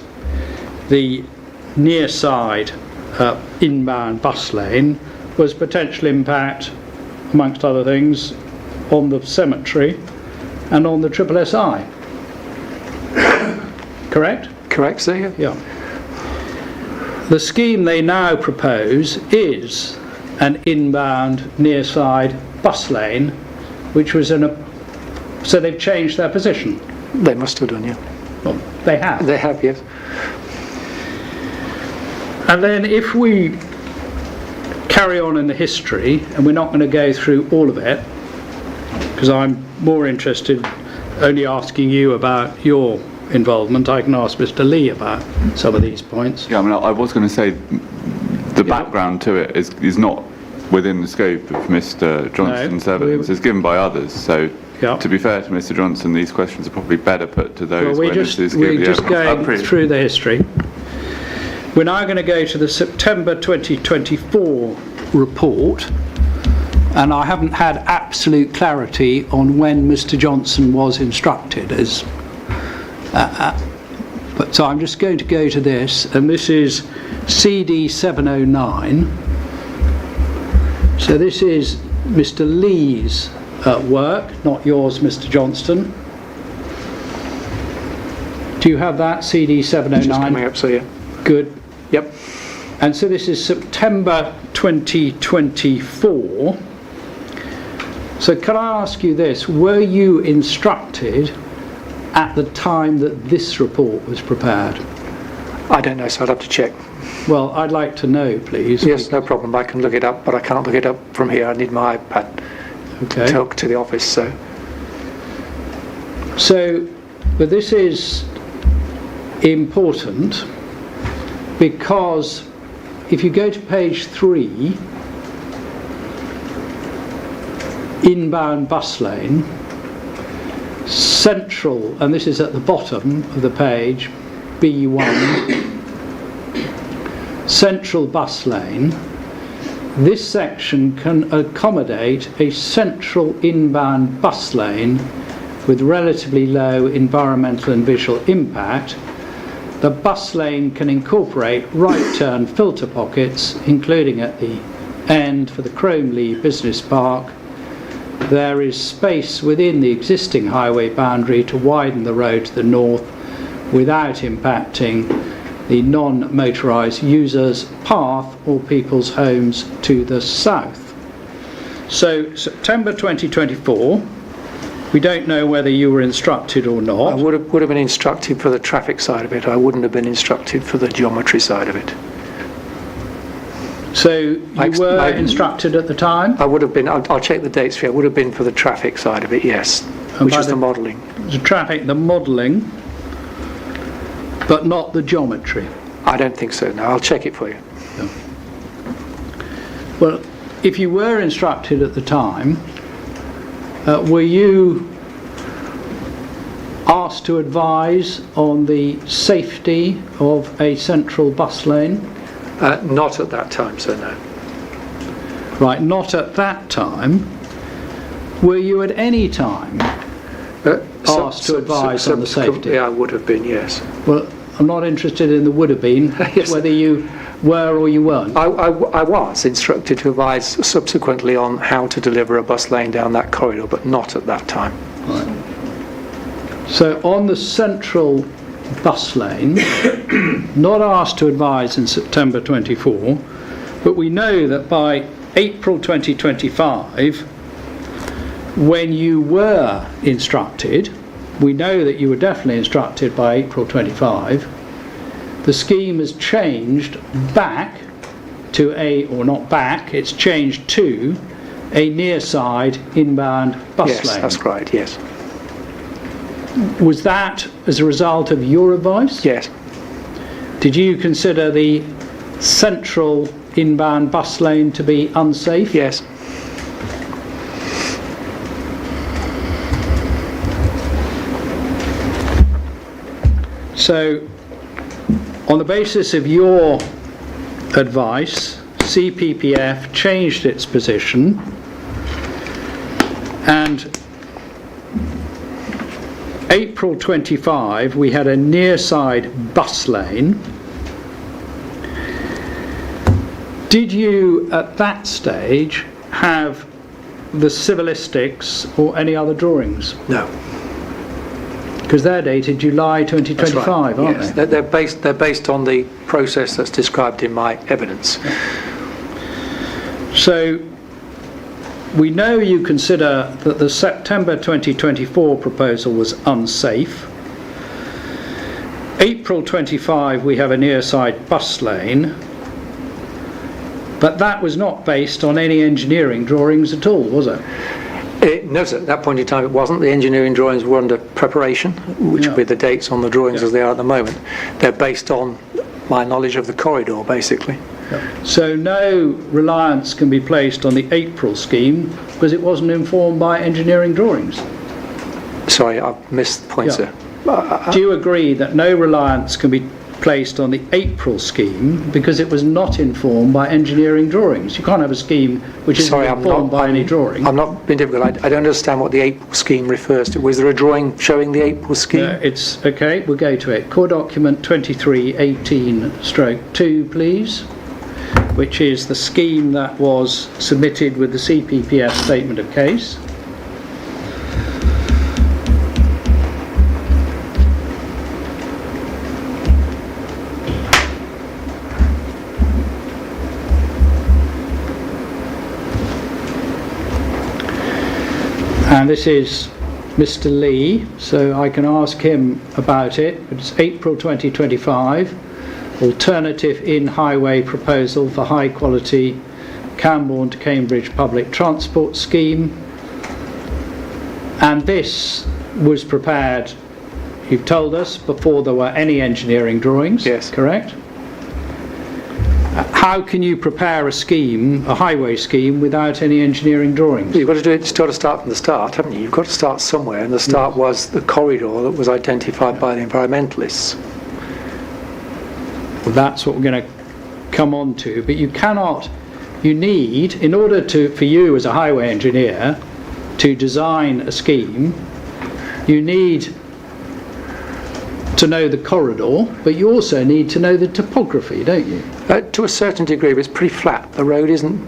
the near side inbound bus lane was potential impact, amongst other things, on the cemetery and on the SSI. Correct? Correct, sir? Yeah. The scheme they now propose is an inbound near side bus lane, which was in a... So they've changed their position. They must have done, yeah. Well, they have. They have, yes. And then if we carry on in the history, and we're not going to go through all of it, because I'm more interested only asking you about your involvement. I can ask Mr. Lee about some of these points. Yeah, I mean, I was going to say the background to it is not within the scope of Mr. Johnston's evidence. It's given by others, so to be fair to Mr. Johnson, these questions are probably better put to those witnesses. We're just going through the history. We're now going to go to the September 2024 report, and I haven't had absolute clarity on when Mr. Johnson was instructed. But so I'm just going to go to this, and this is CD 709. So this is Mr. Lee's work, not yours, Mr. Johnston. Do you have that, CD 709? Just coming up, so yeah. Good. Yep. And so this is September 2024. So can I ask you this, were you instructed at the time that this report was prepared? I don't know, so I'd have to check. Well, I'd like to know, please. Yes, no problem. I can look it up, but I can't look it up from here. I need my iPad to talk to the office, so. But this is important because if you go to page 3, inbound bus lane, central, and this is at the bottom of the page, B1, central bus lane. This section can accommodate a central inbound bus lane with relatively low environmental and visual impact. The bus lane can incorporate right turn filter pockets, including at the end for the Cromley Business Park. There is space within the existing highway boundary to widen the road to the north without impacting the non-motorised users' path or people's homes to the south. So September 2024, we don't know whether you were instructed or not. I would have been instructed for the traffic side of it. I wouldn't have been instructed for the geometry side of it. So you were instructed at the time? I would have been. I'll check the dates for you. I would have been for the traffic side of it, yes, which was the modelling. The traffic, the modelling, but not the geometry? I don't think so, no. I'll check it for you. No. Well, if you were instructed at the time, were you asked to advise on the safety of a central bus lane? Not at that time, so no. Right, not at that time. Were you at any time asked to advise on the safety? Yeah, I would have been, yes. Well, I'm not interested in the would have been, Yes. whether you were or you weren't. I was instructed to advise subsequently on how to deliver a bus lane down that corridor, but not at that time. So on the central bus lane, not asked to advise in September 24, but we know that by April 2025, when you were instructed, we know that you were definitely instructed by April 25, the scheme has changed back to or not back, it's changed to a near side inbound bus Yes, lane. that's right, yes. Was that as a result of your advice? Yes. Did you consider the central inbound bus lane to be unsafe? Yes. So, on the basis of your advice, CPPF changed its position, and April 25 we had a near side bus lane. Did you at that stage have the civilistics or any other drawings? No. Because they're dated July 2025, That's right. aren't Yes. they? They're based on the process that's described in my evidence. So we know you consider that the September 2024 proposal was unsafe. April 25 we have a near side bus lane, but that was not based on any engineering drawings at all, was it? No, sir, at that point in time it wasn't. The engineering drawings were under preparation, which will be the dates on the drawings as they are at the moment. They're based on my knowledge of the corridor, basically. So no reliance can be placed on the April scheme because it wasn't informed by engineering drawings. Sorry, I've missed the point, Yeah. sir. Do you agree that no reliance can be placed on the April scheme because it was not informed by engineering drawings? You can't have a scheme which isn't informed by any drawing. I'm not being difficult. I don't understand what the April scheme refers to. Was there a drawing showing the April scheme? It's okay, we'll go to it. Core document 2318/2, please, which is the scheme that was submitted with the CPPF statement of case. And this is Mr. Lee, so I can ask him about it. It's April 2025, alternative in-highway proposal for high-quality Cambourne to Cambridge public transport scheme. And this was prepared, you've told us, before there were any engineering drawings. Yes. Correct? How can you prepare a scheme, a highway scheme, without any engineering drawings? You've got to do it. You've got to start from the start, haven't you? You've got to start somewhere, and the start was the corridor that was identified by the environmentalists. Well, that's what we're going to come on to. But you cannot, you need, in order for you as a highway engineer to design a scheme, you need to know the corridor, but you also need to know the topography, don't you? To a certain degree, but it's pretty flat. The road isn't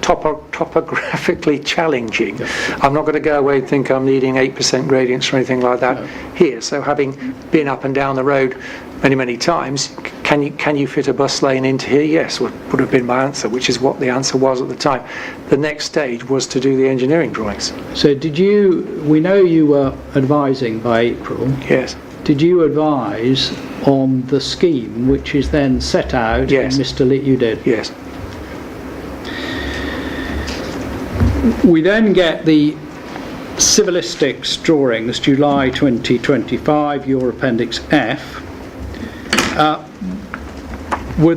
topographically challenging. Yeah. I'm not going to go away and think I'm needing 8% gradients or anything like that here. So having been up and down the road many times, can you fit a bus lane into here? Yes, would have been my answer, which is what the answer was at the time. The next stage was to do the engineering drawings. So we know you were advising by April. Yes. Did you advise on the scheme which is then set out? Yes. And Mr. Lee, you did? Yes. We then get the civilistics drawings, July 2025, your Appendix F. Were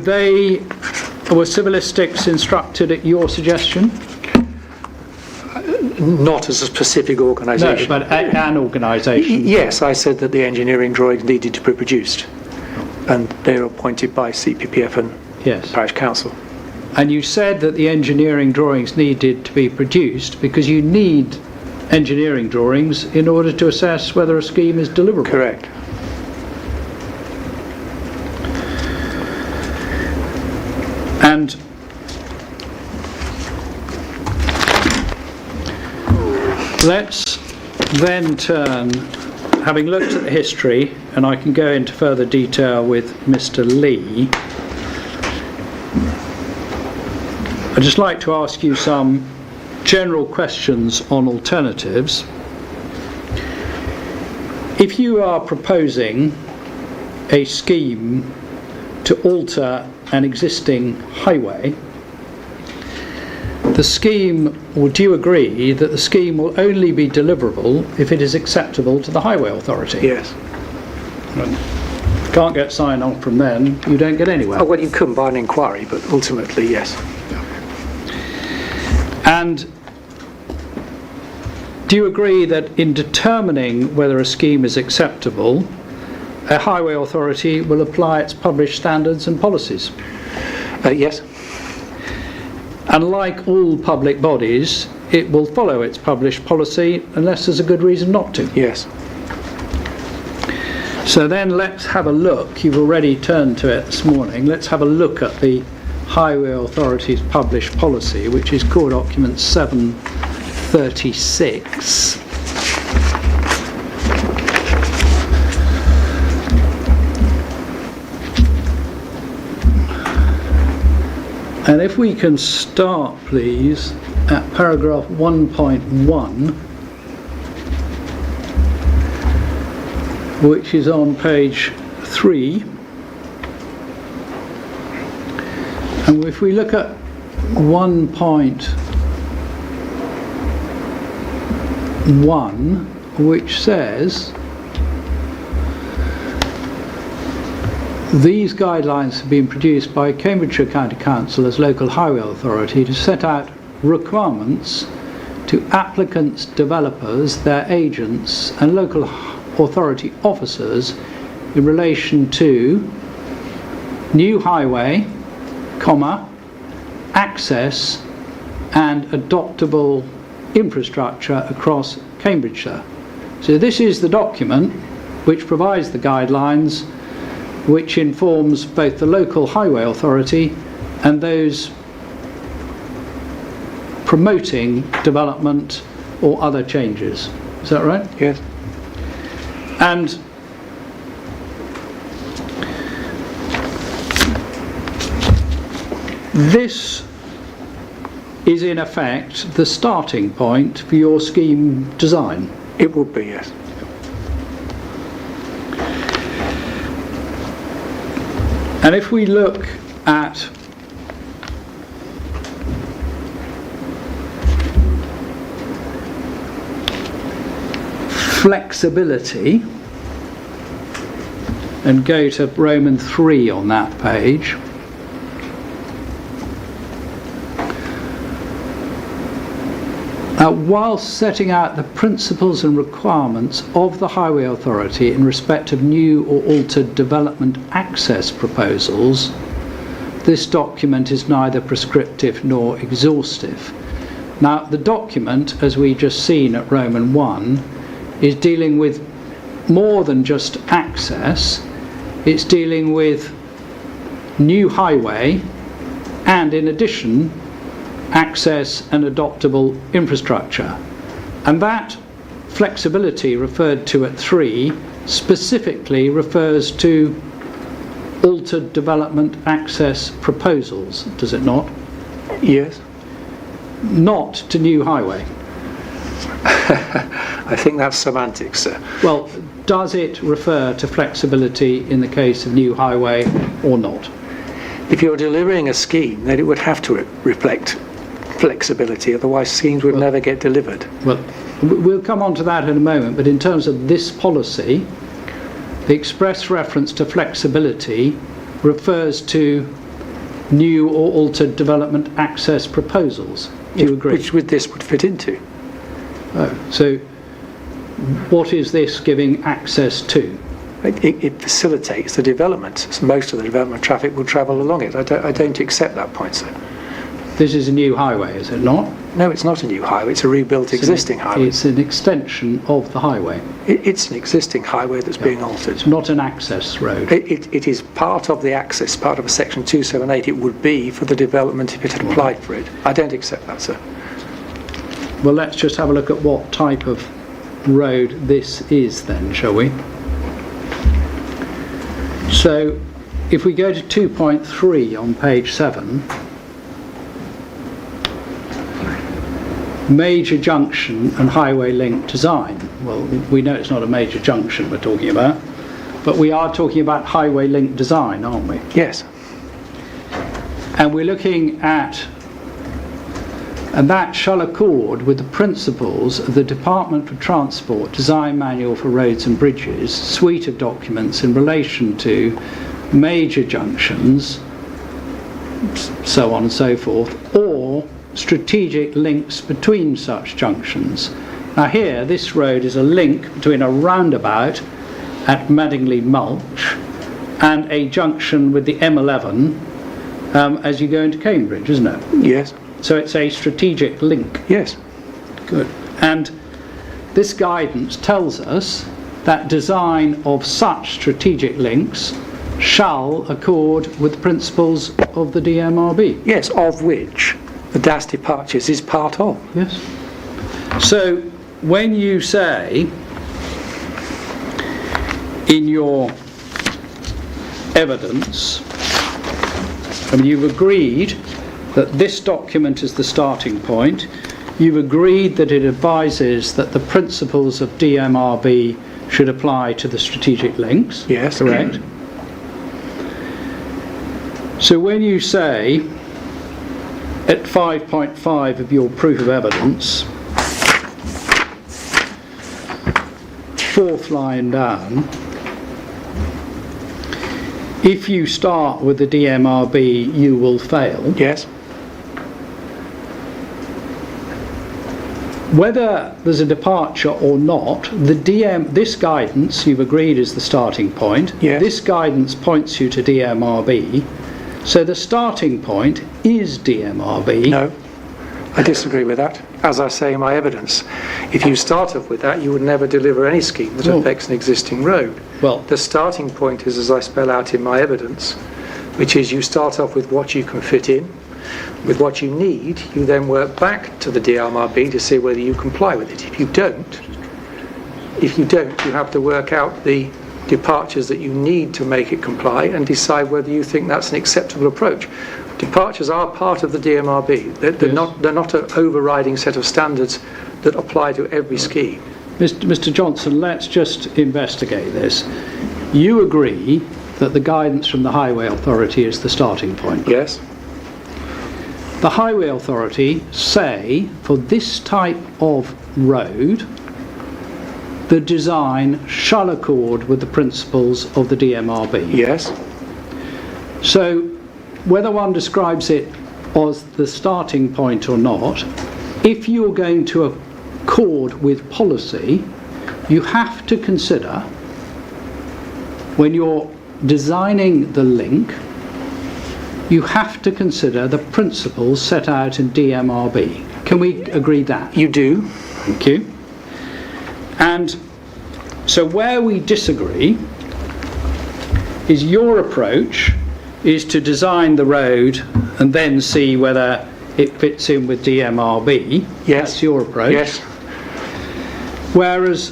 civilistics instructed at your suggestion? Not as a specific organisation. No, but an organisation. Yes, I said that the engineering drawings needed to be produced, and they were appointed by CPPF and Yes. parish council. And you said that the engineering drawings needed to be produced because you need engineering drawings in order to assess whether a scheme is deliverable. Correct. And let's then turn, having looked at the history, and I can go into further detail with Mr. Lee, I'd just like to ask you some general questions on alternatives. If you are proposing a scheme to alter an existing highway, the scheme, or do you agree that the scheme will only be deliverable if it is acceptable to the highway authority? Yes. Can't get sign off from then, you don't get anywhere. Oh, well, you couldn't by an inquiry, but ultimately, yes. And do you agree that in determining whether a scheme is acceptable, a highway authority will apply its published standards and policies? Yes. And like all public bodies, it will follow its published policy unless there's a good reason not to. Yes. So then let's have a look. You've already turned to it this morning. Let's have a look at the Highway Authority's published policy, which is core document 736. And if we can start, please, at paragraph 1.1, which is on page 3. And if we look at 1.1, which says, these guidelines have been produced by Cambridgeshire County Council as local highway authority to set out requirements to applicants, developers, their agents and local authority officers in relation to new highway, access and adoptable infrastructure across Cambridgeshire. So this is the document which provides the guidelines, which informs both the local highway authority and those promoting development or other changes. Is that right? Yes. And this is in effect the starting point for your scheme design. It would be, yes. And if we look at flexibility and go to Roman 3 on that page, whilst setting out the principles and requirements of the Highway Authority in respect of new or altered development access proposals, this document is neither prescriptive nor exhaustive. Now, the document, as we just seen at Roman 1, is dealing with more than just access. It's dealing with new highway and, in addition, access and adoptable infrastructure. And that flexibility referred to at 3 specifically refers to altered development access proposals, does it not? Yes. Not to new highway. I think that's semantics, sir. Well, does it refer to flexibility in the case of new highway or not? If you're delivering a scheme, then it would have to reflect flexibility, otherwise schemes would never get delivered. Well, we'll come on to that in a moment, but in terms of this policy, the express reference to flexibility refers to new or altered development access proposals. Do you agree? Which this would fit into. Oh, so what is this giving access to? It facilitates the development. So most of the development traffic will travel along it. I don't accept that point, sir. This is a new highway, is it not? No, it's not a new highway. It's a rebuilt existing highway. It's an extension of the highway. It's an existing highway that's being altered. It's not an access road. It is part of the access, part of a section 278. It would be for the development if it had applied for it. I don't accept that, sir. Well, let's just have a look at what type of road this is then, shall we? So, if we go to 2.3 on page 7, major junction and highway link design. Well, we know it's not a major junction we're talking about, but we are talking about highway link design, aren't we? Yes. And we're looking at, and that shall accord with the principles of the Department for Transport Design Manual for Roads and Bridges, suite of documents in relation to major junctions, so on and so forth, or strategic links between such junctions. Now here, this road is a link between a roundabout at Madingley Mulch and a junction with the M11 as you go into Cambridge, isn't it? Yes. So it's a strategic link. Yes. Good. And this guidance tells us that design of such strategic links shall accord with the principles of the DMRB. Yes, of which the DAS departures is part of. Yes. So when you say in your evidence, I mean, you've agreed that this document is the starting point, you've agreed that it advises that the principles of DMRB should apply to the strategic links. Yes. Correct. So when you say at 5.5 of your proof of evidence, fourth line down, if you start with the DMRB, you will fail. Yes. Whether there's a departure or not, this guidance you've agreed is the starting point. Yes. This guidance points you to DMRB. So the starting point is DMRB. No, I disagree with that. As I say in my evidence, if you start off with that, you would never deliver any scheme that affects an existing road. Well, The starting point is, as I spell out in my evidence, which is you start off with what you can fit in, with what you need, you then work back to the DMRB to see whether you comply with it. If you don't, you have to work out the departures that you need to make it comply and decide whether you think that's an acceptable approach. Departures are part of the DMRB. They're not an overriding set of standards that apply to every scheme. Mr. Johnson, let's just investigate this. You agree that the guidance from the Highway Authority is the starting point? Yes. The Highway Authority say for this type of road, the design shall accord with the principles of the DMRB. Yes. So whether one describes it as the starting point or not, if you're going to accord with policy, you have to consider, when you're designing the link, you have to consider the principles set out in DMRB. Can we agree that? You do. Thank you. And so where we disagree is your approach is to design the road and then see whether it fits in with DMRB. Yes. That's your approach. Yes. Whereas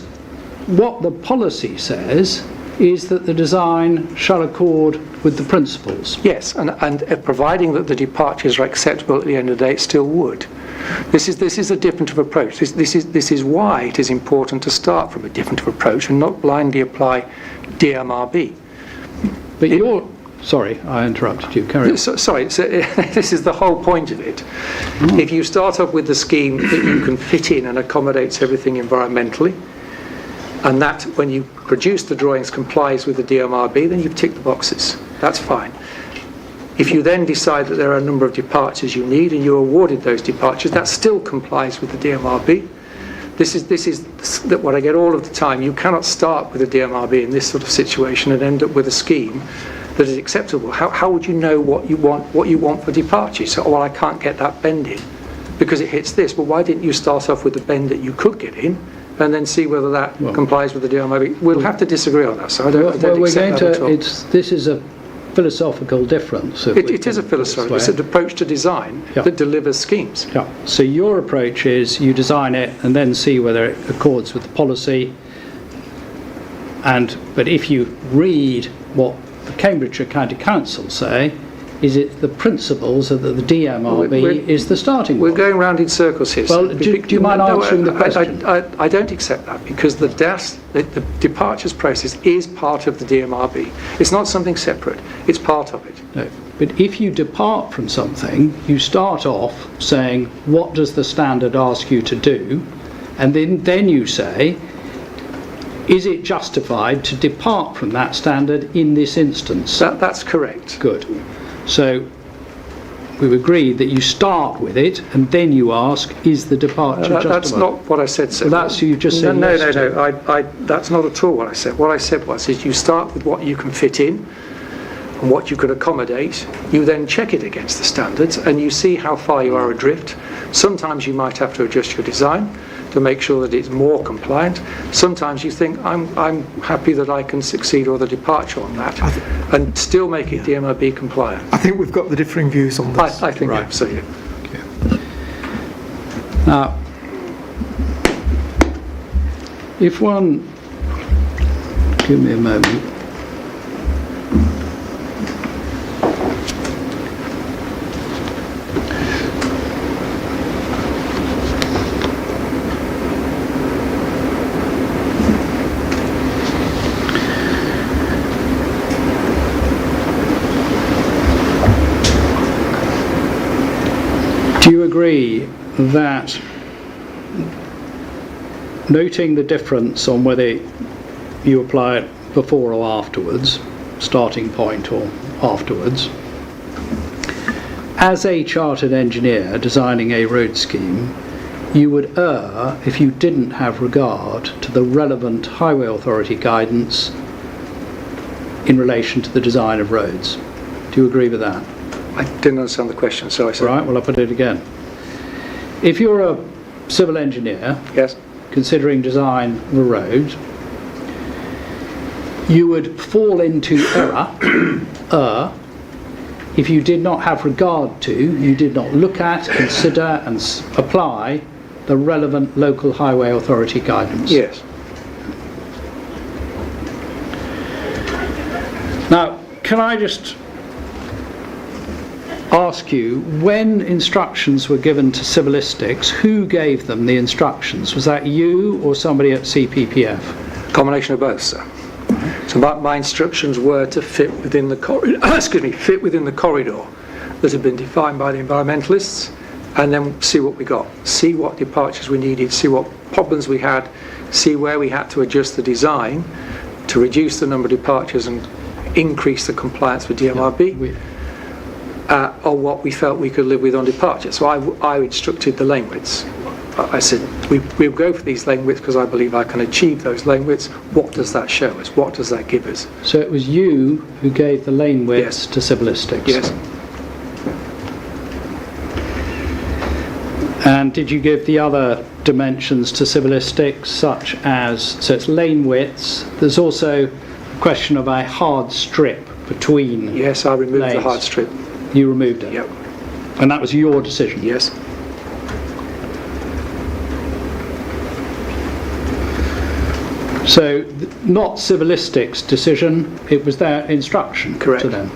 what the policy says is that the design shall accord with the principles. Yes, and providing that the departures are acceptable at the end of the day, it still would. This is a different approach. This is why it is important to start from a different approach and not blindly apply DMRB. But sorry, I interrupted you. Carry on. Sorry, this is the whole point of it. If you start off with the scheme that you can fit in and accommodates everything environmentally, and that when you produce the drawings complies with the DMRB, then you've ticked the boxes. That's fine. If you then decide that there are a number of departures you need and you're awarded those departures, that still complies with the DMRB, This is what I get all of the time. You cannot start with a DMRB in this sort of situation and end up with a scheme that is acceptable. How would you know what you want for departure? So, well, I can't get that bend in because it hits this. Well, why didn't you start off with the bend that you could get in and then see whether that complies with the DMRB? We'll have to disagree on that. So I don't accept that at all. This is a philosophical difference. It is a philosophical. It's an approach to design that delivers schemes. Yeah. So your approach is you design it and then see whether it accords with the policy. But if you read what the Cambridgeshire County Council say, is it the principles that the DMRB is the starting point? We're going round in circles here. Well, do you mind answering the question? I don't accept that because the departures process is part of the DMRB. It's not something separate. It's part of it. No. But if you depart from something, you start off saying, what does the standard ask you to do? And then you say, is it justified to depart from that standard in this instance? That's correct. Good. So we've agreed that you start with it and then you ask, is the departure justified? That's not what I said. Well, that's you just said. No. That's not at all what I said. What I said was, is you start with what you can fit in and what you can accommodate. You then check it against the standards and you see how far you are adrift. Sometimes you might have to adjust your design to make sure that it's more compliant. Sometimes you think, I'm happy that I can succeed with a departure on that and still make it DMRB compliant. I think we've got the differing views on this. I think absolutely. Okay. Now, if one, give me a moment. Do you agree that noting the difference on whether you apply it before or afterwards, starting point or afterwards, as a chartered engineer designing a road scheme, you would err if you didn't have regard to the relevant highway authority guidance in relation to the design of roads? Do you agree with that? I didn't understand the question, so I said... Right, well, I'll put it again. If you're a civil engineer, Yes. considering design of a road, you would fall into error if you did not have regard to, you did not look at, consider and apply the relevant local highway authority guidance. Yes. Now, can I just ask you, when instructions were given to civilistics, who gave them the instructions? Was that you or somebody at CPPF? Combination of both, sir. So my instructions were to fit within the fit within the corridor that had been defined by the environmentalists, and then see what we got, see what departures we needed, see what problems we had, see where we had to adjust the design to reduce the number of departures and increase the compliance with DMRB. Or what we felt we could live with on departure. So I instructed the lane widths. I said, we'll go for these lane widths because I believe I can achieve those lane widths. What does that show us? What does that give us? So it was you who gave the lane widths to civilistics? Yes. And did you give the other dimensions to civilistics, such as, so it's lane widths, there's also a question of a hard strip between Yes, I removed lanes. the hard strip. You removed it? Yep. And that was your decision? Yes. So, not civilistics' decision, it was their instruction Correct. to them?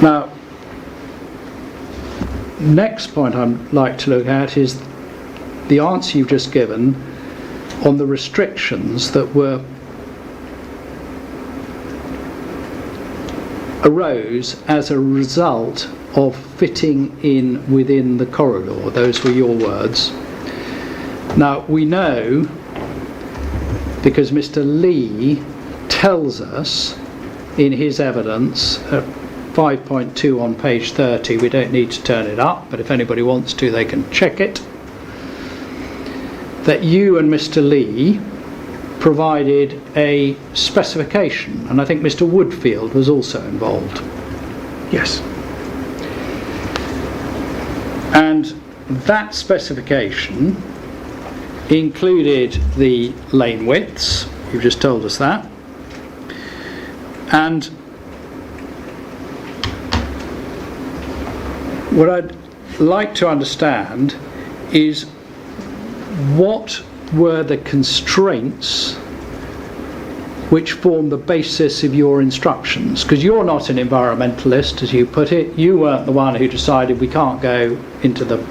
Now, next point I'd like to look at is the answer you've just given on the restrictions that arose as a result of fitting in within the corridor. Those were your words. Now, we know, because Mr. Lee tells us in his evidence 5.2 on page 30. We don't need to turn it up, but if anybody wants to, they can check it. That you and Mr. Lee provided a specification, and I think Mr. Woodfield was also involved. Yes. And that specification included the lane widths, you've just told us that, and what I'd like to understand is what were the constraints which form the basis of your instructions, because you're not an environmentalist, as you put it. You weren't the one who decided we can't go into the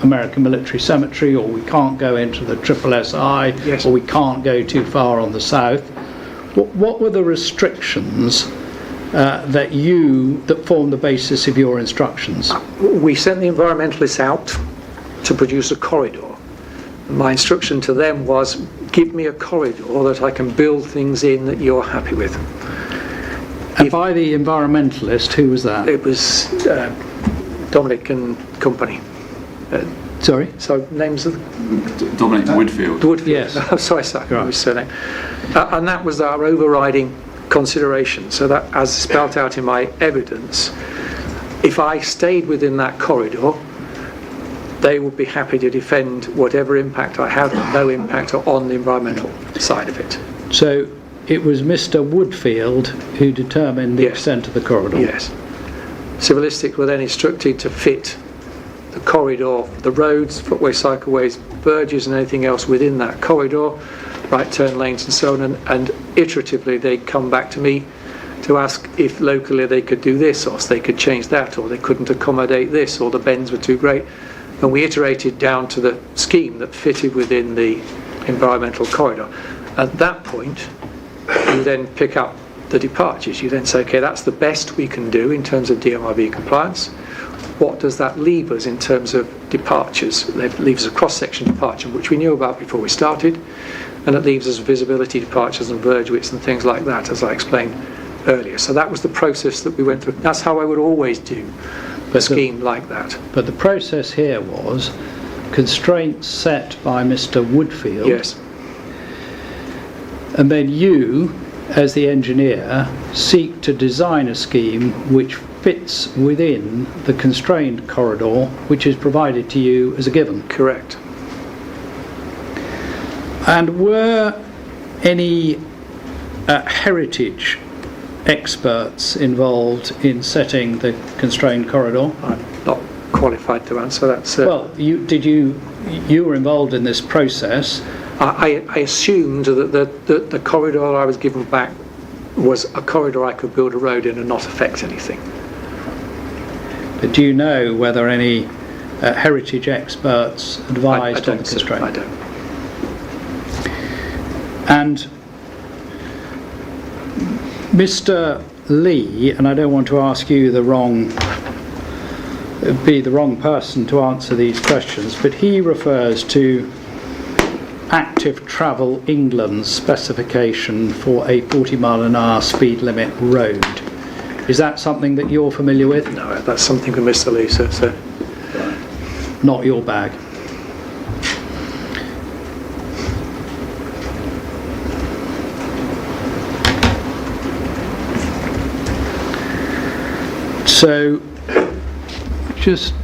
American Military Cemetery, or we can't go into the SSI, yes, or we can't go too far on the south. What were the restrictions that formed the basis of your instructions? We sent the environmentalists out to produce a corridor. My instruction to them was, give me a corridor that I can build things in that you're happy with. And by the environmentalist, who was that? It was Dominic and Company. Sorry? So names of Dominic Woodfield. Woodfield. Yes. Oh, sorry, Right. his surname. And that was our overriding consideration. So that, as spelt out in my evidence, if I stayed within that corridor, they would be happy to defend whatever impact I had, no impact on the environmental side of it. So it was Mr. Woodfield who determined the Yes. extent of the corridor? Yes. Civilistic were then instructed to fit the corridor, the roads, footway, cycleways, verges and anything else within that corridor, right turn lanes and so on, and iteratively they'd come back to me to ask if locally they could do this, or they could change that, or they couldn't accommodate this, or the bends were too great. And we iterated down to the scheme that fitted within the environmental corridor. At that point, you then pick up the departures. You then say, okay, that's the best we can do in terms of DMRB compliance. What does that leave us in terms of departures? It leaves us a cross-section departure, which we knew about before we started, and it leaves us visibility departures and verge widths and things like that, as I explained earlier. So that was the process that we went through. That's how I would always do a scheme like that. But the process here was constraints set by Mr. Woodfield. Yes. And then you, as the engineer, seek to design a scheme which fits within the constrained corridor which is provided to you as a given. Correct. And were any heritage experts involved in setting the constrained corridor? I'm not qualified to answer that, sir. Well, you were involved in this process. I assumed that the corridor I was given back was a corridor I could build a road in and not affect anything. But do you know whether any heritage experts advised on the constraint? I don't. And Mr. Lee, and I don't want to ask you be the wrong person to answer these questions, but he refers to Active Travel England's specification for a 40-mile-an-hour speed limit road. Is that something that you're familiar with? No, that's something for Mr. Lee, sir. Not your bag. So, just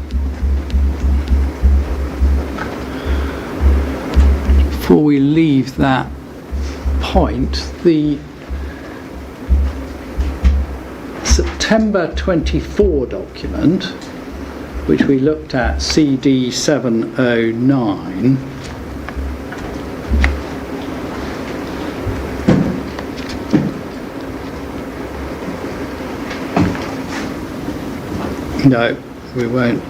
before we leave that point, the September 24 document, which we looked at, CD 709, no, we won't.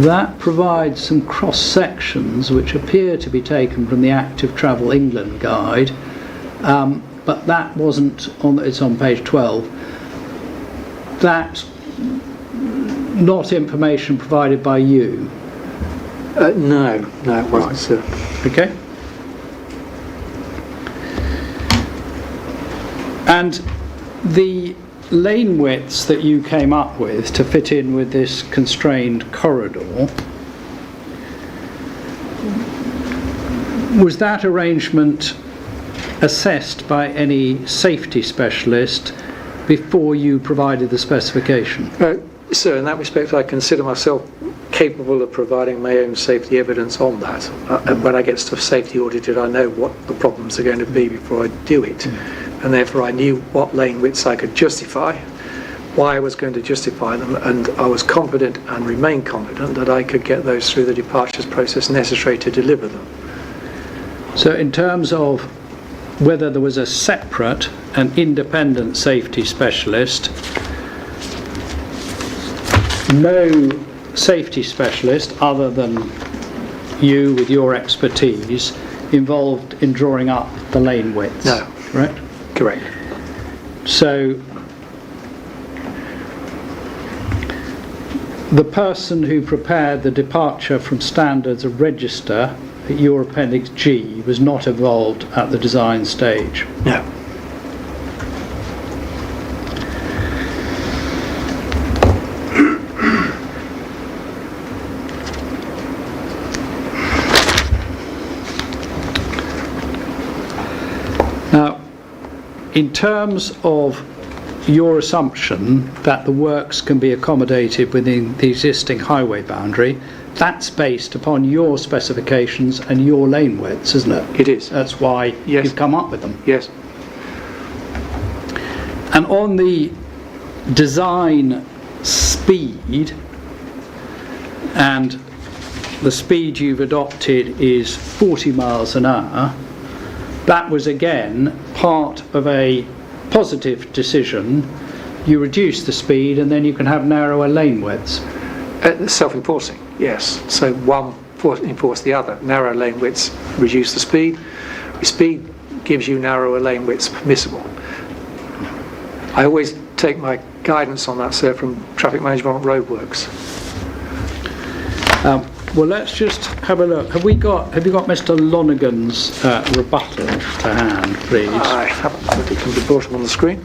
That provides some cross sections which appear to be taken from the Active Travel England guide, but that wasn't on. It's on page 12. That's not information provided by you. No, it wasn't, sir. Okay. And the lane widths that you came up with to fit in with this constrained corridor, was that arrangement assessed by any safety specialist before you provided the specification? Sir, in that respect, I consider myself capable of providing my own safety evidence on that. When I get stuff safety audited, I know what the problems are going to be before I do it. And therefore I knew what lane widths I could justify, why I was going to justify them, and I was confident and remain confident that I could get those through the departures process necessary to deliver them. So in terms of whether there was a separate and independent safety specialist, no safety specialist other than you with your expertise involved in drawing up the lane widths? No. Correct? Correct. So the person who prepared the departure from standards of register at your Appendix G was not involved at the design stage? No. Now, in terms of your assumption that the works can be accommodated within the existing highway boundary, that's based upon your specifications and your lane widths, isn't it? It is. That's why Yes. you've come up with them. Yes. And on the design speed, and the speed you've adopted is 40 miles an hour, that was again part of a positive decision. You reduce the speed and then you can have narrower lane widths. Self-enforcing, yes. So one enforce the other. Narrow lane widths reduce the speed. Speed gives you narrower lane widths permissible. I always take my guidance on that, sir, from traffic management on roadworks. Well, let's just have a look. Have you got Mr. Lonergan's rebuttal to hand, please? I haven't put it from the bottom on the screen.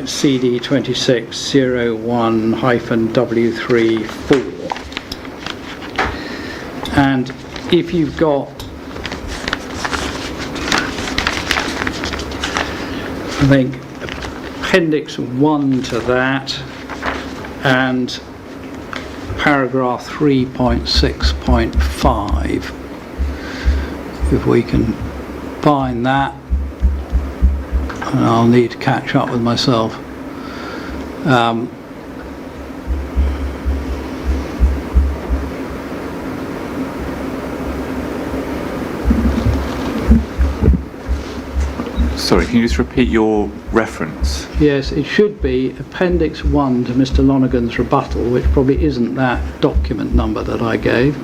CD 2601-W34. And if you've got, I think, Appendix 1 to that, and paragraph 3.6.5, if we can find that, and I'll need to catch up with myself. Sorry, can you just repeat your reference? Yes, it should be Appendix 1 to Mr. Lonergan's rebuttal, which probably isn't that document number that I gave.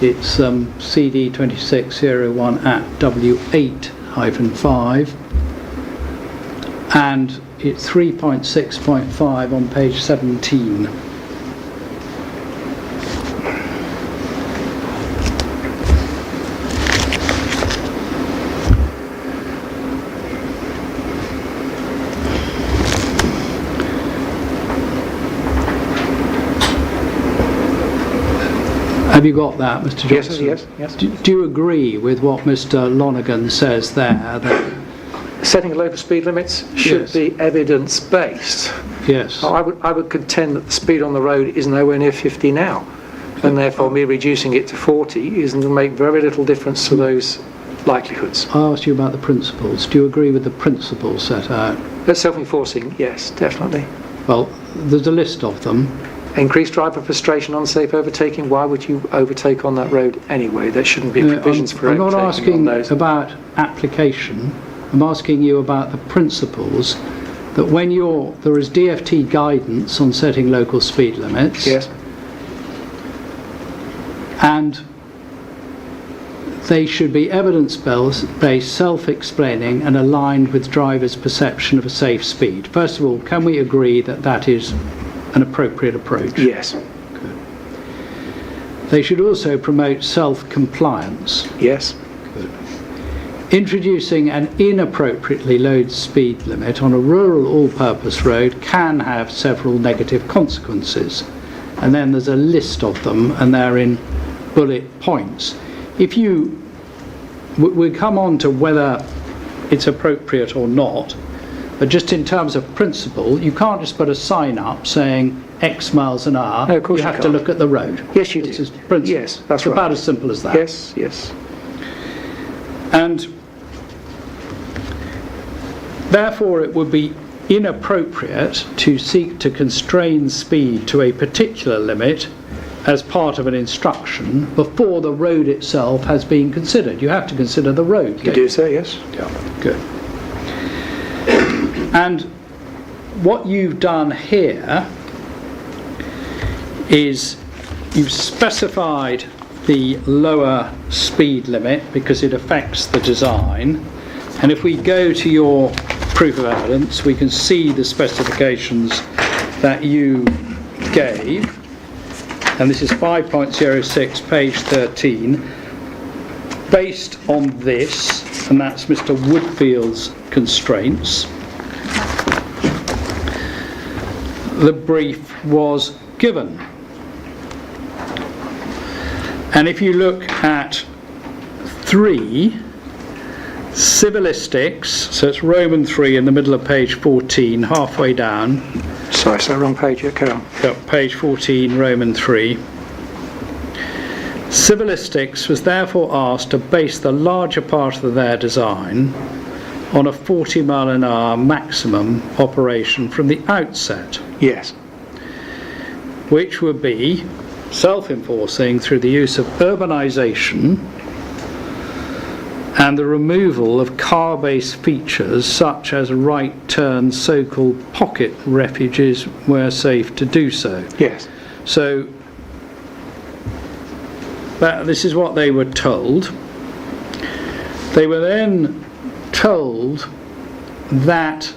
It's CD 2601 at W8-5, and it's 3.6.5 on page 17. Have you got that, Mr. Johnson? Yes. Do you agree with what Mr. Lonergan says there? That Setting local speed limits should Yes. be evidence-based. yes. I would contend that the speed on the road is nowhere near 50 now, and therefore me reducing it to 40 is going to make very little difference to those likelihoods. I asked you about the principles. Do you agree with the principles set out? That's self-enforcing, yes, definitely. Well, there's a list of them. Increased driver frustration, unsafe overtaking. Why would you overtake on that road anyway? There shouldn't be provisions for I'm not overtaking on asking those. about application. I'm asking you about the principles that when there is DFT guidance on setting local speed limits. Yes. And they should be evidence-based, self-explaining and aligned with drivers' perception of a safe speed. First of all, can we agree that that is an appropriate approach? Yes. They should also promote self-compliance. Yes. Introducing an inappropriately low speed limit on a rural all-purpose road can have several negative consequences. And then there's a list of them, and they're in bullet points. If you... we come on to whether it's appropriate or not, but just in terms of principle, you can't just put a sign up saying X miles an hour. No, of course you have you to can't. look at the road. Yes, you do. It's just principle. Yes, that's it's right. about as simple as that. Yes, yes. And therefore it would be inappropriate to seek to constrain speed to a particular limit as part of an instruction before the road itself has been considered. You have to consider the road. You do so, yes. Yeah, good. And what you've done here is you've specified the lower speed limit because it affects the design. And if we go to your proof of evidence, we can see the specifications that you gave. And this is 5.06, page 13. Based on this, and that's Mr. Woodfield's constraints, the brief was given. And if you look at 3, civilistics, so it's Roman 3 in the middle of page 14, halfway down. Sorry, so wrong page, yeah, carry on. Yep, page 14, Roman 3. Civilistics was therefore asked to base the larger part of their design on a 40 mile an hour maximum operation from the outset, Yes. which would be self-enforcing through the use of urbanisation and the removal of car-based features such as right turn, so-called pocket refuges where safe to do so. Yes. So this is what they were told. They were then told that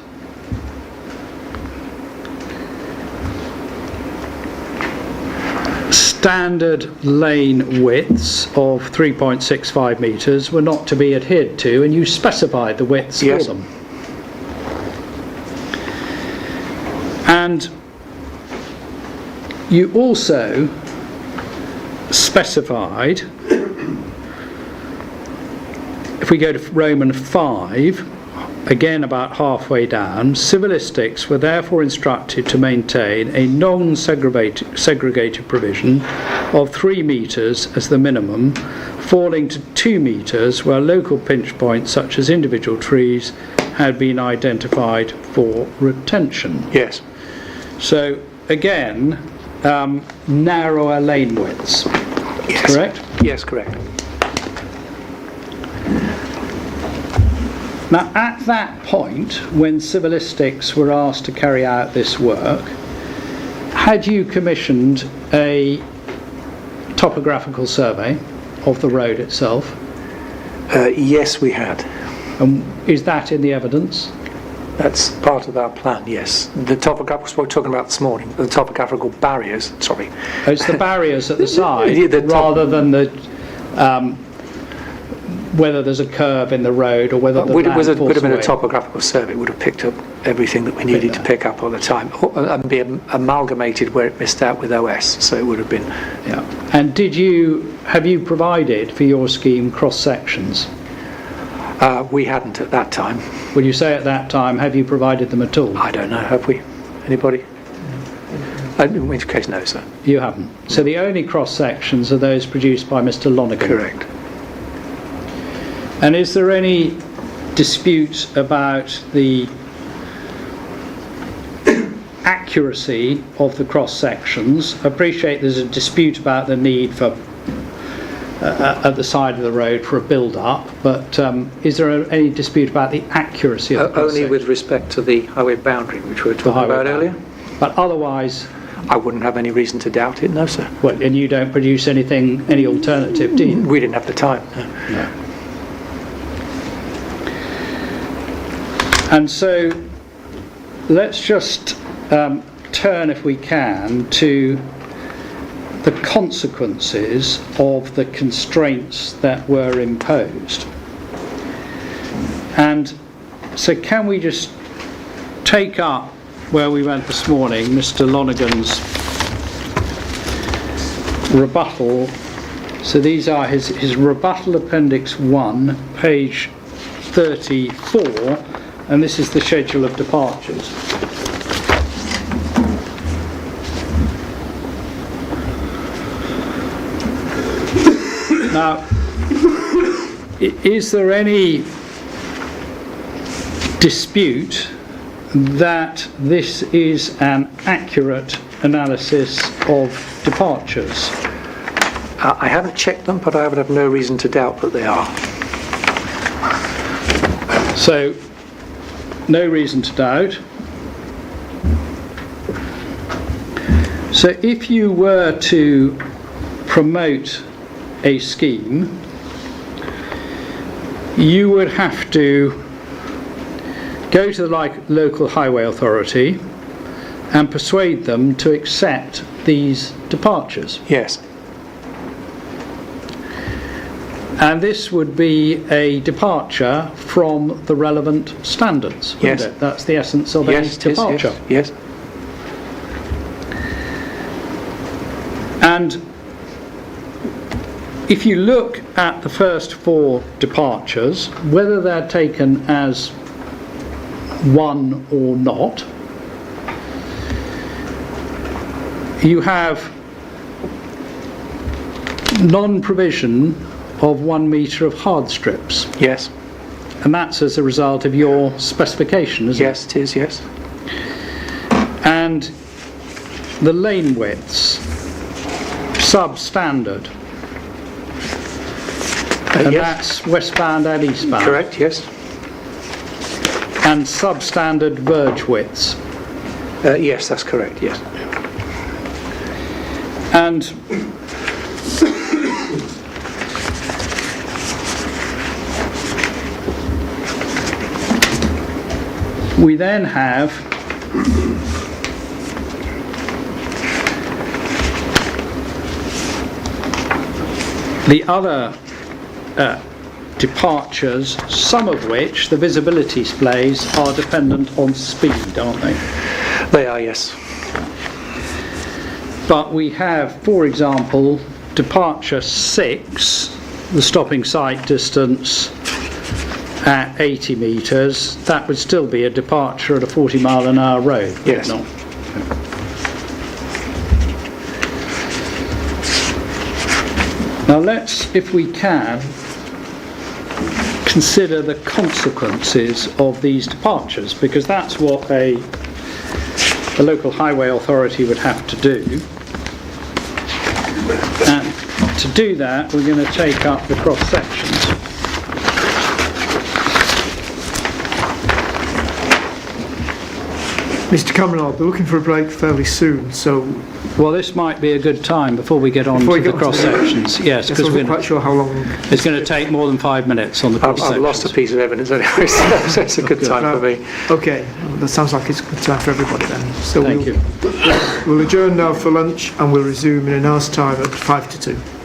standard lane widths of 3.65 metres were not to be adhered to, and you specified the widths Yes. for them. And you also specified, if we go to Roman 5, again about halfway down, civilistics were therefore instructed to maintain a non-segregated provision of 3 metres as the minimum, falling to 2 metres where local pinch points such as individual trees had been identified for retention. Yes. So again, narrower lane widths, Yes. correct? Yes, correct. Now, at that point, when civilistics were asked to carry out this work, had you commissioned a topographical survey of the road itself? Yes, we had. And is that in the evidence? That's part of our plan, yes. The topographical, what we're talking about this morning, the topographical barriers, sorry. It's the barriers at the side, Yeah, the top- rather than the whether there's a curve in the road or whether the Would land have falls been a away. topographical survey, would have picked up everything that we needed to pick up all the time, and be amalgamated where it missed out with OS, so it would have been. Yeah. And have you provided for your scheme cross sections? We hadn't at that time. When you say at that time, have you provided them at all? I don't know, have we? Anybody? In which case, no, sir. You haven't. So the only cross sections are those produced by Mr. Lonergan. Correct. And is there any dispute about the accuracy of the cross sections? I appreciate there's a dispute about the need for at the side of the road for a build-up, but is there any dispute about the accuracy of the cross Only with respect to the highway boundary, which we were talking about earlier. But otherwise, I wouldn't have any reason to doubt it, no, sir. Well, and you don't produce any alternative, do you? We didn't have the time. No. No. And so let's just turn, if we can, to the consequences of the constraints that were imposed. And so can we just take up where we went this morning, Mr. Lonergan's rebuttal. So these are his rebuttal appendix 1, page 34, and this is the schedule of departures. Now, is there any dispute that this is an accurate analysis of departures? I haven't checked them, but I would have no reason to doubt that they are. So, no reason to doubt. So if you were to promote a scheme, you would have to go to the local highway authority and persuade them to accept these departures. Yes. And this would be a departure from the relevant standards, wouldn't Yes. it? That's the essence of Yes, a it is, departure. yes. And if you look at the first 4 departures, whether they're taken as one or not, you have non-provision of 1 metre of hard strips, Yes. and that's as a result of your specification, isn't Yes, it is, yes. it? And the lane widths, substandard, and Yes. that's westbound and eastbound. Correct, yes. And substandard verge widths. Yes, that's correct, yes. And we then have the other departures, some of which, the visibility displays, are dependent on speed, aren't they? They are, yes. But we have, for example, departure 6, the stopping sight distance at 80 metres. That would still be a departure at a 40-mile-an-hour road, would it Yes. not? Now let's, if we can, consider the consequences of these departures, because that's what a local highway authority would have to do. And to do that, we're going to take up the cross sections. Mr. Cameron, I'll be looking for a break fairly soon, so Well, this might be a good time before we get on Before to we the get on to cross sections. Yes, I because wasn't quite sure how long. it's going to take more than 5 minutes on the cross I've sections. lost a piece of evidence anyway, so it's a good time for me. Okay, that sounds like it's a good time for everybody then. So Thank you. We'll adjourn now for lunch and we'll resume in an hour's time at 1:55.